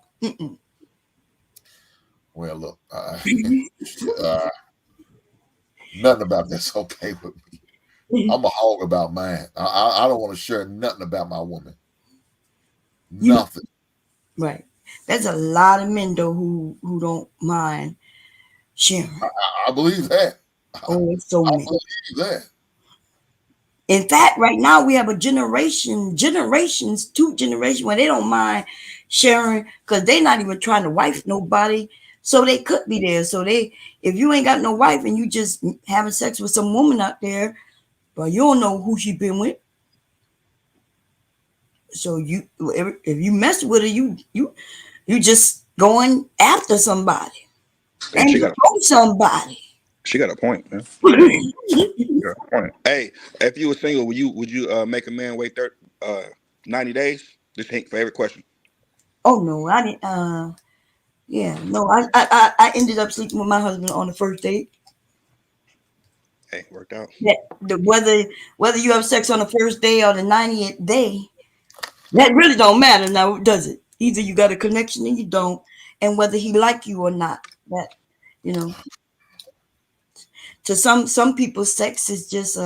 Well, look, nothing about that's okay with me. I'm a hog about mine. I don't want to share nothing about my woman. Nothing. Right. There's a lot of men though who don't mind sharing. I believe that. Oh, it's so many. I believe that. In fact, right now we have a two generations where they don't mind sharing, because they're not even trying to wife nobody. So they could be there. So if you ain't got no wife and you just having sex with some woman out there, well, you don't know who she been with. So if you mess with her, you just going after somebody And and she you got know somebody. she got a point, man. She got a point. Hey, if you were single, would you make a man wait 90 days? Just favorite question. Oh no, I didn't. Yeah, no, I ended up sleeping with my husband on the first date. Hey, worked out. Whether you have sex on the first day or the 90th day, that really don't matter now, does it? Either you got a connection or you don't, and whether he like you or not. That, you know, to some people, sex is just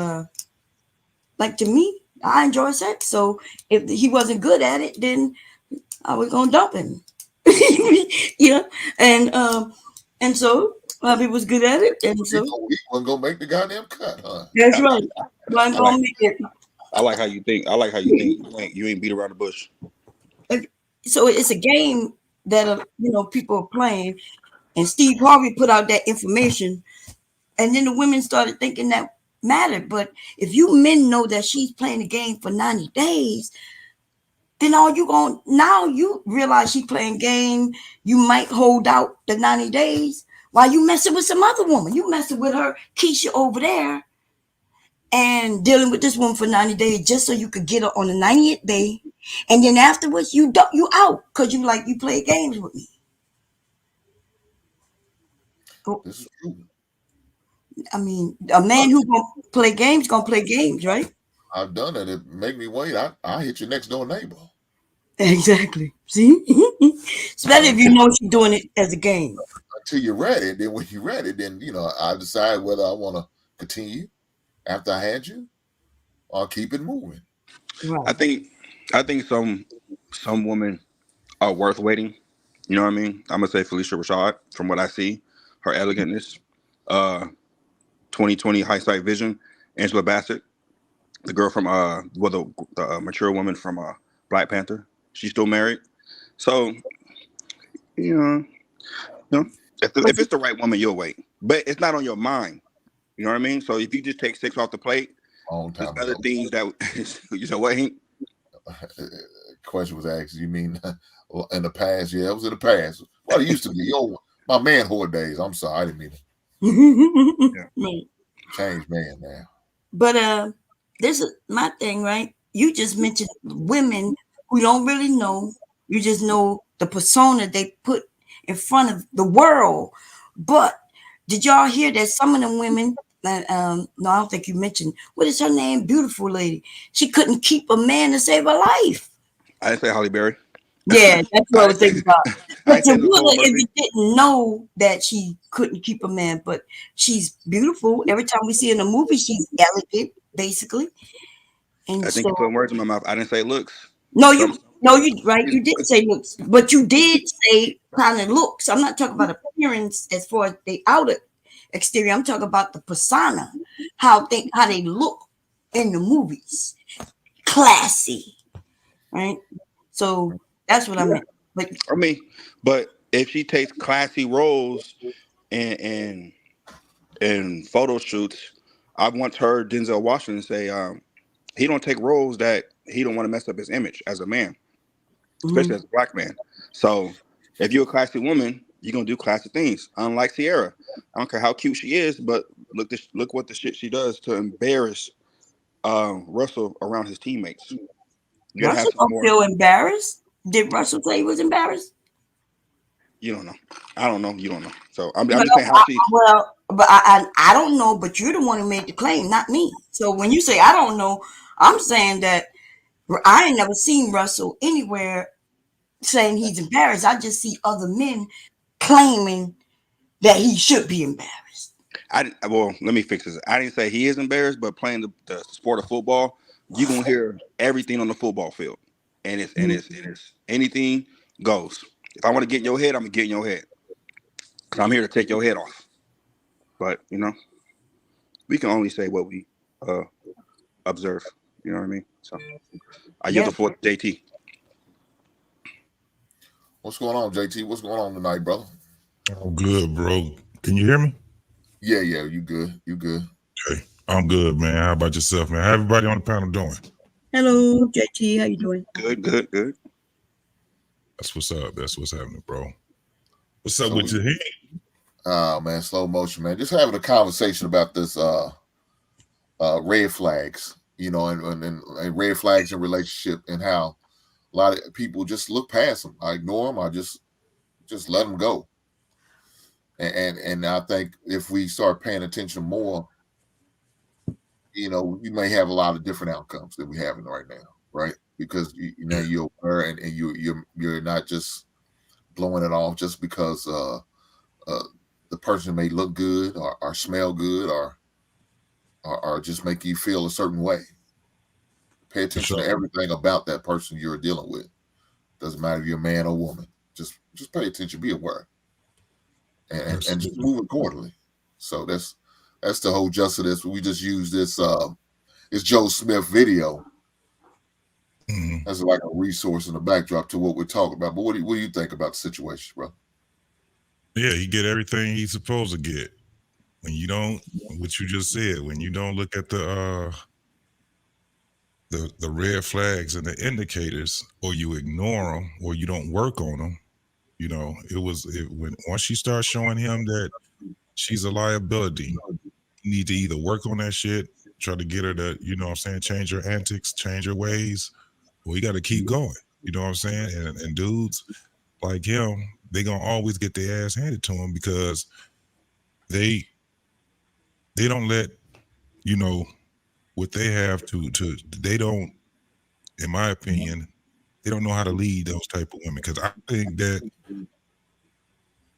like, to me, I enjoy sex. So if he wasn't good at it, then I was gonna dump him. Yeah, and so Bobby was good at it, and so He wasn't gonna make the goddamn cut, huh? that's right. Wasn't I gonna like make it. I like how you think. I like how you think. You ain't beat around the bush. So it's a game that people are playing, and Steve Harvey put out that information, and then the women started thinking that mattered. But if you men know that she's playing the game for 90 days, then now you realize she's playing game. You might hold out the 90 days while you messing with some other woman. You messing with her Keisha over there and dealing with this woman for 90 days just so you could get her on the 90th day. And then afterwards you out because you play games with me. This is true. I mean, a man who's gonna play games, right? I've done it. It make me wait. I hit your next door neighbor. Exactly. See? Especially if you know she's doing it as a game. Until you're ready. Then when you're ready, then I decide whether I want to continue after I had you or keep it moving. Right. I think some women are worth waiting. You know what I mean? I'm gonna say Felicia Rashad, from what I see, her elegantness, 2020 hindsight vision, Angela Bassett, the girl from the mature woman from Black Panther. She's still married. So if it's the right woman, you'll wait. But it's not on your mind. You know what I mean? So if you just take 6 off the plate, there's other things that you know what, Hank? Question was asked, you mean in the past? Yeah, it was in the past. Well, it used to be. My manhood days. I'm sorry, I didn't mean it. Yeah. Change man now. But this is my thing, right? You just mentioned women who don't really know. You just know the persona they put in front of the world. But did y'all hear that some of the women, no, I don't think you mentioned, what is her name? Beautiful lady. She couldn't keep a man to save her life. I didn't say Holly Berry. Yeah, that's what I was thinking about. But I to Willa, if you didn't know that she couldn't keep a man, but she's beautiful. Every time we see her in a movie, she's elegant, basically. And I think you put words in my mouth. I didn't say looks. No, you right. You didn't say looks, but you did say kind of looks. I'm not talking about appearance as far as the outer exterior. I'm talking about the persona, how they look in the movies, classy, right? So that's what I meant. But if she takes classy roles and photo shoots, I want her Denzel Washington to say he don't take roles that he don't want to mess up his image as a man, especially as a black man. So if you're a classy woman, you're gonna do classy things. Unlike Ciara, I don't care how cute she is, but look what the shit she does to embarrass Russell around his teammates. Russell don't feel embarrassed. Did Russell say he was embarrassed? You don't know. I don't know. You don't know. So I'm just saying how she. But I don't know. But you're the one who made the claim, not me. So when you say I don't know, I'm saying that I ain't never seen Russell anywhere saying he's embarrassed. I just see other men claiming that he should be embarrassed. Let me fix this. I didn't say he is embarrassed, but playing the sport of football, you're gonna hear everything on the football field, and it's anything goes. If I want to get in your head, I'm gonna get in your head, because I'm here to take your head off. But we can only say what we observe. You know what I mean? So I yield the floor to JT. What's going on, JT? What's going on tonight, brother? Oh, good, bro. Can you hear me? Yeah, you good. You good. Okay. I'm good, man. How about yourself, man? How everybody on the panel doing? Hello, JT. How you doing? Good. That's what's up. That's what's happening, bro. What's up with Jaheim? Oh man, slow motion, man. Just having a conversation about this red flags, you know, and red flags in relationship, and how a lot of people just look past them. I ignore them. I just let them go. And I think if we start paying attention more, you know, we may have a lot of different outcomes that we're having right now, right? Because you know you're aware, and you're not just blowing it off just because the person may look good or smell good or just make you feel a certain way. Pay attention to everything about that person you're dealing with. Doesn't matter if you're a man or woman. Just pay attention, be aware, and just move accordingly. So that's the whole gist of this. We just use this Joe Smith video as like a resource in the backdrop to what we're talking about. But what do you think about the situation, bro? Yeah, he get everything he's supposed to get. When you don't, what you just said, when you don't look at the red flags and the indicators, or you ignore them, or you don't work on them, you know, once she starts showing him that she's a liability, you need to either work on that shit, try to get her to, you know what I'm saying, change her antics, change her ways, or you got to keep going. You know what I'm saying? And dudes like him, they gonna always get their ass handed to them because they don't let, you know, what they have to they don't, in my opinion, they don't know how to lead those type of women. Because I think that,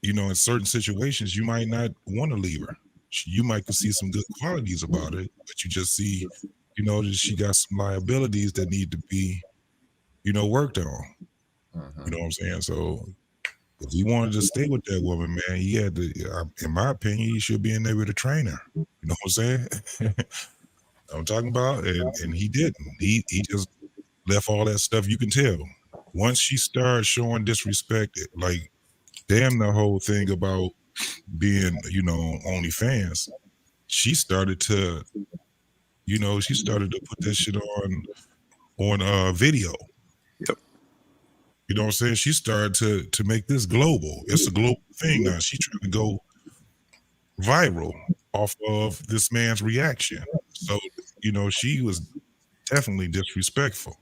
you know, in certain situations you might not want to leave her. You might see some good qualities about it, but you just see, you know, that she got some liabilities that need to be, you know, worked on. You know what I'm saying? So if he wanted to stay with that woman, man, he had to, in my opinion, he should be in there with a trainer. You know what I'm saying? I'm talking about, and he didn't. He just left all that stuff. You can tell once she started showing disrespect, like damn the whole thing about being, you know, OnlyFans. She started to, you know, put that shit on video. Yep. You know what I'm saying? She started to make this global. It's a global thing now. She's trying to go viral off of this man's reaction. So, you know, she was definitely disrespectful.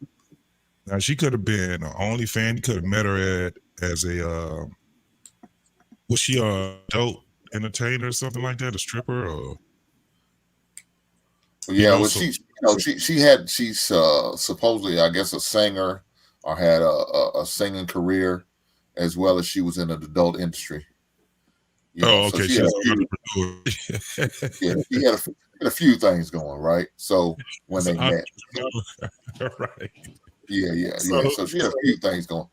Now, she could have been an OnlyFans. You could have met her as a, was she a adult entertainer or something like that? A stripper? Or, yeah, well, she's supposedly, I guess, a singer, or had a singing career, as well as she was in the adult industry. You know, okay. So she had a few things going, right? So when they met, right? Yeah. So she had a few things going,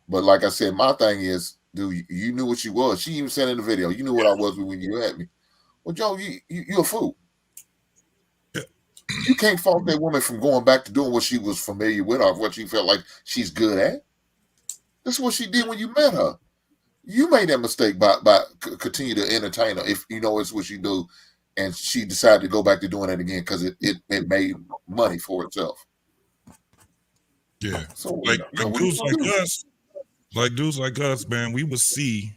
but like I said, my thing is, dude, you knew what she was. She even said in the video, "You knew what I was when you had me." Well, Joe, you're a fool. You can't fault that woman from going back to doing what she was familiar with or what she felt like she's good at. That's what she did when you met her. You made that mistake by continue to entertain her if you know it's what she do, and she decided to go back to doing it again because it made money for itself. Yeah. So like dudes like us, man, we would see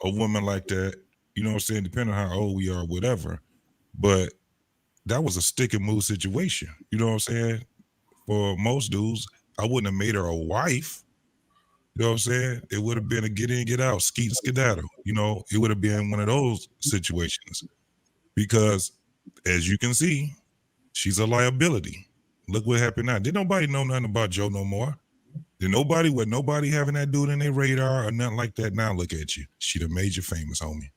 a woman like that, you know what I'm saying, depending on how old we are, whatever. But that was a stick and move situation. You know what I'm saying? For most dudes, I wouldn't have made her a wife. You know what I'm saying? It would have been a get in, get out, skeet and skedaddle. You know, it would have been one of those situations. Because as you can see, she's a liability. Look what happened now. Did nobody know nothing about Joe no more? Did nobody having that dude in their radar or nothing like that? Now look at you. She done made you famous, homie.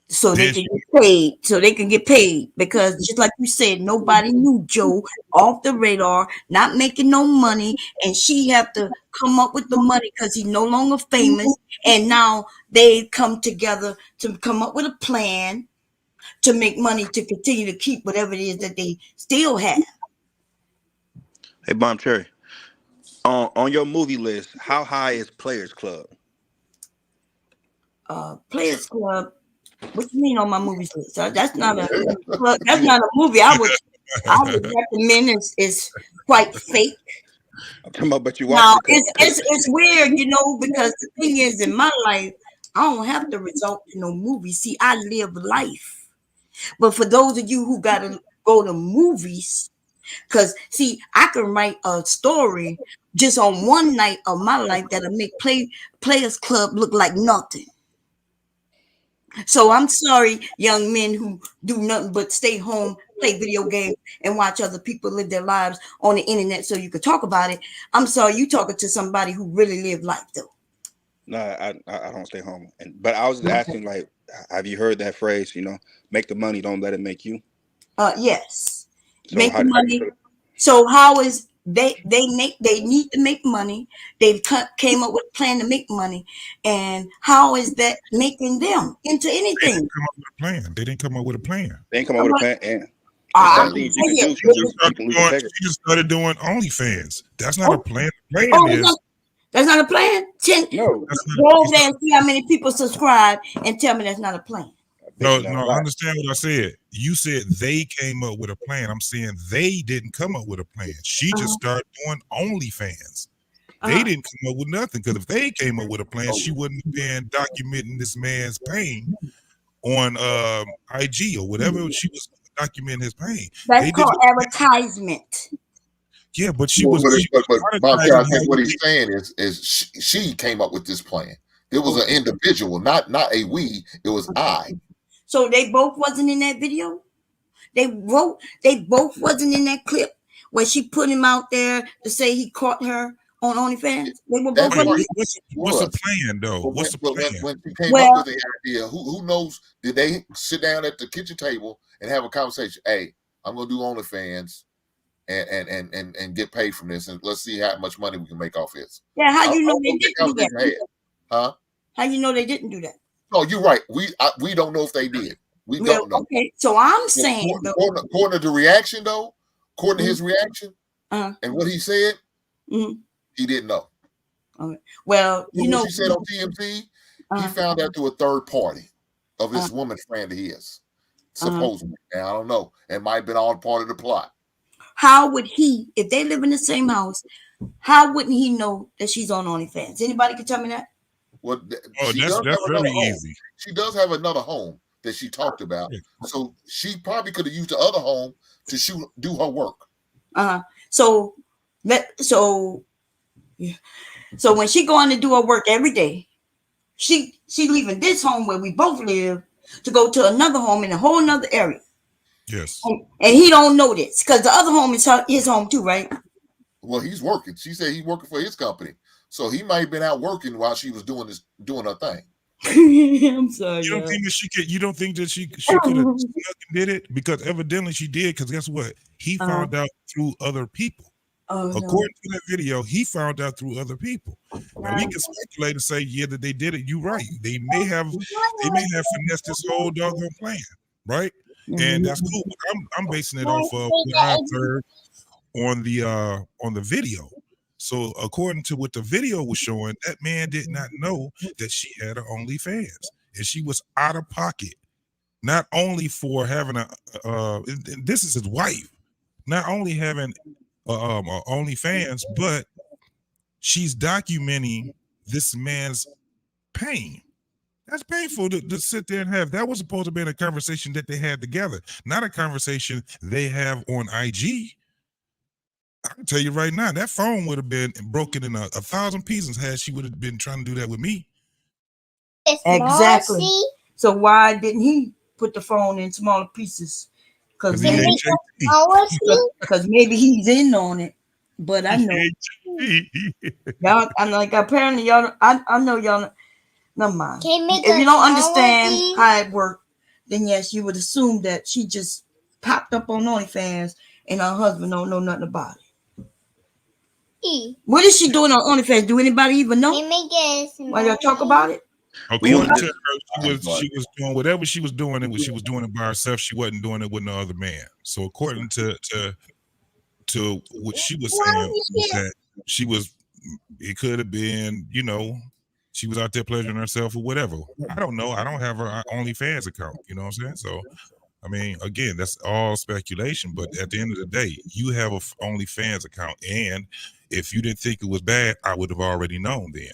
So they can get paid. So they can get paid because just like you said, nobody knew Joe, off the radar, not making no money, and she have to come up with the money because he's no longer famous. And now they come together to come up with a plan to make money to continue to keep whatever it is that they still have. Hey, Bomb Cherry, on your movie list, how high is Players Club? Players Club. What you mean on my movies list? That's not a movie I would recommend. It's quite fake. I'm talking about, but you Now watch it. it's weird, you know, because the thing is, in my life, I don't have to resort to no movie. See, I live life. But for those of you who gotta go to movies, because see, I can write a story just on one night of my life that'll make Players Club look like nothing. So I'm sorry, young men who do nothing but stay home, play video games, and watch other people live their lives on the internet so you could talk about it. I'm sorry, you talking to somebody who really live life though. No, I don't stay home. But I was asking, like, have you heard that phrase? You know, make the money, don't let it make you. Yes, So make how, the how do you money. So how is they need to make money. They've came up with a plan to make money, and how is that making them into They anything? didn't come up with a plan. They didn't come up with a plan. They ain't come up with a plan, and I'm some things you saying, can do. She just started doing OnlyFans. That's not a plan. The plan oh, is that's not a plan. No, Go over there and see how many people subscribe, and tell me that's not a plan. no. Understand what I said. You said they came up with a plan. I'm saying they didn't come up with a plan. She just started doing OnlyFans. They didn't come up with nothing, because if they came up with a plan, she wouldn't have been documenting this man's pain on IG or whatever. She was documenting his pain. That's called advertisement. Yeah, but she But monetizing I think what he's saying is she came up with this plan. It was an individual, not a we. It was I. So they both wasn't in that video. They both wasn't in that clip where she put him out there to say he caught her on OnlyFans. They were both. What's the plan though? What's the plan? When she came up with the idea, who knows? Did they sit down at the kitchen table and have a conversation? Hey, I'm gonna do OnlyFans and get paid from this, and let's see how much money we can make off this. Yeah, how you know they didn't do that? Huh? How you know they didn't do that? No, you're right. We don't know if they did. We don't know. Okay, so I'm saying, according to the reaction, though, according to his reaction and what he said, he didn't know. Okay. Well, you know, he said on TMZ, he found out through a third party of this woman friend of his, supposedly. Now, I don't know. It might have been all part of the plot. How would he, if they live in the same house, how wouldn't he know that she's on OnlyFans? Anybody can tell me that? Well, that's very easy. She does have another home that she talked about, so she probably could have used the other home to do her work. So when she going to do her work every day, she leaving this home where we both live to go to another home in a whole nother area. Yes. And he don't know this because the other home is his home too, right? Well, he's working. She said he's working for his company. So he might have been out working while she was doing her thing. I'm sorry. You don't think that she could? You don't think that she could have did it? Because evidently she did. Because guess what? He found out through other people. According to that video, he found out through other people. Now we can speculate and say, yeah, that they did it. You're right. They may have finessed this whole doggone plan, right? And that's cool. But I'm basing it off of what I've heard on the video. So according to what the video was showing, that man did not know that she had an OnlyFans, and she was out of pocket, not only for having this is his wife, not only having OnlyFans, but she's documenting this man's pain. That's painful to sit there and have. That was supposed to be a conversation that they had together, not a conversation they have on IG. I can tell you right now, that phone would have been broken in 1,000 pieces had she would have been trying to do that with me. Exactly. So why didn't he put the phone in smaller pieces? Because maybe he's in on it. But I know y'all. I'm like, apparently y'all. I know y'all. Never mind. If you don't understand how it worked, then yes, you would assume that she just popped up on OnlyFans and her husband don't know nothing about it. What is she doing on OnlyFans? Do anybody even know? Why y'all talk about it? According to her, she was doing whatever she was doing. She was doing it by herself. She wasn't doing it with no other man. So according to what she was saying, was that she was. It could have been, she was out there pleasuring herself or whatever. I don't know. I don't have her OnlyFans account. You know what I'm saying? So, I mean, again, that's all speculation. But at the end of the day, you have a OnlyFans account, and if you didn't think it was bad, I would have already known then.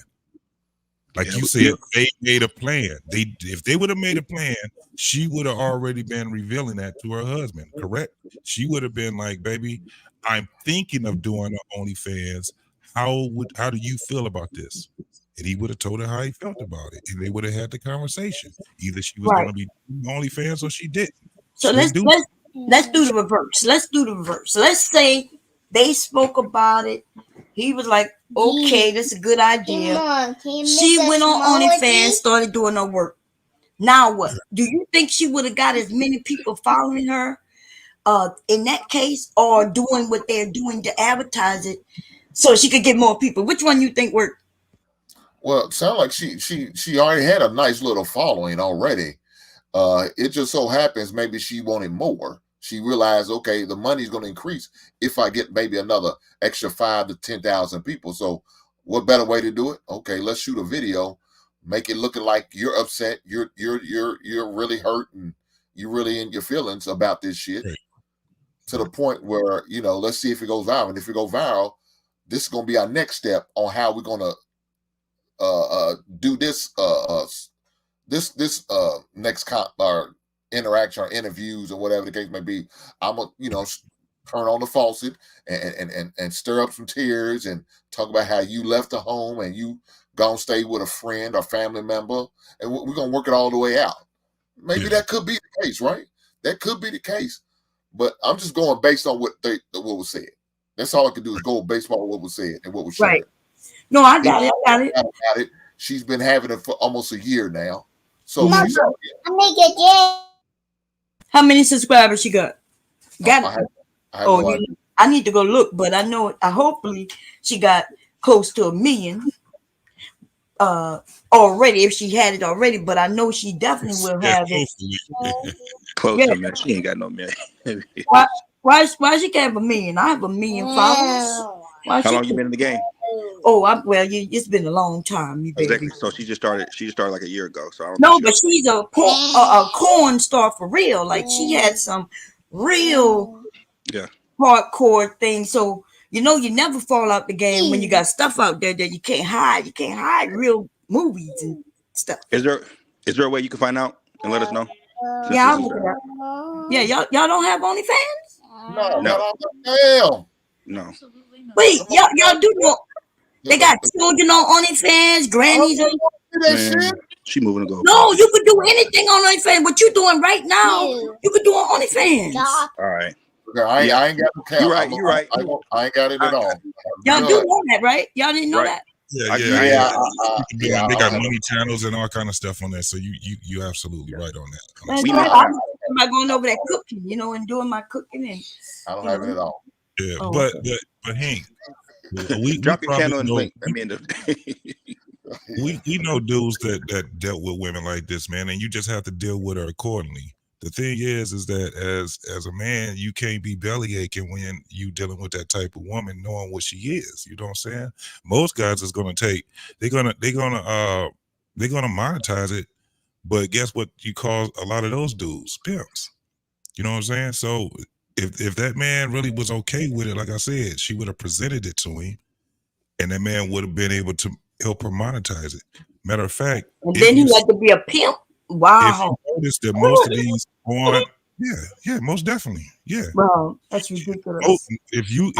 Like you said, they made a plan. If they would have made a plan, she would have already been revealing that to her husband, correct? She would have been like, baby, I'm thinking of doing an OnlyFans. How do you feel about this? And he would have told her how he felt about it. And they would have had the conversation. Either she was going to be doing OnlyFans or she didn't. So let's do the reverse. Let's say they spoke about it. He was like, okay, that's a good idea. She went on OnlyFans, started doing her work. Now what? Do you think she would have got as many people following her in that case, or doing what they're doing to advertise it so she could get more people? Which one you think worked? Well, it sounds like she already had a nice little following already. It just so happens maybe she wanted more. She realized, okay, the money's going to increase if I get maybe another extra 5,000 to 10,000 people. So what better way to do it? Okay, let's shoot a video, make it looking like you're upset, you're really hurt, and you're really in your feelings about this shit, to the point where, let's see if it goes viral. And if it goes viral, this is going to be our next step on how we're going to do this next interaction or interviews or whatever the case may be. I'm gonna turn on the faucet and stir up some tears and talk about how you left the home and you gonna stay with a friend or family member, and we're gonna work it all the way out. Maybe that could be the case, right? That could be the case, but I'm just going based on what was said. That's all I can do is go based on what was said and what was shared. Right. No, I got it. She's been having it for almost a year now. So she's how many subscribers she got? I need to go look, but I know hopefully she got close to 1 million already, if she had it already, but I know she definitely will have it. Close to 1 million. She ain't got no million. Why she can't have 1 million? I have 1 million followers. How long you been in the game? It's been a long time, you baby. Exactly. So she just started like a year ago. So I don't no, but she's a corn star for real. Like she had some real hardcore things. So you never fall out the game when you got stuff out there that you can't hide. You can't hide real movies and stuff. Is there a way you can find out and let us know? Yeah, I'll look it up. Yeah, y'all don't have OnlyFans? No. No. Wait, y'all do know? They got children on OnlyFans, grannies. Man, she moving to go. No, you could do anything on OnlyFans. What you doing right now, you could do on OnlyFans. All right. Okay, I ain't got the count. You're right. I ain't got it at all. Y'all do know that, right? Y'all didn't know that? Yeah. They got money channels and all kind of stuff on there. So you absolutely right on that. That's right. I'm going over there cooking, and doing my cooking, and I don't have it at all. Yeah, but Hank, we drop your channel and know, link. I mean, we know dudes that dealt with women like this, man, and you just have to deal with her accordingly. The thing is that as a man, you can't be belly aching when you dealing with that type of woman, knowing what she is. You know what I'm saying? Most guys is gonna they're gonna monetize it, but guess what? You call a lot of those dudes pimps. You know what I'm saying? So if that man really was okay with it, like I said, she would have presented it to him, and that man would have been able to help her monetize it. Matter of fact, and then he had to be a pimp. Wow. If you notice that most of these on, most definitely, Wow, that's ridiculous. If you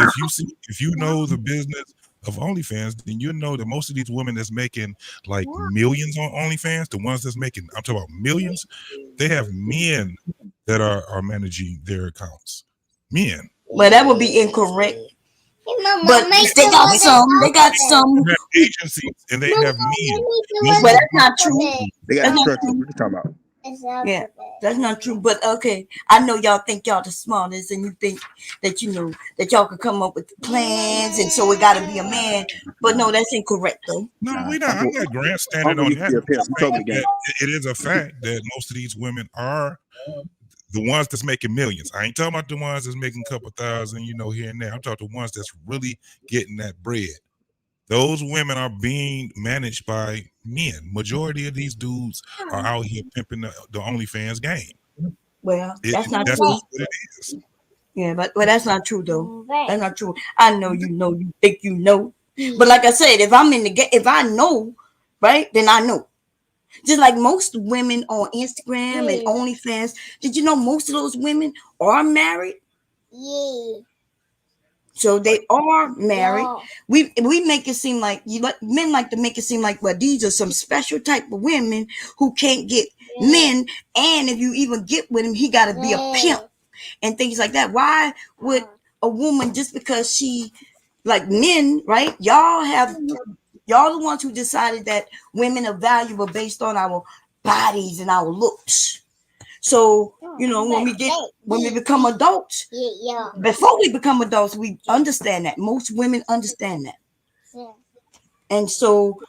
know the business of OnlyFans, then you know that most of these women that's making like millions on OnlyFans, the ones that's making, I'm talking about millions, they have men that are managing their accounts. Men. Well, that would be incorrect. But they got some. They got some. They have agencies and they have men. But that's not true. They got what you're talking about. Yeah, that's not true. But okay, I know y'all think y'all the smartest, and you think that that y'all could come up with plans, and so it got to be a man. But no, that's incorrect though. No, we not. I'm not grandstanding on that. It is a fact that most of these women are the ones that's making millions. I ain't talking about the ones that's making a couple thousand, here and there. I'm talking the ones that's really getting that bread. Those women are being managed by men. Majority of these dudes are out here pimping the OnlyFans game. Well, that's not true. What it is. Yeah, but that's not true though. That's not true. I know you think you know. But like I said, if I'm in the game, if I know right? Then I know. Just like most women on Instagram and OnlyFans, did you know most of those women are married? Yeah. So they are married. Yeah. We make it seem like men like to make it seem like, well, these are some special type of women who can't get men, and if you even get with him, he got to be a pimp and things like that. Why would a woman, just because she, like men, right? Y'all the ones who decided that women are valuable based on our bodies and our looks. So, you know, when we become adults, before we become adults, we understand that. Most women understand that. And so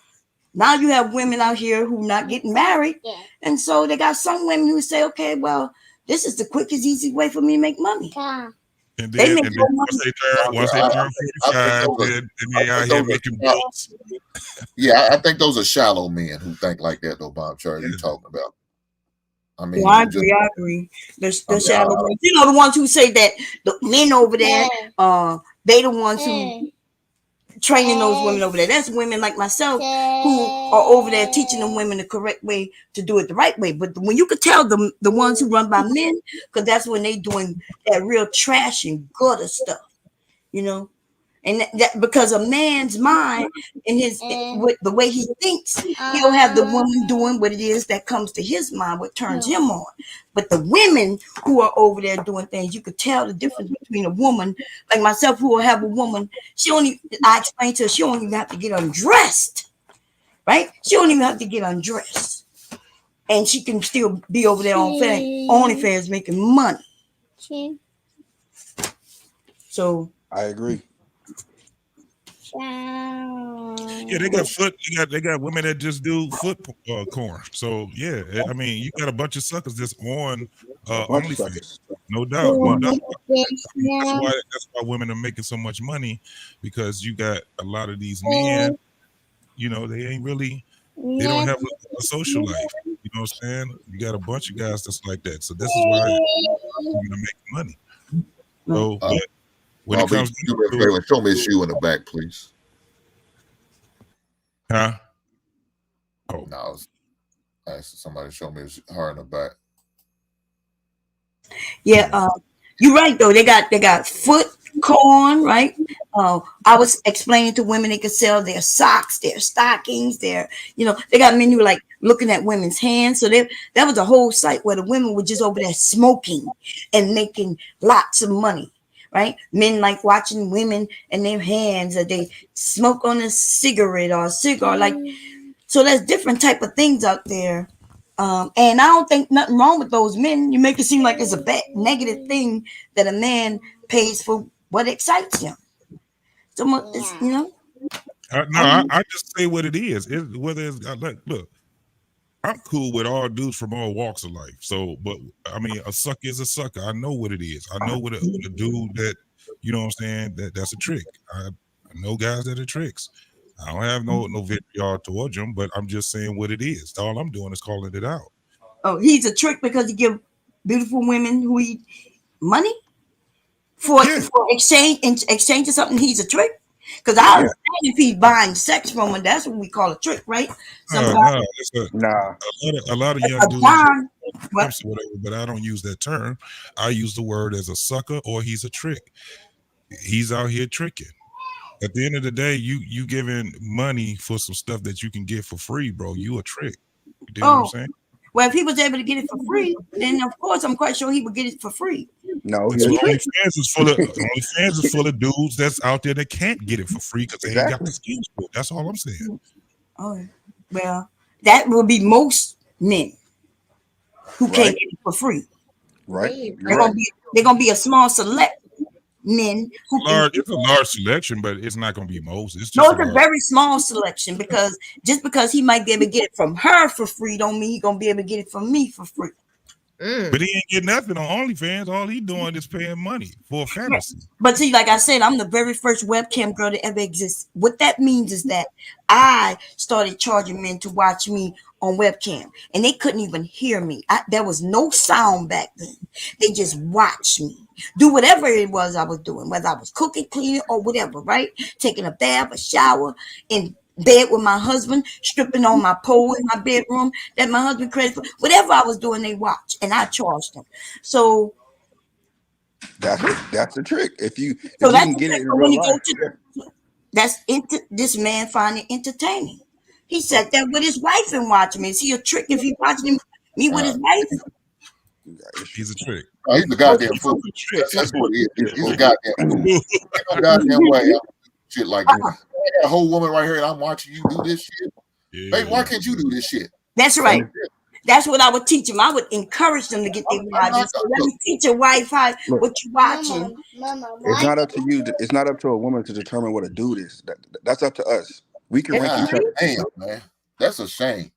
now you have women out here who not getting married. And so they got some women who say, okay, well, this is the quickest, easy way for me to make money. And They then, make and more then money. once they turn 45, then they out here making bills. Yeah, I think those are shallow men who think like that, though, Bob Charlie, you talking about. I mean, I agree. The shadow men. You know, the ones who say that the men over there, they the ones who training those women over there. That's women like myself who are over there teaching them women the correct way to do it the right way. But when you could tell them the ones who run by men, because that's when they doing that real trash and gutter stuff, you know. And that because a man's mind and his with the way he thinks, he'll have the woman doing what it is that comes to his mind, what turns him on. But the women who are over there doing things, you could tell the difference between a woman like myself who will have a woman. I explained to her, she don't even have to get undressed, right? She don't even have to get undressed, and she can still be over there on OnlyFans making money. So I agree. Yeah, they got women that just do foot corn. So yeah, I mean, you got a bunch of suckers that's on OnlyFans, no doubt, no doubt. That's why women are making so much money, because you got a lot of these men. You know, they ain't really, they don't have a social life. You know what I'm saying? You got a bunch of guys that's like that. So this is why women are making money. So, but when it comes to show me his shoe in the back, please. Huh? Oh no, I was asking somebody to show me her in the back. Yeah, you're right though. They got foot corn, right? I was explaining to women they could sell their socks, their stockings, they got men who like looking at women's hands. So that was a whole site where the women were just over there smoking and making lots of money. Right? Men like watching women and their hands, or they smoke on a cigarette or a cigar. Like, so there's different type of things out there. And I don't think nothing wrong with those men. You make it seem like it's a bad negative thing that a man pays for what excites him. So much, you know. I just say what it is. Whether it's look, I'm cool with all dudes from all walks of life. So, but I mean, a sucker is a sucker. I know what it is. I know what a dude that, you know what I'm saying, that's a trick. I know guys that are tricks. I don't have no vitriol towards them, but I'm just saying what it is. All I'm doing is calling it out. Oh, he's a trick because he give beautiful women who eat money for exchange of something. He's a trick. Because I understand if he's buying sex from her, that's what we call a trick, right? A lot of young dudes, whatever, but I don't use that term. I use the word as a sucker, or he's a trick. He's out here tricking. At the end of the day, you giving money for some stuff that you can get for free, bro. You a trick. You know what I'm saying? Well, if he was able to get it for free, then of course I'm quite sure he would get it for free. No, OnlyFans is full of dudes that's out there that can't get it for free because they ain't got the skills for it. That's all I'm saying. Oh, well, that will be most men who can't get it for free. Right. They're gonna be a small select men who it's a large selection, but it's not going to be most. It's just a very small selection, because just because he might be able to get it from her for free don't mean he's gonna be able to get it from me for free. But he ain't getting nothing on OnlyFans. All he doing is paying money for a fantasy. But see, like I said, I'm the very first webcam girl that ever exists. What that means is that I started charging men to watch me on webcam, and they couldn't even hear me. There was no sound back then. They just watched me do whatever it was I was doing, whether I was cooking, cleaning, or whatever, right? Taking a bath, a shower, and bed with my husband, stripping on my pole in my bedroom that my husband created for. Whatever I was doing, they watched, and I charged them. So That's the trick. If you that's can get it in when real you go life, to this man find it entertaining. He sat there with his wife and watched me. Is he a trick if he watching me with his wife? He's a trick. Oh, he's a goddamn fool. That's what he is. He's a goddamn fool. Ain't no goddamn way. I'm shit like this. I got a whole woman right here, and I'm watching you do this shit. Yeah. Baby, why can't you do this shit? That's right. That's what I would teach them. I would encourage them to get their wives. So let me teach your wife what you watching. it's not up to you. It's not up to a woman to determine what a dude is. That's up to us. We can rank each other. Damn, man. That's a shame.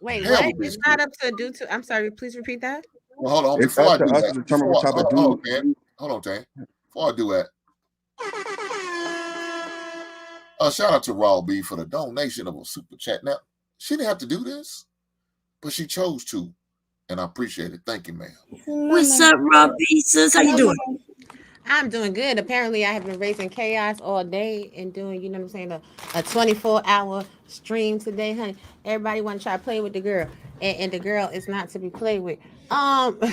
Wait, Hell what? with this It's not up to do to. I'm sorry. Please repeat that. Well, hold on. It's Before I up to do us that, to determine what type of hold dude. on, Tan. Before I do that, shout out to Raw B for the donation of a super chat. Now, she didn't have to do this, but she chose to, and I appreciate it. Thank you, ma'am. What's up, Robbie? Sis, how you doing? I'm doing good. Apparently, I have been raising chaos all day and doing, you know what I'm saying, a 24-hour stream today, honey. Everybody want to try to play with the girl, and the girl is not to be played with. But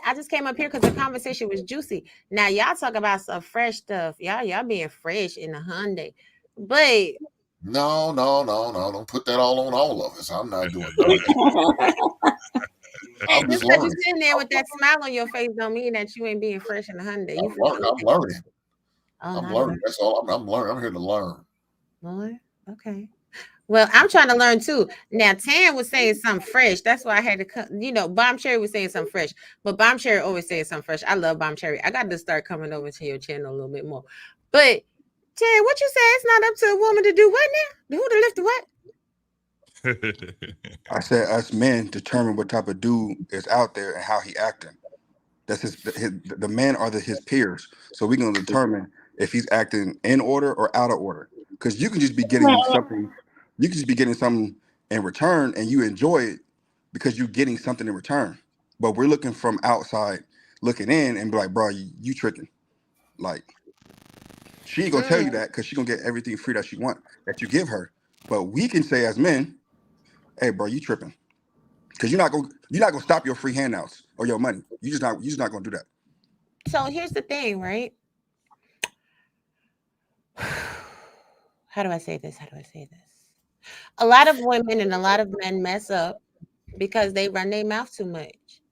I just came up here because the conversation was juicy. Now, y'all talk about some fresh stuff. Y'all being fresh in the Hyundai. But No. Don't put that all on all of us. I'm not doing that. hey, just because you're sitting there with that smile on your face don't mean that you ain't being fresh in the Hyundai. I'm learning. Oh, I'm learning. That's all. I'm learning. I'm here to learn. Lord, okay. Well, I'm trying to learn too. Now, Tan was saying something fresh. That's why I had to come. You know, Bomb Cherry was saying something fresh, but Bomb Cherry always saying something fresh. I love Bomb Cherry. I got to start coming over to your channel a little bit more. But Tan, what you say? It's not up to a woman to do what now? Who to lift the what? I said us men determine what type of dude is out there and how he acting. That's the men are his peers, so we're gonna determine if he's acting in order or out of order. Because you can just be getting something, in return, and you enjoy it because you're getting something in return. But we're looking from outside, looking in, and be like, bro, you tricking. Like, she ain't gonna tell you that because she's gonna get everything free that she want that you give her. But we can say as men, hey, bro, you tripping. Because you're not gonna stop your free handouts or your money. You're just not gonna do that. So here's the thing, right? How do I say this? A lot of women and a lot of men mess up because they run their mouth too much.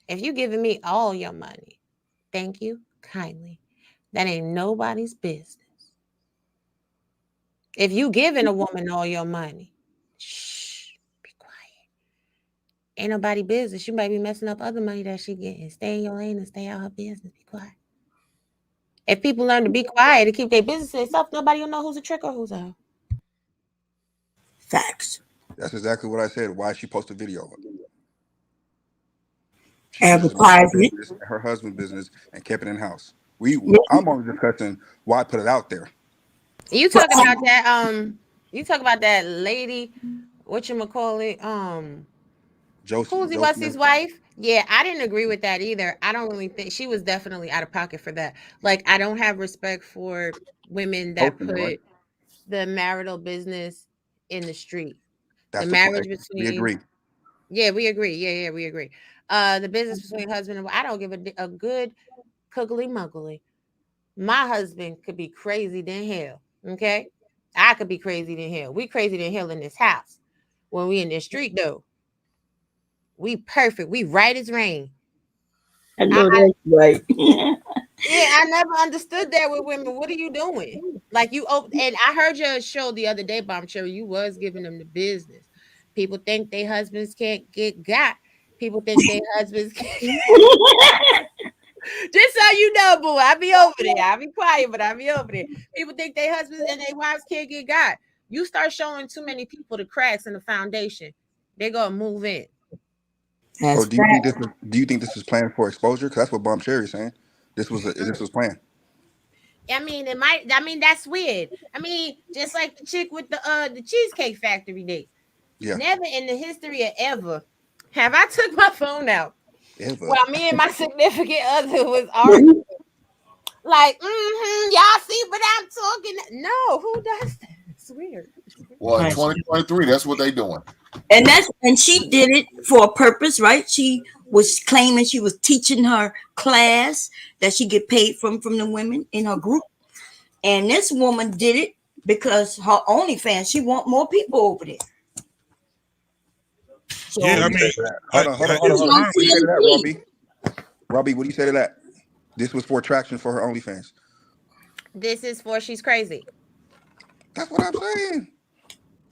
If you giving me all your money, thank you kindly. That ain't nobody's business. If you giving a woman all your money, shh, be quiet. Ain't nobody business. You might be messing up other money that she getting. Stay in your lane and stay out her business. Be quiet. If people learn to be quiet and keep their business to themselves, nobody will know who's a trick or who's a hoe. Facts. That's exactly what I said. Why she posted a video of it. Advertisement. Her husband's business and kept it in house. I'm only discussing why put it out there. You talk about that. You talk about that lady. Whatchamacallit? Who's Wessy's wife? Yeah, I didn't agree with that either. I don't really think she was definitely out of pocket for that. Like, I don't have respect for women that put the marital business in the street. That's the marriage between. We agree. Yeah, we agree. Yeah, we agree. The business between husband and wife. I don't give a good cuggly muggly. My husband could be crazy than hell. Okay, I could be crazy than hell. We crazy than hell in this house. When we in the street though, we perfect. We right as rain. I know that's right. Yeah, I never understood that with women. What are you doing? Like and I heard your show the other day, Bomb Cherry. You was giving them the business. People think their husbands can't get got. People think their husbands can't. Just so you know, boo, I be over there. I be quiet, but I be over there. People think their husbands and their wives can't get got. You start showing too many people the cracks in the foundation, they're gonna move in. So do you think this is planned for exposure? Because that's what Bomb Cherry is saying. This was planned. I mean, it might. I mean, that's weird. I mean, just like the chick with the Cheesecake Factory days. Yeah. Never in the history of ever have I took my phone out while me and my significant other was arguing. like, y'all see what I'm talking? No, who does that? It's weird. Well, in Right. 2023, that's what they doing. And she did it for a purpose, right? She was claiming she was teaching her class that she get paid from the women in her group. And this woman did it because her OnlyFans, she want more people over there. So Yeah, I mean, Hold on. It's What on do you say to that, TMZ. Robbie? Robbie, what do you say to that? This was for attraction for her OnlyFans. This is for she's crazy. That's what I'm saying.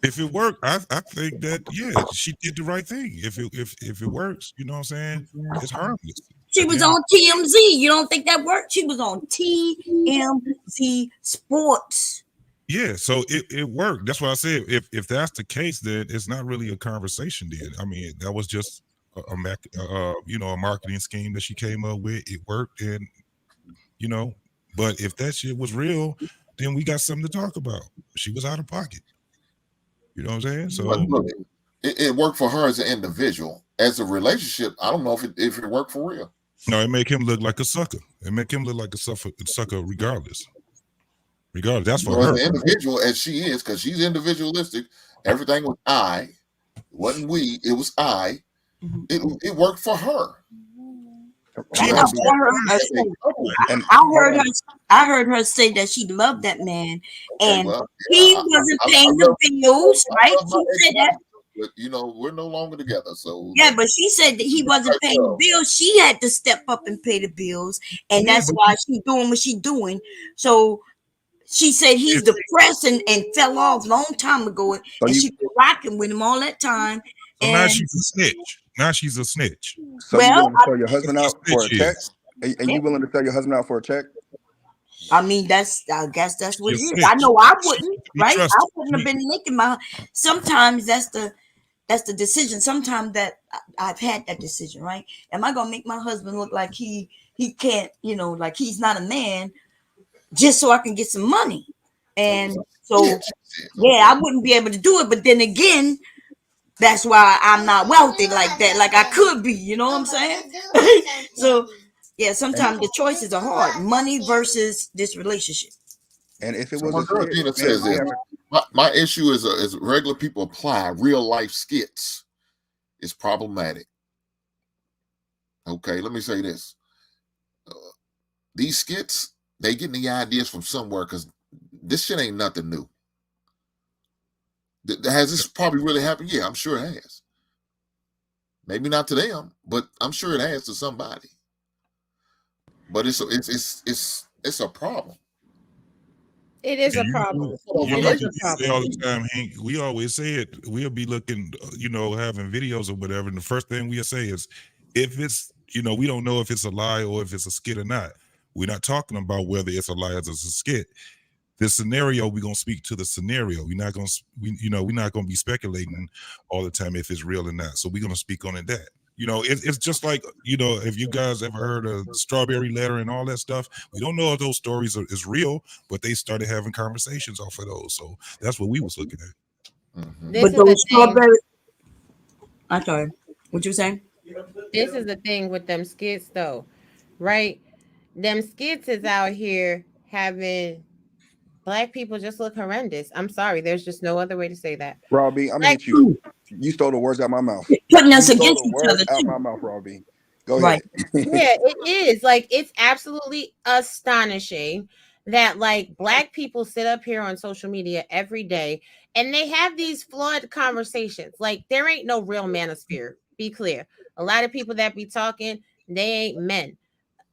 if it worked, I think that she did the right thing. If it works, you know what I'm saying? It's harmless. She was on TMZ. You don't think that worked? She was on TMZ Sports. Yeah, so it worked. That's what I said. If that's the case, then it's not really a conversation. Then I mean, that was just a marketing scheme that she came up with. It worked, and but if that shit was real, then we got something to talk about. She was out of pocket. You know what I'm saying? So But look, it worked for her as an individual. As a relationship, I don't know if it worked for real. no, it make him look like a sucker. It make him look like a sucker regardless. That's for her. As an individual, as she is, because she's individualistic. Everything was I. It wasn't we. It was I. It worked for her. I heard her say that she loved that man, and he wasn't paying the bills, right? She said that. But we're no longer together. So yeah, but she said that he wasn't paying the bills. She had to step up and pay the bills, and that's why she's doing what she's doing. So she said he's depressed and fell off long time ago, and she been rocking with him all that time. So now she's a snitch. So you willing to sell your husband out for a check? And you willing to sell your husband out for a check? I mean, I guess that's what it is. I know I wouldn't, right? I wouldn't have been making sometimes that's the decision. Sometimes that I've had that decision, right? Am I gonna make my husband look like he can't, like he's not a man, just so I can get some money? And so, I wouldn't be able to do it. But then again, that's why I'm not wealthy like that. Like I could be, you know what I'm saying? So, yeah, sometimes the choices are hard. Money versus this relationship. And if it was one girl thing that says this, my issue is regular people apply real life skits is problematic. Okay, let me say this. These skits, they getting the ideas from somewhere because this shit ain't nothing new. Has this probably really happened? Yeah, I'm sure it has. Maybe not to them, but I'm sure it has to somebody. But it's a problem. It is a problem. You know, say all the time, Hank, we always say it. We'll be looking, having videos or whatever, and the first thing we'll say is, if it's, we don't know if it's a lie or if it's a skit or not. We're not talking about whether it's a lie or it's a skit. The scenario, we're gonna speak to the scenario. We're not gonna be speculating all the time if it's real or not. So we're gonna speak on it that. It's just like, if you guys ever heard of Strawberry Letter and all that stuff, we don't know if those stories is real, but they started having conversations off of those. So that's what we was looking at. Mm-hmm. But those strawberry, I'm sorry, what you saying? This is the thing with them skits though, right? Them skits is out here having Black people just look horrendous. I'm sorry. There's just no other way to say that. Robbie, I'm gonna hit you. You stole the words out my mouth. Putting us against each other out too. my mouth, Robbie. Go ahead. Yeah, it is. Like, it's absolutely astonishing that Black people sit up here on social media every day and they have these flawed conversations. Like, there ain't no real manosphere. Be clear. A lot of people that be talking, they ain't men.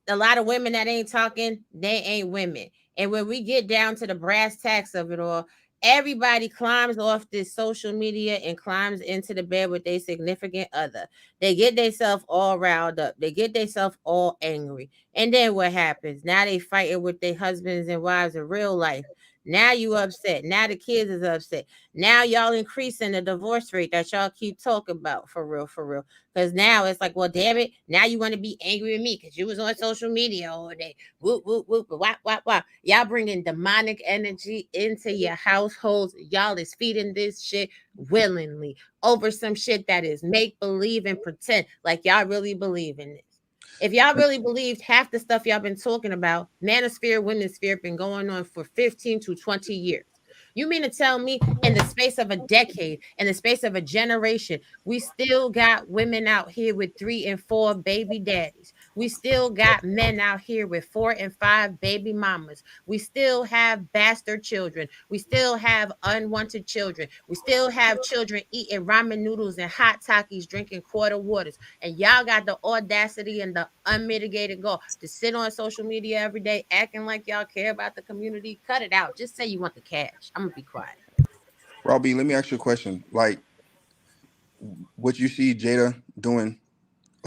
A lot of women that ain't talking, they ain't women. And when we get down to the brass tacks of it all, everybody climbs off this social media and climbs into the bed with their significant other. They get themselves all riled up. They get themselves all angry. And then what happens? Now they fighting with their husbands and wives in real life. Now you upset. Now the kids is upset. Now y'all increasing the divorce rate that y'all keep talking about, for real. Because now it's like, well, damn it. Now you want to be angry with me because you was on social media all day. Whoop, whoop, whoop, whop, whop, whop. Y'all bringing demonic energy into your households. Y'all is feeding this shit willingly over some shit that is make believe and pretend like y'all really believe in this. If y'all really believed half the stuff y'all been talking about, manosphere, women's sphere, been going on for 15 to 20 years. You mean to tell me in the space of a decade, in the space of a generation, we still got women out here with 3 and 4 baby daddies. We still got men out here with 4 and 5 baby mamas. We still have bastard children. We still have unwanted children. We still have children eating ramen noodles and hot Takis, drinking quarter waters. And y'all got the audacity and the unmitigated goal to sit on social media every day acting like y'all care about the community. Cut it out. Just say you want the cash. I'm gonna be quiet. Robbie, let me ask you a question. Like, what you see Jada doing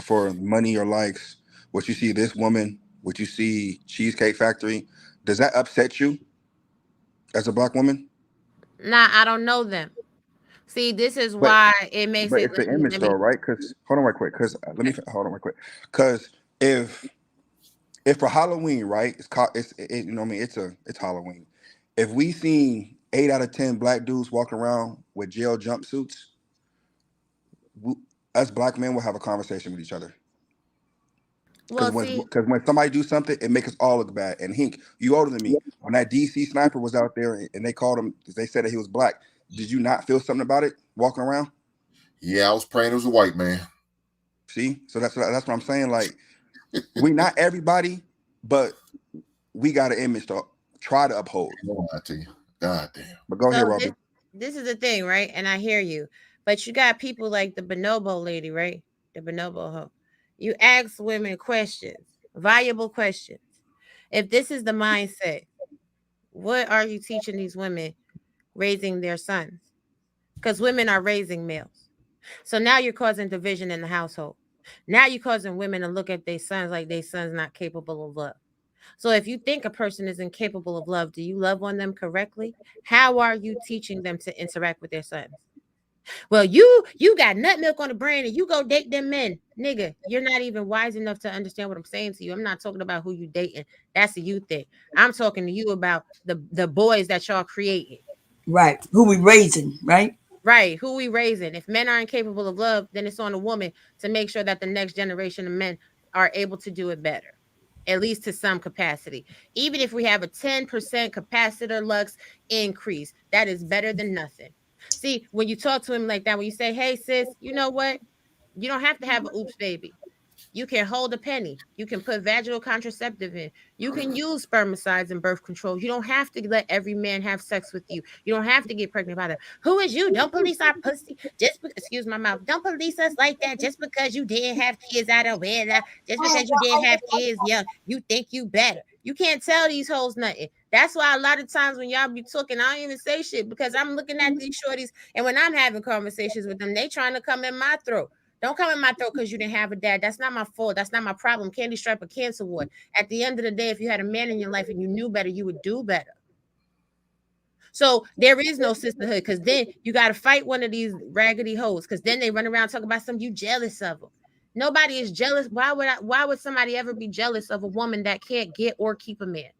for money or likes, what you see this woman, what you see Cheesecake Factory, does that upset you as a black woman? Nah, I don't know them. See, this is But why it makes but it. it's the image though, right? Because hold on right quick. Because hold on right quick. Because if for Halloween, right? It's called you know what I mean. It's Halloween. If we seen 8 out of 10 black dudes walking around with jail jumpsuits, us black men will have a conversation with each other. Because when somebody do something, it makes us all look bad. And Hink, you older than me. When that DC sniper was out there and they called him, they said that he was black. Did you not feel something about it walking around? Yeah, I was praying it was a white man. See, so that's what I'm saying. Like, we not everybody, but we got an image to try to uphold. I tell you, God damn. But go ahead, Robbie. This is the thing, right? And I hear you, but you got people like the bonobo lady, right? The bonobo hoe. You ask women questions, valuable questions. If this is the mindset, what are you teaching these women raising their sons? Because women are raising males. So now you're causing division in the household. Now you're causing women to look at their sons like their son's not capable of love. So if you think a person is incapable of love, do you love on them correctly? How are you teaching them to interact with their sons? Well, you got nut milk on the brain and you go date them men. Nigga, you're not even wise enough to understand what I'm saying to you. I'm not talking about who you dating. That's a you thing. I'm talking to you about the boys that y'all creating. Right. Who we raising, right? Right. Who we raising. If men are incapable of love, then it's on a woman to make sure that the next generation of men are able to do it better, at least to some capacity. Even if we have a 10% capacitor lux increase, that is better than nothing. See, when you talk to him like that, when you say, hey, sis, you know what? You don't have to have an oops baby. You can hold a penny. You can put vaginal contraceptive in. You can use spermicides and birth control. You don't have to let every man have sex with you. You don't have to get pregnant by them. Who is you? Don't police our pussy. Excuse my mouth. Don't police us like that just because you didn't have kids out of wedlock. Just because you didn't have kids young, you think you better. You can't tell these hoes nothing. That's why a lot of times when y'all be talking, I don't even say shit because I'm looking at these shorties, and when I'm having conversations with them, they trying to come in my throat. Don't come in my throat because you didn't have a dad. That's not my fault. That's not my problem. Candy stripe or cancer ward. At the end of the day, if you had a man in your life and you knew better, you would do better. So there is no sisterhood because then you got to fight one of these raggedy hoes because then they run around talking about something you jealous of them. Nobody is jealous. Why would somebody ever be jealous of a woman that can't get or keep a man?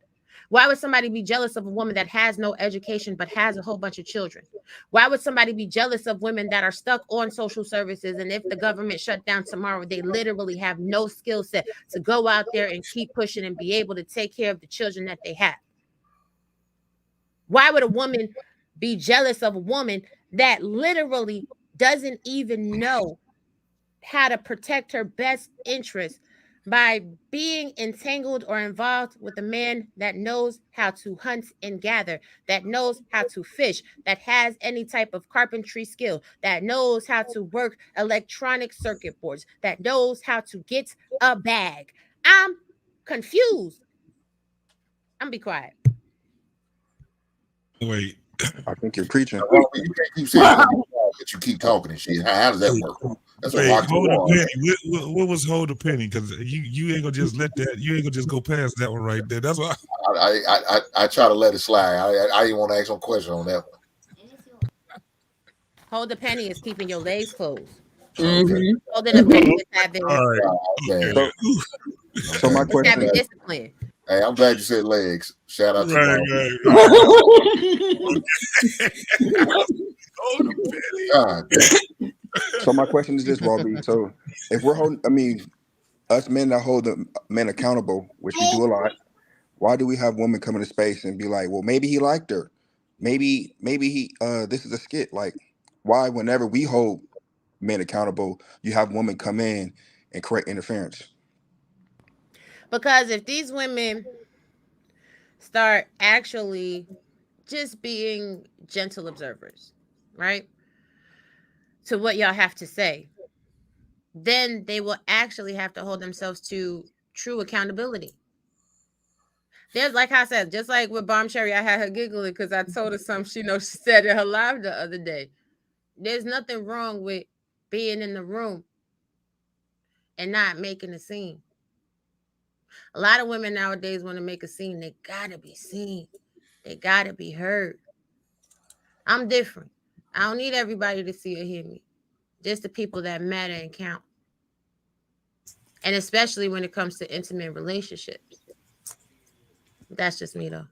Why would somebody be jealous of a woman that has no education but has a whole bunch of children? Why would somebody be jealous of women that are stuck on social services and if the government shut down tomorrow, they literally have no skill set to go out there and keep pushing and be able to take care of the children that they have? Why would a woman be jealous of a woman that literally doesn't even know how to protect her best interest by being entangled or involved with a man that knows how to hunt and gather, that knows how to fish, that has any type of carpentry skill, that knows how to work electronic circuit boards, that knows how to get a bag? I'm confused. I'm be quiet. Wait. I think you're preaching. Well, you can't keep saying that you keep talking and shit. How does that work? That's Wait, a hold a penny. What was hold a penny? Because you ain't gonna just let that. You ain't gonna just go past that one right there. That's why I try to let it slide. I didn't want to ask no question on that one. Hold a penny is keeping your legs closed. Okay. Holding a penny is having. all right. Okay. So my question having is, discipline. Hey, I'm glad you said legs. Shout out to Right. Hold a penny. God. so my question is this, Robbie. So if we're holding, I mean, us men that hold the men accountable, which we do a lot, why do we have women come into space and be like, well, maybe he liked her, maybe he this is a skit? Like, why whenever we hold men accountable, you have women come in and create interference? Because if these women start actually just being gentle observers, right, to what y'all have to say, then they will actually have to hold themselves to true accountability. There's, like I said, just like with Bomb Cherry, I had her giggling because I told her something she said in her live the other day. There's nothing wrong with being in the room and not making a scene. A lot of women nowadays want to make a scene. They gotta be seen. They gotta be heard. I'm different. I don't need everybody to see or hear me. Just the people that matter and count. And especially when it comes to intimate relationships. That's just me, though.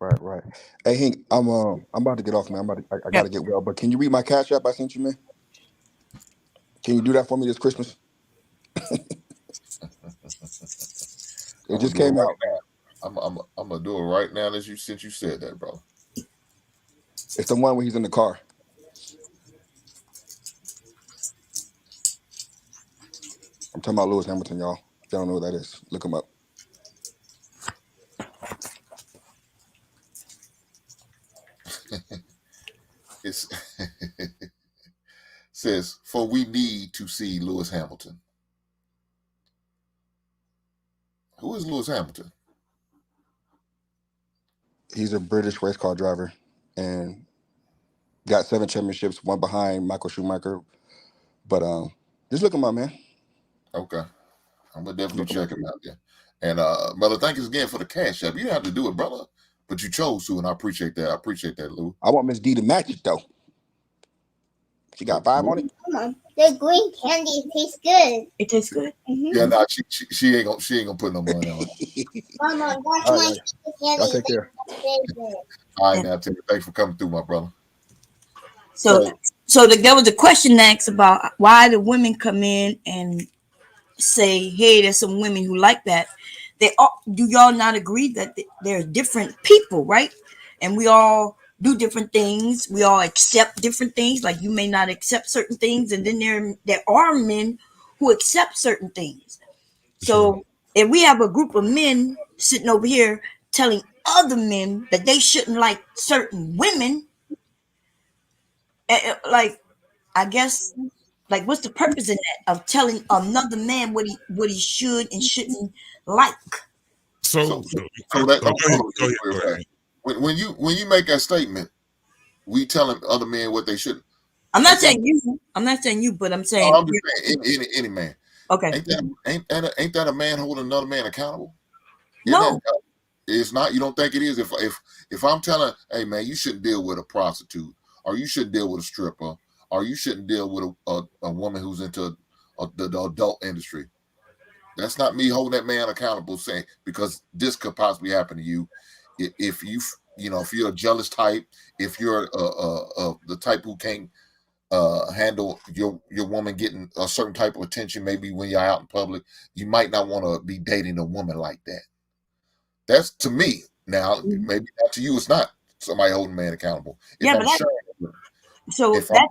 Right. Hey, Hank, I'm about to get off, man. I gotta get well. But can you read my Cash App I sent you, man? Can you do that for me this Christmas? It just came out. I'm gonna do it right now since you said that, bro. It's the one where he's in the car. I'm talking about Lewis Hamilton, y'all. If y'all don't know what that is, look him up. It's says, for we need to see Lewis Hamilton. Who is Lewis Hamilton? He's a British race car driver and got 7 championships, one behind Michael Schumacher. But just look him up, man. Okay. I'm gonna definitely check him out there. And brother, thank you again for the Cash App. You didn't have to do it, brother, but you chose to, and I appreciate that. I appreciate that, Lou. I want Miss D to match it though. She got 5 on it. Come on. The green candy tastes good. It tastes good. Mm-hmm. Yeah, no, she ain't gonna put no money on it. Mama, that's All my right, candy. y'all take care. All right, now, Tim, thanks for coming through, my brother. So there was a question asked about why the women come in and say, hey, there's some women who like that. Do y'all not agree that there are different people, right? And we all do different things. We all accept different things. Like you may not accept certain things, and then there are men who accept certain things. So if we have a group of men sitting over here telling other men that they shouldn't like certain women, like I guess, like what's the purpose in that of telling another man what he should and shouldn't like? So that when you make that statement, we telling other men what they shouldn't. I'm not saying you, but I'm saying. No, I'm just saying any man. Okay. Ain't that a man holding another man accountable? No, it's not. You don't think it is? If I'm telling, hey man, you shouldn't deal with a prostitute, or you shouldn't deal with a stripper, or you shouldn't deal with a woman who's into the adult industry. That's not me holding that man accountable, saying because this could possibly happen to you. If you're a jealous type, if you're the type who can't handle your woman getting a certain type of attention, maybe when you're out in public, you might not want to be dating a woman like that. That's to me. Now, maybe not to you. It's not somebody holding a man accountable. That's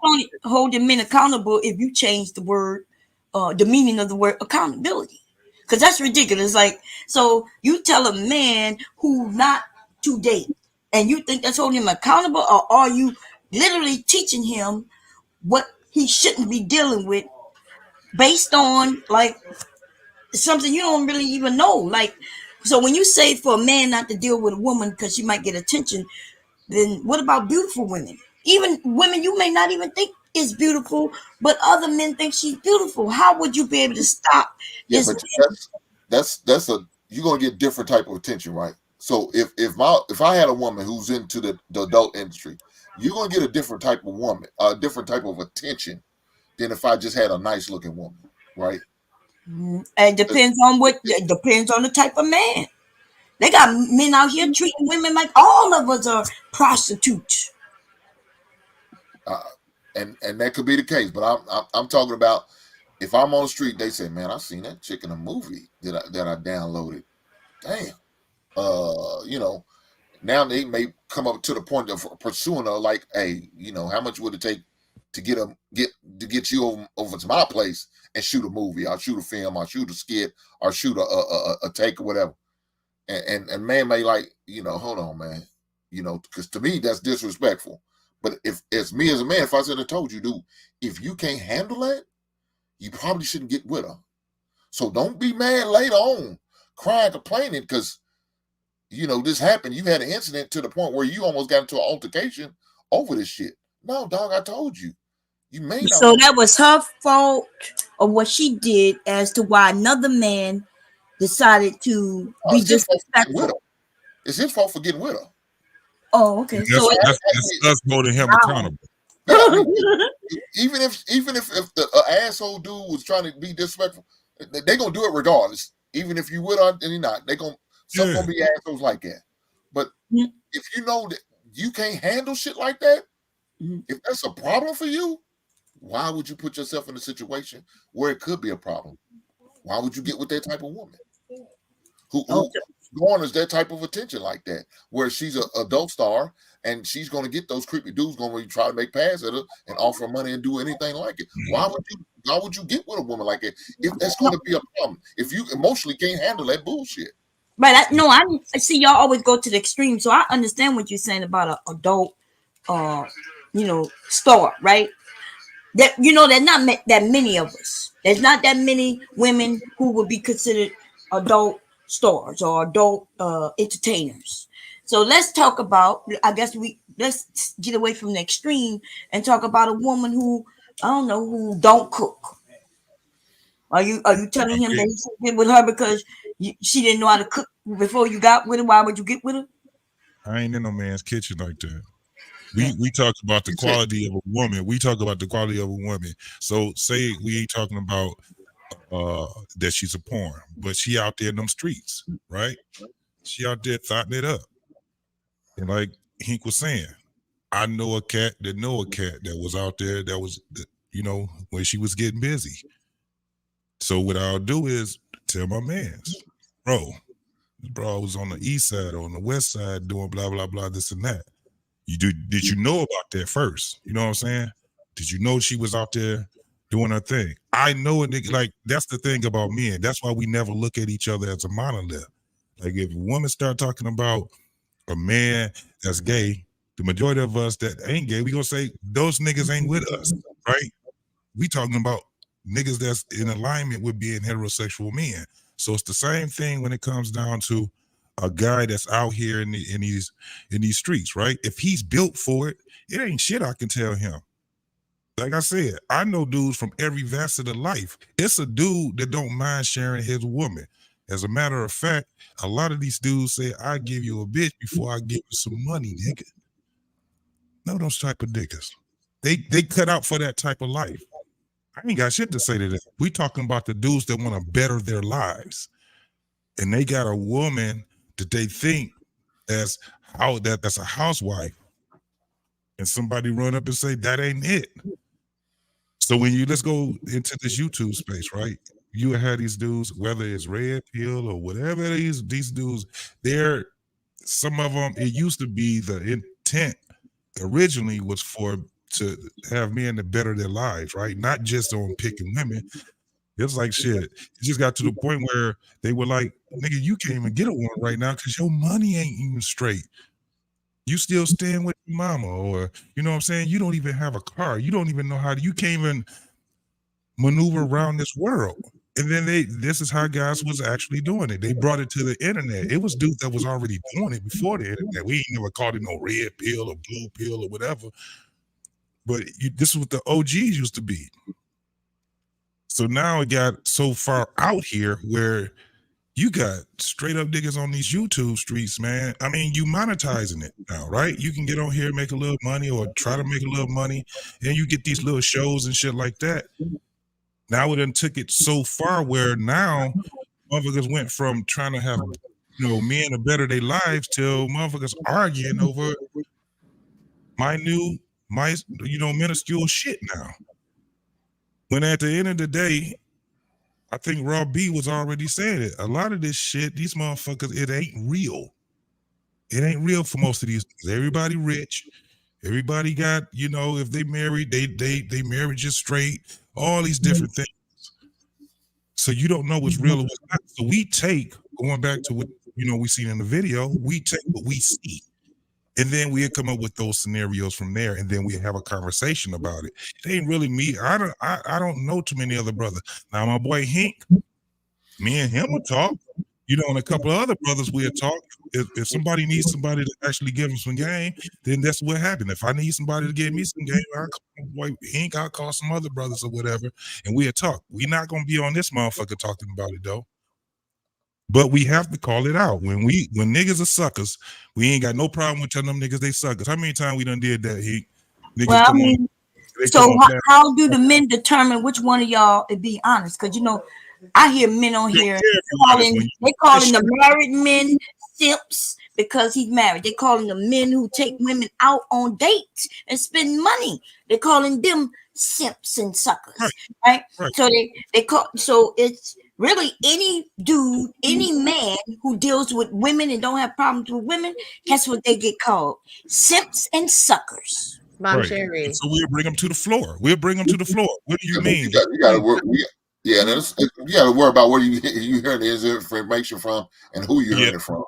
only holding men accountable if you change the word, the meaning of the word accountability. Because that's ridiculous. Like, so you tell a man who not to date, and you think that's holding him accountable, or are you literally teaching him what he shouldn't be dealing with based on like something you don't really even know? Like, so when you say for a man not to deal with a woman because she might get attention, then what about beautiful women? Even women you may not even think is beautiful, but other men think she's beautiful. How would you be able to stop? Yeah, but that's you're gonna get different type of attention, right? So if I had a woman who's into the adult industry, you're gonna get a different type of woman, a different type of attention than if I just had a nice looking woman, right? It depends on the type of man. They got men out here treating women like all of us are prostitutes. And that could be the case, but I'm talking about if I'm on the street, they say, "Man, I seen that chick in a movie that I downloaded." Damn. You know, now they may come up to the point of pursuing her, like, "Hey, you know, how much would it take to get you over to my place and shoot a movie? I'll shoot a film, I'll shoot a skit, or shoot a take or whatever." And man may like, you know, hold on, man, you know, because to me that's disrespectful. But if it's me as a man, if I said I told you, dude, if you can't handle that, you probably shouldn't get with her. So don't be mad later on, crying, complaining, because you know this happened. You had an incident to the point where you almost got into an altercation over this shit. No, dog, I told you. You may not. So that was her fault or what she did as to why another man decided to be disrespectful. It's his fault for getting with her. Oh, okay. So that's us holding him accountable. Yeah, I mean, even if the asshole dude was trying to be disrespectful, they're gonna do it regardless. Even if you would or you're not, gonna be assholes like that. But if you know that you can't handle shit like that, if that's a problem for you, why would you put yourself in a situation where it could be a problem? Why would you get with that type of woman who garners that type of attention like that, where she's an adult star and she's going to get those creepy dudes going to try to make pass at her and offer money and do anything like it? Why would you get with a woman like that if that's going to be a problem? If you emotionally can't handle that bullshit. Right. I see y'all always go to the extreme. So I understand what you're saying about an adult, star, right? That, you know, there's not that many of us. There's not that many women who would be considered adult stars or adult entertainers. So let's talk about, let's get away from the extreme and talk about a woman who, I don't know, who don't cook. Are you telling him that he should get with her because she didn't know how to cook before you got with her? Why would you get with her? I ain't in no man's kitchen like that. We talk about the quality of a woman. We talk about the quality of a woman. So say we ain't talking about that she's a porn, but she out there in them streets, right? She out there thotting it up. And like Hink was saying, I know a cat that was out there that was, you know, when she was getting busy. So what I'll do is tell my mans, bro was on the east side or on the west side doing blah, blah, blah, this and that. Did you know about that first? You know what I'm saying? Did you know she was out there doing her thing? I know it. Like, that's the thing about men. That's why we never look at each other as a monolith. Like, if a woman start talking about a man that's gay, the majority of us that ain't gay, we gonna say those niggas ain't with us, right? We talking about niggas that's in alignment with being heterosexual men. So it's the same thing when it comes down to a guy that's out here in these streets, right? If he's built for it, it ain't shit I can tell him. Like I said, I know dudes from every facet of life. It's a dude that don't mind sharing his woman. As a matter of fact, a lot of these dudes say, I give you a bitch before I give you some money, nigga. No, those type of niggas. They cut out for that type of life. I ain't got shit to say to them. We talking about the dudes that want to better their lives. And they got a woman that they think that's a housewife. And somebody run up and say, that ain't it. So let's go into this YouTube space, right? You had these dudes, whether it's Red Pill or whatever these dudes, some of them, it used to be the intent originally was to have men to better their lives, right? Not just on picking women. It's like shit. It just got to the point where they were like, nigga, you can't even get a woman right now because your money ain't even straight. You still staying with your mama, or, you know what I'm saying? You don't even have a car. You don't even know you can't even maneuver around this world. And then this is how guys was actually doing it. They brought it to the internet. It was dudes that was already doing it before the internet. We ain't never called it no red pill or blue pill or whatever. But this is what the OGs used to be. So now it got so far out here where you got straight up niggas on these YouTube streets, man. I mean, you monetizing it now, right? You can get on here, make a little money, or try to make a little money, and you get these little shows and shit like that. Now it done took it so far where now motherfuckers went from trying to have, you know, men to better their lives till motherfuckers arguing over my minuscule shit now. When at the end of the day, I think Raw B was already saying it. A lot of this shit, these motherfuckers, it ain't real. It ain't real for most of these. Everybody rich. Everybody got, you know, if they married, they married just straight. All these different things. So you don't know what's real or what's not. So we take, going back to what, you know, we seen in the video, we take what we see. And then we come up with those scenarios from there, and then we have a conversation about it. It ain't really me. I don't know too many other brothers. Now my boy Hink, me and him will talk. You know, and a couple of other brothers we'll talk. If somebody needs somebody to actually give them some game, then that's what happened. If I need somebody to give me some game, I'll call my boy Hink, I'll call some other brothers or whatever, and we'll talk. We're not gonna be on this motherfucker talking about it though. But we have to call it out. When niggas are suckers, we ain't got no problem with telling them niggas they suckers. How many times we done did that? Niggas well, I mean, so how do the men men determine which one of y'all to be honest? Because you know, I hear men on here calling the married men simps because he's married. They calling the men who take women out on dates and spend money. They're calling them simps and suckers, right? So they call. So it's really any dude, any man who deals with women and don't have problems with women. Guess what they get called? Simps and suckers. Right. So we'll bring them to the floor. What do you mean? You got to work. Yeah, you got to worry about where you hearing the information from and who you're hearing it from.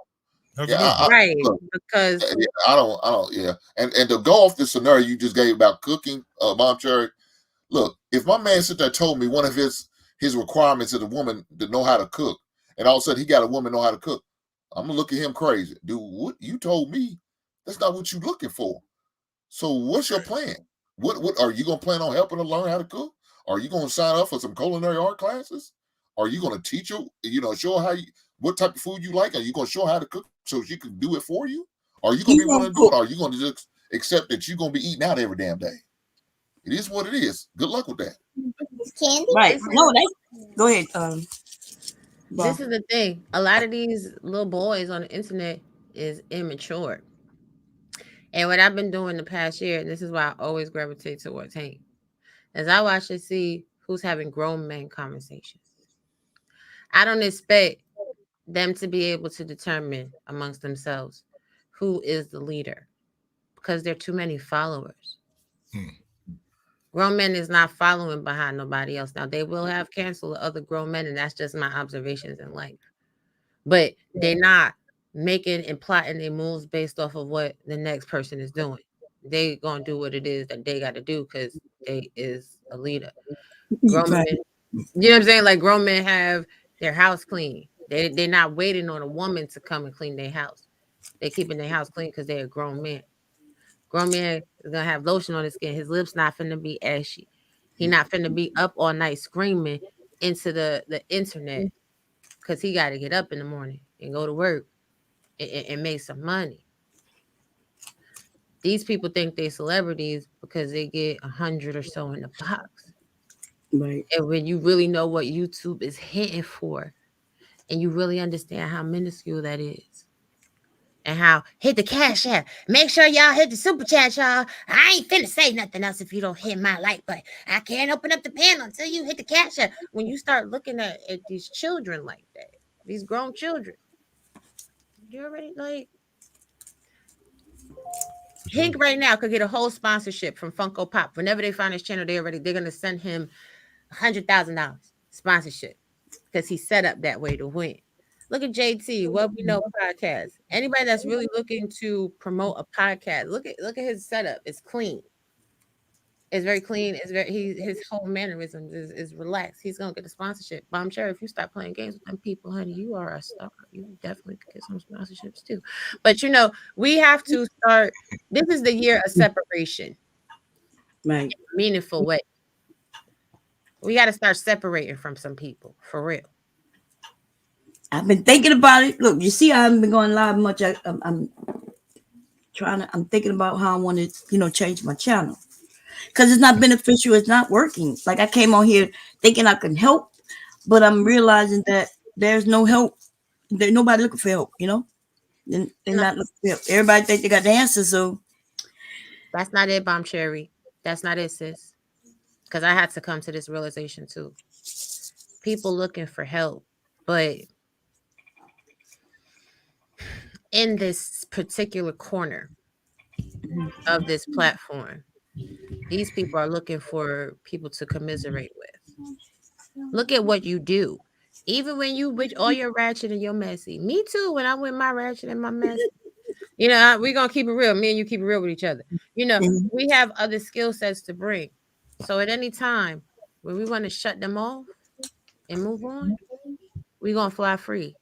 Right, because I don't. Yeah, and to go off the scenario you just gave about cooking, Mom Cherry. Look, if my man sit there told me one of his requirements is a woman to know how to cook, and all of a sudden he got a woman know how to cook, I'm gonna look at him crazy, dude. What you told me? That's not what you're looking for. So what's your plan? What are you gonna plan on helping her learn how to cook? Are you gonna sign up for some culinary art classes? Are you gonna teach her? Show her what type of food you like? Are you gonna show her how to cook so she can do it for you? Are you gonna be willing to do it? Or are you gonna just accept that you're gonna be eating out every damn day? It is what it is. Good luck with that. Candy? Right. No, go ahead. This is the thing. A lot of these little boys on the internet is immature. And what I've been doing the past year, and this is why I always gravitate towards Hank, is I watch and see who's having grown men conversations. I don't expect them to be able to determine amongst themselves who is the leader because there are too many followers. Grown men is not following behind nobody else. Now, they will have canceled other grown men, and that's just my observations in life. But they're not making and plotting their moves based off of what the next person is doing. They gonna do what it is that they got to do because they is a leader. Grown men, you know what I'm saying? Like grown men have their house clean. They're not waiting on a woman to come and clean their house. They're keeping their house clean because they're a grown man. Grown man is gonna have lotion on his skin. His lips not finna be ashy. He not finna be up all night screaming into the internet because he got to get up in the morning and go to work and make some money. These people think they're celebrities because they get 100 or so in the box. Right. And when you really know what YouTube is hitting for, and you really understand how minuscule that is, and how hit the cash app. Make sure y'all hit the super chat, y'all. I ain't finna say nothing else if you don't hit my like button. I can't open up the panel until you hit the cash app. When you start looking at these children like that, these grown children, you already like Hink right now could get a whole sponsorship from Funko Pop. Whenever they find his channel, they're gonna send him $100,000 sponsorship because he's set up that way to win. Look at JT, What We Know podcast. Anybody that's really looking to promote a podcast, look at his setup. It's clean. It's very clean. His whole mannerisms is relaxed. He's gonna get the sponsorship. But I'm sure if you start playing games with them people, honey, you are a star. You definitely could get some sponsorships too. But we have to start. This is the year of separation, right? Meaningful way. We got to start separating from some people for real. I've been thinking about it. Look, you see, I haven't been going live much. I'm thinking about how I want to, change my channel because it's not beneficial. It's not working. Like I came on here thinking I can help, but I'm realizing that there's no help. There's nobody looking for help. They're not looking for help. Everybody think they got the answer. So that's not it, Bomb Cherry. That's not it, sis. because I had to come to this realization too. People looking for help, but in this particular corner of this platform, these people are looking for people to commiserate with. Look at what you do. Even when you with all your ratchet and your messy. Me too, when I'm with my ratchet and my messy. You know, we're going to keep it real. Me and you keep it real with each other. You know, we have other skill sets to bring. So at any time when we want to shut them off and move on, we're going to fly free.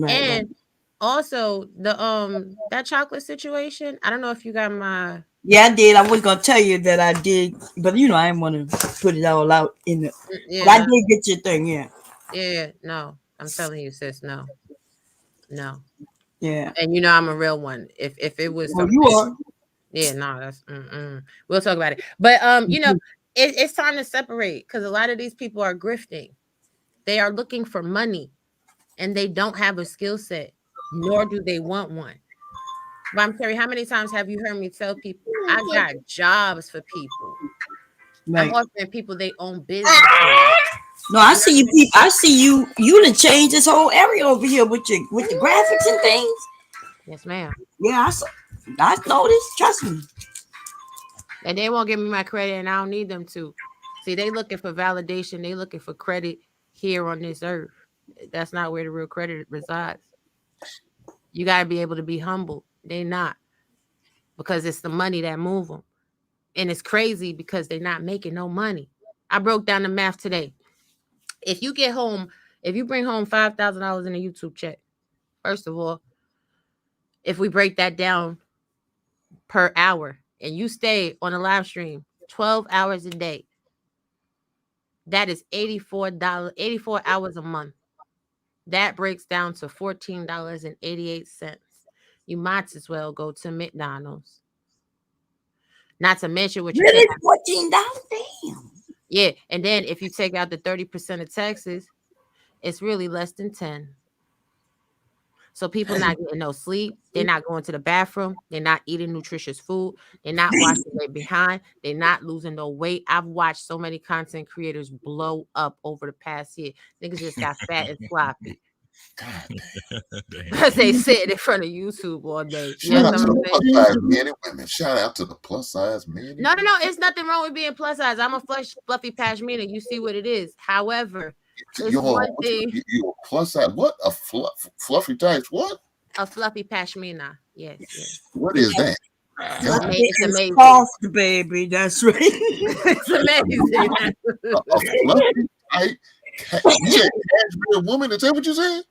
And also the that chocolate situation, I don't know if you got my... Yeah, I did. I was gonna tell you that I did, but you know, I didn't want to put it all out in the. Yeah, but I did get your thing, yeah. Yeah, no, I'm telling you, sis, no. Yeah, and you know I'm a real one. If it was, you are. Yeah, no, that's. We'll talk about it. But you know, it's time to separate because a lot of these people are grifting. They are looking for money, and they don't have a skill set, nor do they want one. But I'm Carrie, how many times have you heard me tell people I got jobs for people? Right. I'm offering people they own business. No, I see you people. I see you. You done changed this whole area over here with the graphics and things. Yes, ma'am. Yeah, I noticed. Trust me. And they won't give me my credit, and I don't need them to. See, they looking for validation. They looking for credit here on this earth. That's not where the real credit resides. You got to be able to be humble. They not, because it's the money that move them. And it's crazy because they're not making no money. I broke down the math today. If you bring home $5,000 in a YouTube check, first of all, if we break that down per hour and you stay on a live stream 12 hours a day, that is $84 hours a month. That breaks down to $14.88. You might as well go to McDonald's. Not to mention what you really $14. Damn. Yeah, and then if you take out the 30% of taxes, it's really less than 10. So people not getting no sleep. They're not going to the bathroom. They're not eating nutritious food. They're not washing their behind. They're not losing no weight. I've watched so many content creators blow up over the past year. Niggas just got fat and sloppy. Because they sit in front of YouTube all day. Shout out to the plus size men and women. Shout out to the plus size men. No. It's nothing wrong with being plus size. I'm a fluffy pashmina. You see what it is. However, you're a plus size. What? A fluffy type? What? A fluffy pashmina. Yes. What is that? It's amazing. Soft, baby. That's right. It's amazing. A fluffy type. You said cashmere woman? Is that what you said?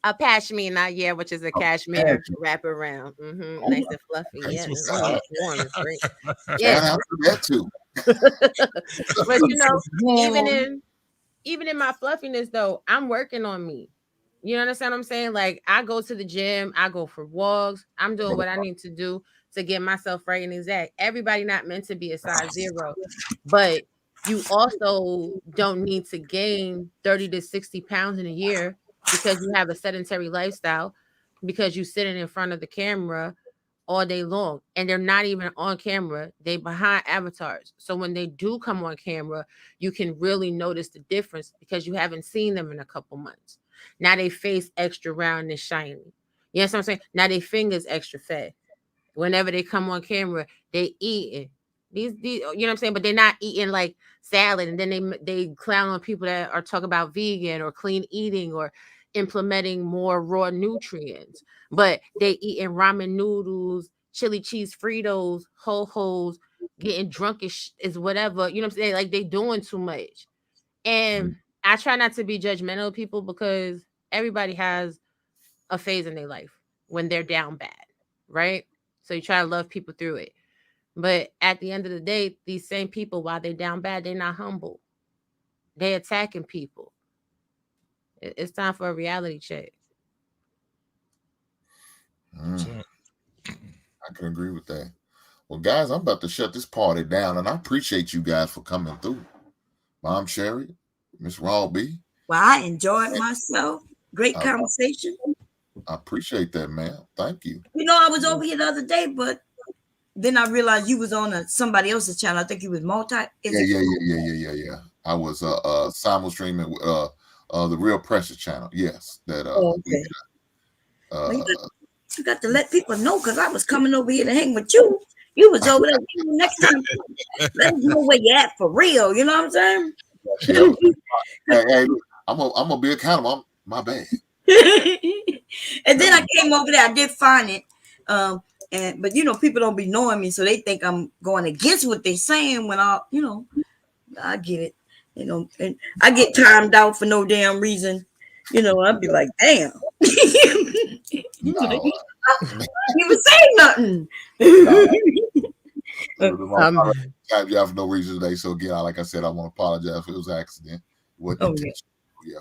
A pashmina, yeah, which is a cashmere wrap around. Nice and fluffy. Yeah, warm. It's great. Yeah, that too. But you know, even in my fluffiness though, I'm working on me. You understand what I'm saying? Like I go to the gym, I go for walks, I'm doing what I need to do to get myself right and exact. Everybody not meant to be a size 0, but you also don't need to gain 30 to 60 pounds in a year because you have a sedentary lifestyle, because you sitting in front of the camera all day long, and they're not even on camera. They behind avatars. So when they do come on camera, you can really notice the difference because you haven't seen them in a couple months. Now they face extra round and shiny. You know what I'm saying? Now they fingers extra fat. Whenever they come on camera, they eating. These, you know what I'm saying? But they're not eating like salad, and then they clown on people that are talking about vegan or clean eating or implementing more raw nutrients. But they eating ramen noodles, chili cheese Fritos, ho-hos, getting drunk is whatever. You know what I'm saying? Like they doing too much. And I try not to be judgmental of people because everybody has a phase in their life when they're down bad, right? So you try to love people through it. But at the end of the day, these same people, while they're down bad, they're not humble. They're attacking people. It's time for a reality check. I can agree with that. Well, guys, I'm about to shut this party down, and I appreciate you guys for coming through. Mom Sherry, Miss Raw B. Well, I enjoyed myself. Great conversation. I appreciate that, man. Thank you. You know, I was over here the other day, but then I realized you was on somebody else's channel. I think you was Yeah. I was simul streaming with the Real Pressure channel. Yes, that okay. we You got to let people know, because I was coming over here to hang with you. You was over there. Next time, let us know where you at for real. You know what I'm saying? hey, I'm gonna be accountable. My bad. And then I came over there. I did find it. But you know, people don't be knowing me, so they think I'm going against what they're saying when I get it. You know, and I get timed out for no damn reason. You know, I'd be like, damn. No. You even say nothing. Timed you out for no reason today. So again, like I said, I want to apologize if it was an accident. Yeah,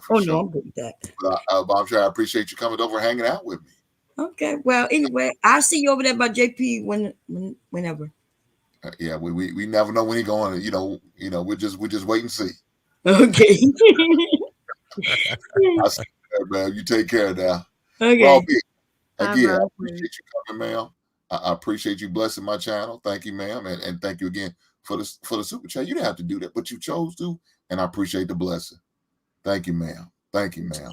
for sure. No, I'm good with that. But I'm sure I appreciate you coming over, hanging out with me. Okay. Well, anyway, I'll see you over there by JP whenever. Yeah, we never know when he's going. You know, we just wait and see. Okay. I'll see you there, man. You take care now. Okay. Well, again, I appreciate you coming, ma'am. I appreciate you blessing my channel. Thank you, ma'am, and thank you again for the super chat. You didn't have to do that, but you chose to, and I appreciate the blessing. Thank you, ma'am. Thank you, ma'am.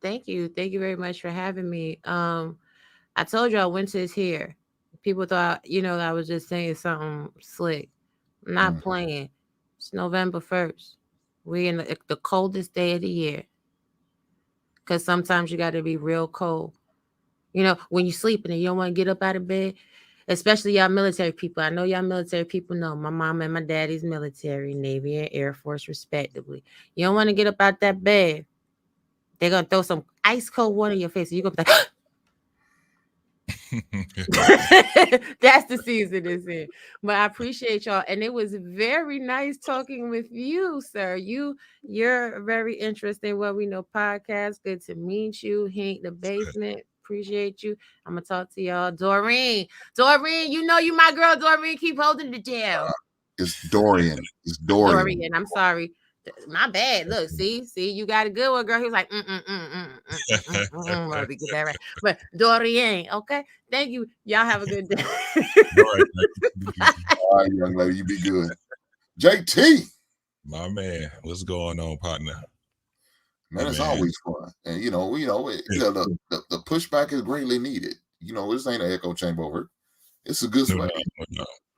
Thank you. Thank you very much for having me. I told y'all winter is here. People thought, I was just saying something slick. I'm not playing. It's November 1st. We're in the coldest day of the year. Because sometimes you got to be real cold. When you're sleeping and you don't want to get up out of bed, especially y'all military people. I know y'all military people know my mom and my daddy's military, Navy and Air Force, respectively. You don't want to get up out that bed. They're going to throw some ice cold water in your face. And you're going to be like, that's the season it's in. But I appreciate y'all. And it was very nice talking with you, sir. You're very interesting What We Know podcast. Good to meet you. Hank the Basement. Appreciate you. I'm gonna talk to y'all. Doreen, you know you my girl. Doreen, keep holding it down. It's Dorian. It's Dorian. I'm sorry. My bad. Look, see, you got a good one, girl. He was like, let me get that right. But Dorian, okay. Thank you. Y'all have a good day. All right, young lady, you be good. JT, my man, what's going on, partner? Man, it's always fun, and the pushback is greatly needed. This ain't an echo chamber over. It's a good spot.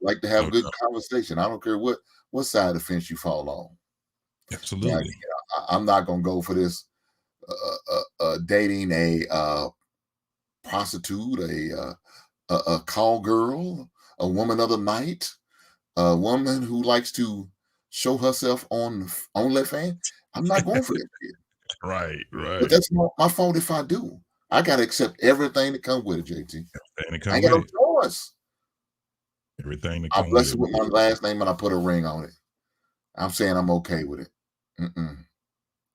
Like to have good conversation. I don't care what side of the fence you fall on. Absolutely. Now, I'm not gonna go for this dating a prostitute, a call girl, a woman of the night, a woman who likes to show herself on OnlyFans. I'm not going for that shit. Right. But that's not my fault if I do. I gotta accept everything that comes with it, JT. I ain't got no choice. Everything that I comes bless it with my last name and I put a ring on it. I'm saying I'm okay with it.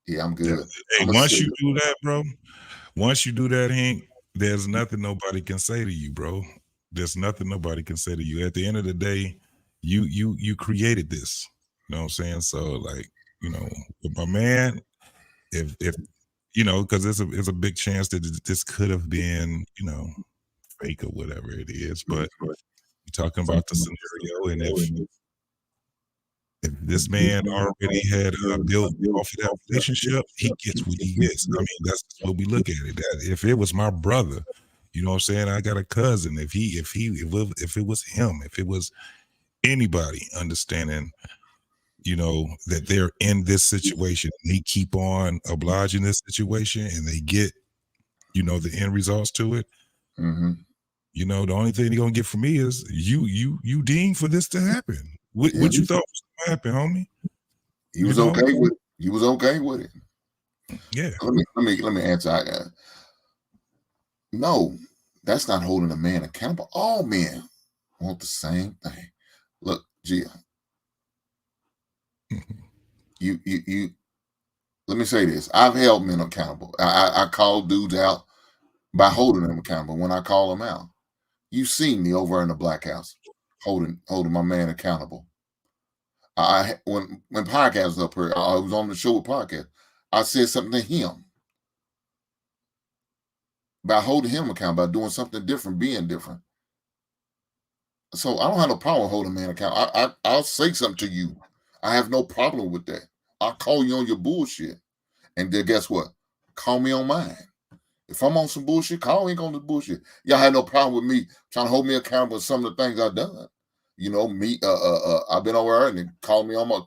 Yeah, I'm good. Hey, once you do that, bro, Hank, there's nothing nobody can say to you, bro. There's nothing nobody can say to you. At the end of the day, you created this. You know what I'm saying? So, with my man, if because there's a big chance that this could have been, fake or whatever it is. But you're talking about the scenario, and if this man already had built off of that relationship, he gets what he gets. I mean, that's what we look at it. That if it was my brother, you know what I'm saying? I got a cousin. If it was him, if it was anybody understanding, that they're in this situation, and they keep on obliging this situation, and they get, the end results to it. The only thing they're gonna get from me is you deemed for this to happen. What you thought was gonna happen, homie? He was okay with it. He was okay with it. Yeah. Let me answer. No, that's not holding a man accountable. All men want the same thing. Look, Gia. you let me say this. I've held men accountable. I call dudes out by holding them accountable when I call them out. You seen me over in the Black House holding my man accountable. When podcast was up here, I was on the show with podcast. I said something to him by holding him accountable, by doing something different, being different. So I don't have no problem with holding a man accountable. I'll say something to you. I have no problem with that. I'll call you on your bullshit. And then guess what? Call me on mine. If I'm on some bullshit, call me on the bullshit. Y'all had no problem with me trying to hold me accountable for some of the things I've done. You know, me, I've been over there and they called me on my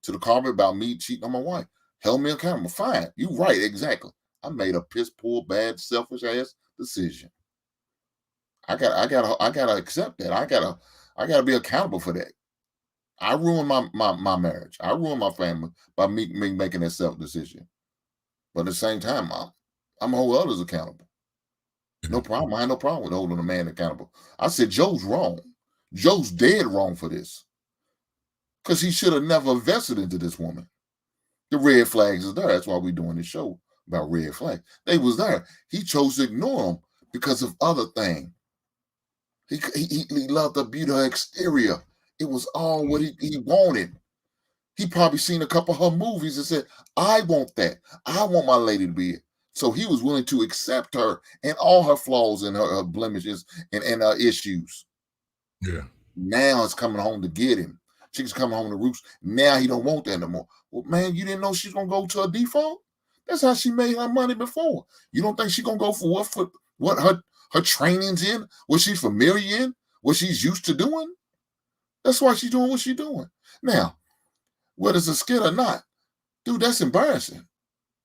to the carpet about me cheating on my wife. Held me accountable. Fine. You right, exactly. I made a piss poor, bad, selfish ass decision. I gotta accept that. I gotta be accountable for that. I ruined my marriage. I ruined my family by me making that self decision. But at the same time, I'm gonna hold others accountable. No problem. I had no problem with holding a man accountable. I said Joe's wrong. Joe's dead wrong for this. Because he should have never invested into this woman. The red flags is there. That's why we're doing this show about red flags. They was there. He chose to ignore them because of other things. He loved the beauty of her exterior. It was all what he wanted. He probably seen a couple of her movies and said, I want that. I want my lady to be it. So he was willing to accept her and all her flaws and her blemishes and her issues. Yeah. Now it's coming home to get him. She's coming home to roost. Now he don't want that no more. Well, man, you didn't know she's gonna go to a default? That's how she made her money before. You don't think she's gonna go for what her training's in, what she's familiar in, what she's used to doing? That's why she's doing what she's doing. Now, whether it's a skit or not, dude, that's embarrassing.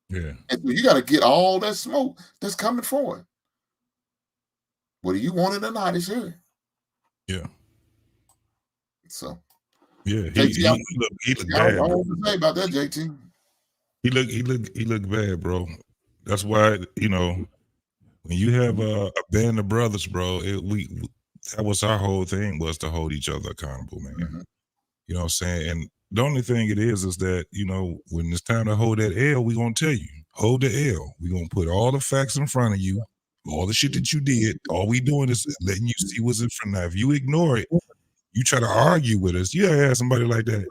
Yeah. And so you got to get all that smoke that's coming for it. Whether you want it or not, it's here. Yeah. So. Yeah. He looked I bad. don't know what to say about that, JT. He looked bad, bro. That's why, you know, when you have a band of brothers, bro, that was our whole thing, was to hold each other accountable, man. Mm-hmm. You know what I'm saying? And the only thing it is that, you know, when it's time to hold that L, we're going to tell you, hold the L. We're going to put all the facts in front of you, all the shit that you did. All we doing is letting you see what's in front of you. If you ignore it, you try to argue with us. You ever had somebody like that?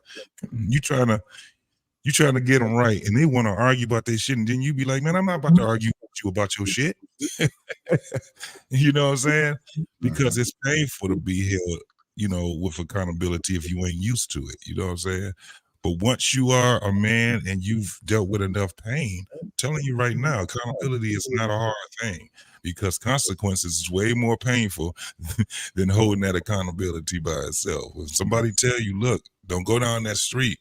You trying to get them right, and they want to argue about their shit, and then you be like, man, I'm not about to argue with you about your shit. You know what I'm saying? Because it's painful to be held, you know, with accountability if you ain't used to it. You know what I'm saying? But once you are a man and you've dealt with enough pain, I'm telling you right now, accountability is not a hard thing, because consequences is way more painful than holding that accountability by itself. If somebody tell you, look, don't go down that street,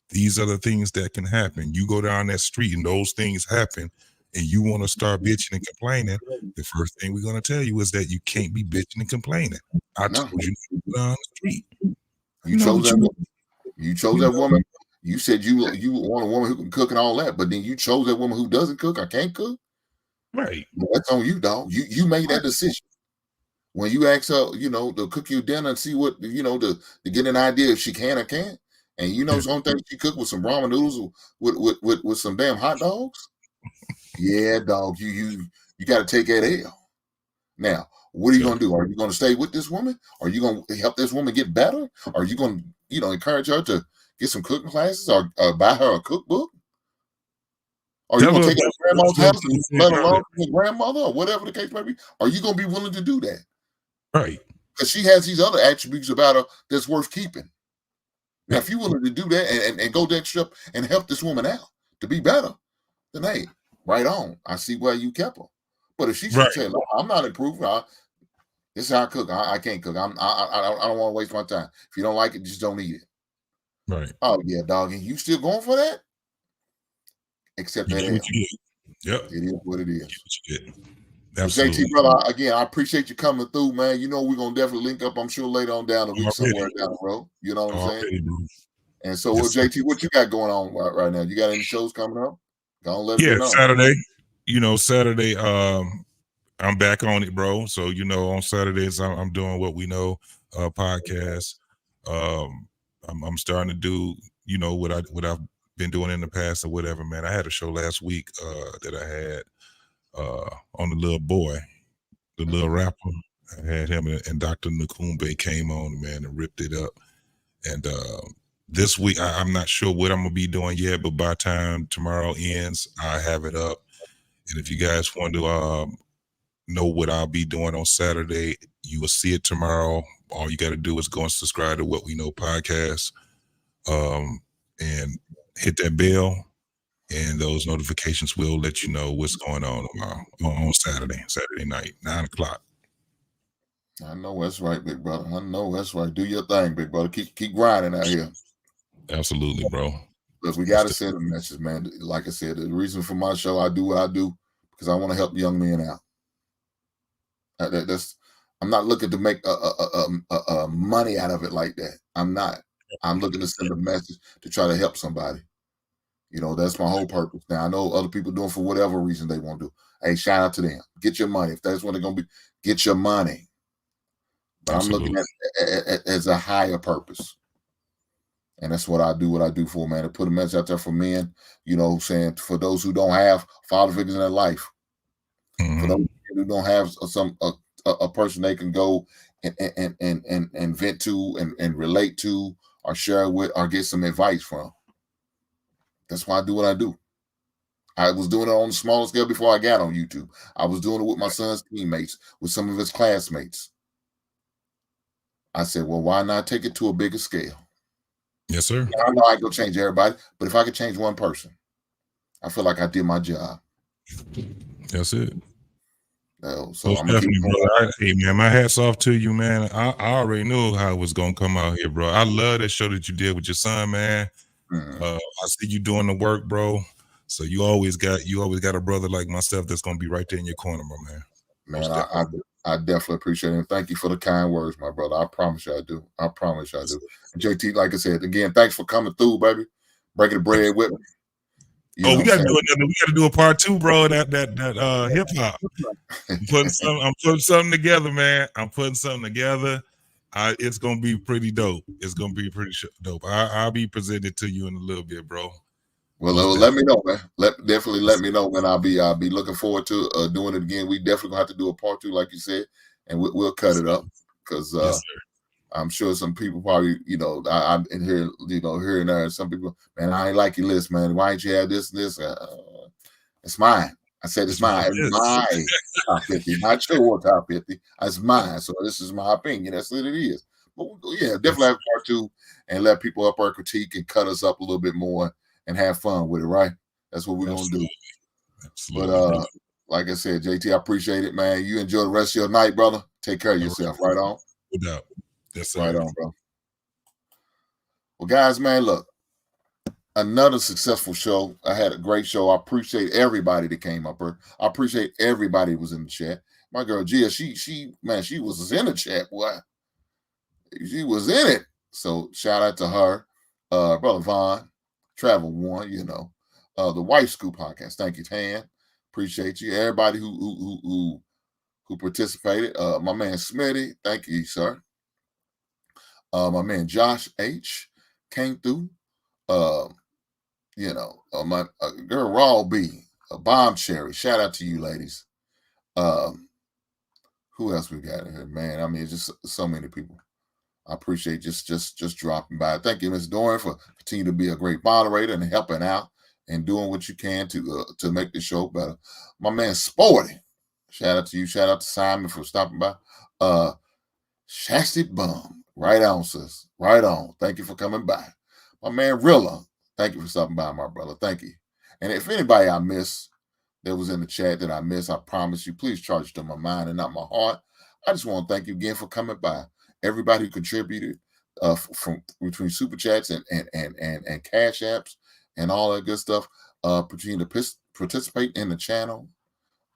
these are the things that can happen. You go down that street and those things happen, and you want to start bitching and complaining, the first thing we're going to tell you is that you can't be bitching and complaining. I told you to go down the street. You chose that woman. You chose that woman. You said you want a woman who can cook and all that, but then you chose that woman who doesn't cook or can't cook. Right. That's on you, dog. You made that decision. When you ask her, you know, to cook you dinner and see what, you know, to get an idea if she can or can't. And you know, some things she cooked with some ramen noodles with some damn hot dogs. Yeah, dog. You got to take that L. Now, what are you going to do? Are you going to stay with this woman? Are you going to help this woman get better? Are you going to, you know, encourage her to get some cooking classes or buy her a cookbook? Are you going to take her to grandma's house and let her learn from her grandmother or whatever the case may be? Are you going to be willing to do that? Right. Because she has these other attributes about her that's worth keeping. Now, if you're willing to do that and go that step and help this woman out to be better, then hey, right on. I see why you kept her. But if she should say, "No, I'm not improving. This is how I cook. I can't cook. I don't want to waste my time. If you don't like it, just don't eat it." Right. Oh yeah, dog. And you still going for that? Except that L. Yep. It is what it is. Absolutely. JT, brother, again, I appreciate you coming through, man. You know, we're going to definitely link up, I'm sure, later on down the week somewhere down the road. You know what I'm saying? And so, JT, what you got going on right now? You got any shows coming up? Let me know. Saturday. You know, Saturday, I'm back on it, bro. So, you know, on Saturdays, I'm doing What We Know podcast. I'm starting to do, you know, what I've been doing in the past or whatever, man. I had a show last week that I had on the little boy, the little rapper. I had him and Dr. Nakumbe came on, man, and ripped it up. And this week, I'm not sure what I'm going to be doing yet, but by the time tomorrow ends, I have it up. And if you guys want to know what I'll be doing on Saturday, you will see it tomorrow all you got to do is go and subscribe to What We Know Podcast, and hit that bell, and those notifications will let you know what's going on tomorrow on Saturday night, 9:00. I know that's right, big brother. I know that's right. Do your thing, big brother. Keep grinding out here. Absolutely, bro. Look, we got to send a message, man. Like I said, the reason for my show, I do what I do because I want to help young men out. I'm not looking to make money out of it like that. I'm not. I'm looking to send a message to try to help somebody. You know, that's my whole purpose. Now, I know other people doing for whatever reason they want to do. Hey, shout out to them. Get your money. If that's what they're going to be, get your money. But Absolutely. I'm looking at it as a higher purpose. And that's what I do for, man, to put a message out there for men, you know, saying for those who don't have father figures in their life, for those who don't have a person they can go and vent to and relate to or share with or get some advice from. That's why I do what I do. I was doing it on a smaller scale before I got on YouTube. I was doing it with my son's teammates, with some of his classmates. I said, well, why not take it to a bigger scale? Yes, sir. I know I ain't gonna change everybody, but if I could change one person, I feel like I did my job. That's it. So I'm gonna definitely, brother. Hey, man, my hat's off to you, man. I already knew how it was gonna come out here, bro. I love that show that you did with your son, man. I see you doing the work, bro. So you always got a brother like myself that's gonna be right there in your corner, my man. Man, I definitely appreciate it. And thank you for the kind words, my brother. I promise you I do. I promise you I do. And JT, like I said, again, thanks for coming through, baby. Breaking the bread with me. We gotta do a part 2, bro. That hip hop. I'm putting something together, man. I'm putting something together. It's gonna be pretty dope. It's gonna be pretty dope. I'll be presenting it to you in a little bit, bro. Well, let me know, man. Definitely let me know when I'll be looking forward to doing it again. We definitely gonna have to do a part 2, like you said, and we'll cut it up because I'm sure some people probably, you know, I'm in here, you know, here and there. Some people, man, I ain't like your list, man. Why ain't you have this and this? It's mine. I said it's mine. It's my top 50, not your top 50. It's mine. So this is my opinion. That's what it is. But yeah, definitely have part 2 and let people up our critique and cut us up a little bit more and have fun with it, right? That's what we're gonna do. Absolutely. But like I said, JT, I appreciate it, man. You enjoy the rest of your night, brother. Take care of yourself. Right on. No doubt. Yes, sir. Right on, bro. Well, guys, man, look, another successful show. I had a great show. I appreciate everybody that came up here. I appreciate everybody who was in the chat. My girl Gia, she was in the chat, boy. She was in it. So shout out to her, brother Vaughn, Travel One, you know, the Wife Scoop podcast. Thank you, Tan. Appreciate you. Everybody who participated. My man Smitty, thank you, sir. My man Josh H came through. You know, my girl Raw B, Bomb Cherry. Shout out to you, ladies. Who else we got in here, man? I mean, it's just so many people. I appreciate just dropping by. Thank you, Ms. Doran, for continuing to be a great moderator and helping out and doing what you can to make the show better. My man Sporty, shout out to you. Shout out to Simon for stopping by. Shasty Bum, right on, sis. Right on. Thank you for coming by. My man Rilla, thank you for stopping by, my brother. Thank you. And if anybody I missed that was in the chat that I missed, I promise you, please charge it to my mind and not my heart. I just want to thank you again for coming by. Everybody who contributed from between super chats and cash apps and all that good stuff, continue to participate in the channel.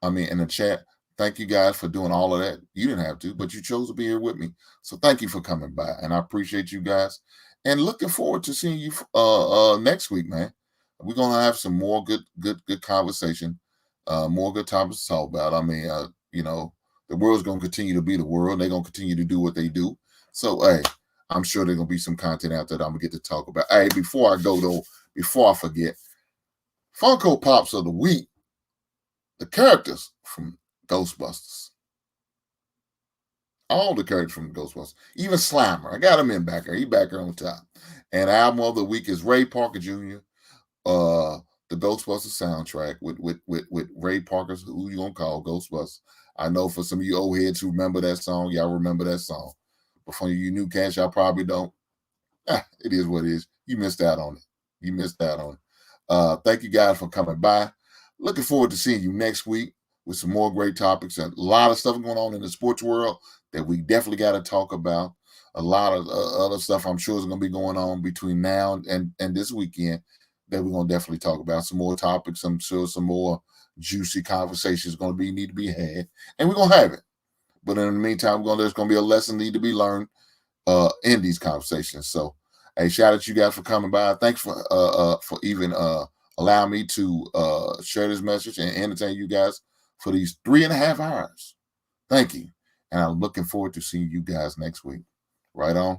In the chat. Thank you guys for doing all of that. You didn't have to, but you chose to be here with me. So thank you for coming by, and I appreciate you guys. And looking forward to seeing you next week, man. We're gonna have some more good conversation, more good topics to talk about. You know, the world's gonna continue to be the world. They're gonna continue to do what they do. So, hey, I'm sure there's gonna be some content out there that I'm gonna get to talk about. Hey, before I go though, before I forget, Funko Pops of the week, the characters from Ghostbusters. All the characters from Ghostbusters. Even Slimer. I got him in back there. He back there on top. And album of the week is Ray Parker Jr. The Ghostbusters soundtrack with Ray Parker's Who You Gonna Call Ghostbusters. I know for some of you old heads who remember that song, y'all remember that song. But for you new cats, y'all probably don't. It is what it is. You missed out on it. You missed out on it. Thank you guys for coming by. Looking forward to seeing you next week with some more great topics. And a lot of stuff going on in the sports world that we definitely got to talk about. A lot of other stuff I'm sure is going to be going on between now and this weekend that we're going to definitely talk about. Some more topics. I'm sure some more juicy conversations going to need to be had. And we're going to have it. But in the meantime, there's going to be a lesson need to be learned in these conversations. So, hey, shout out to you guys for coming by. Thanks for even allowing me to share this message and entertain you guys for these 3.5 hours. Thank you. And I'm looking forward to seeing you guys next week. Right on.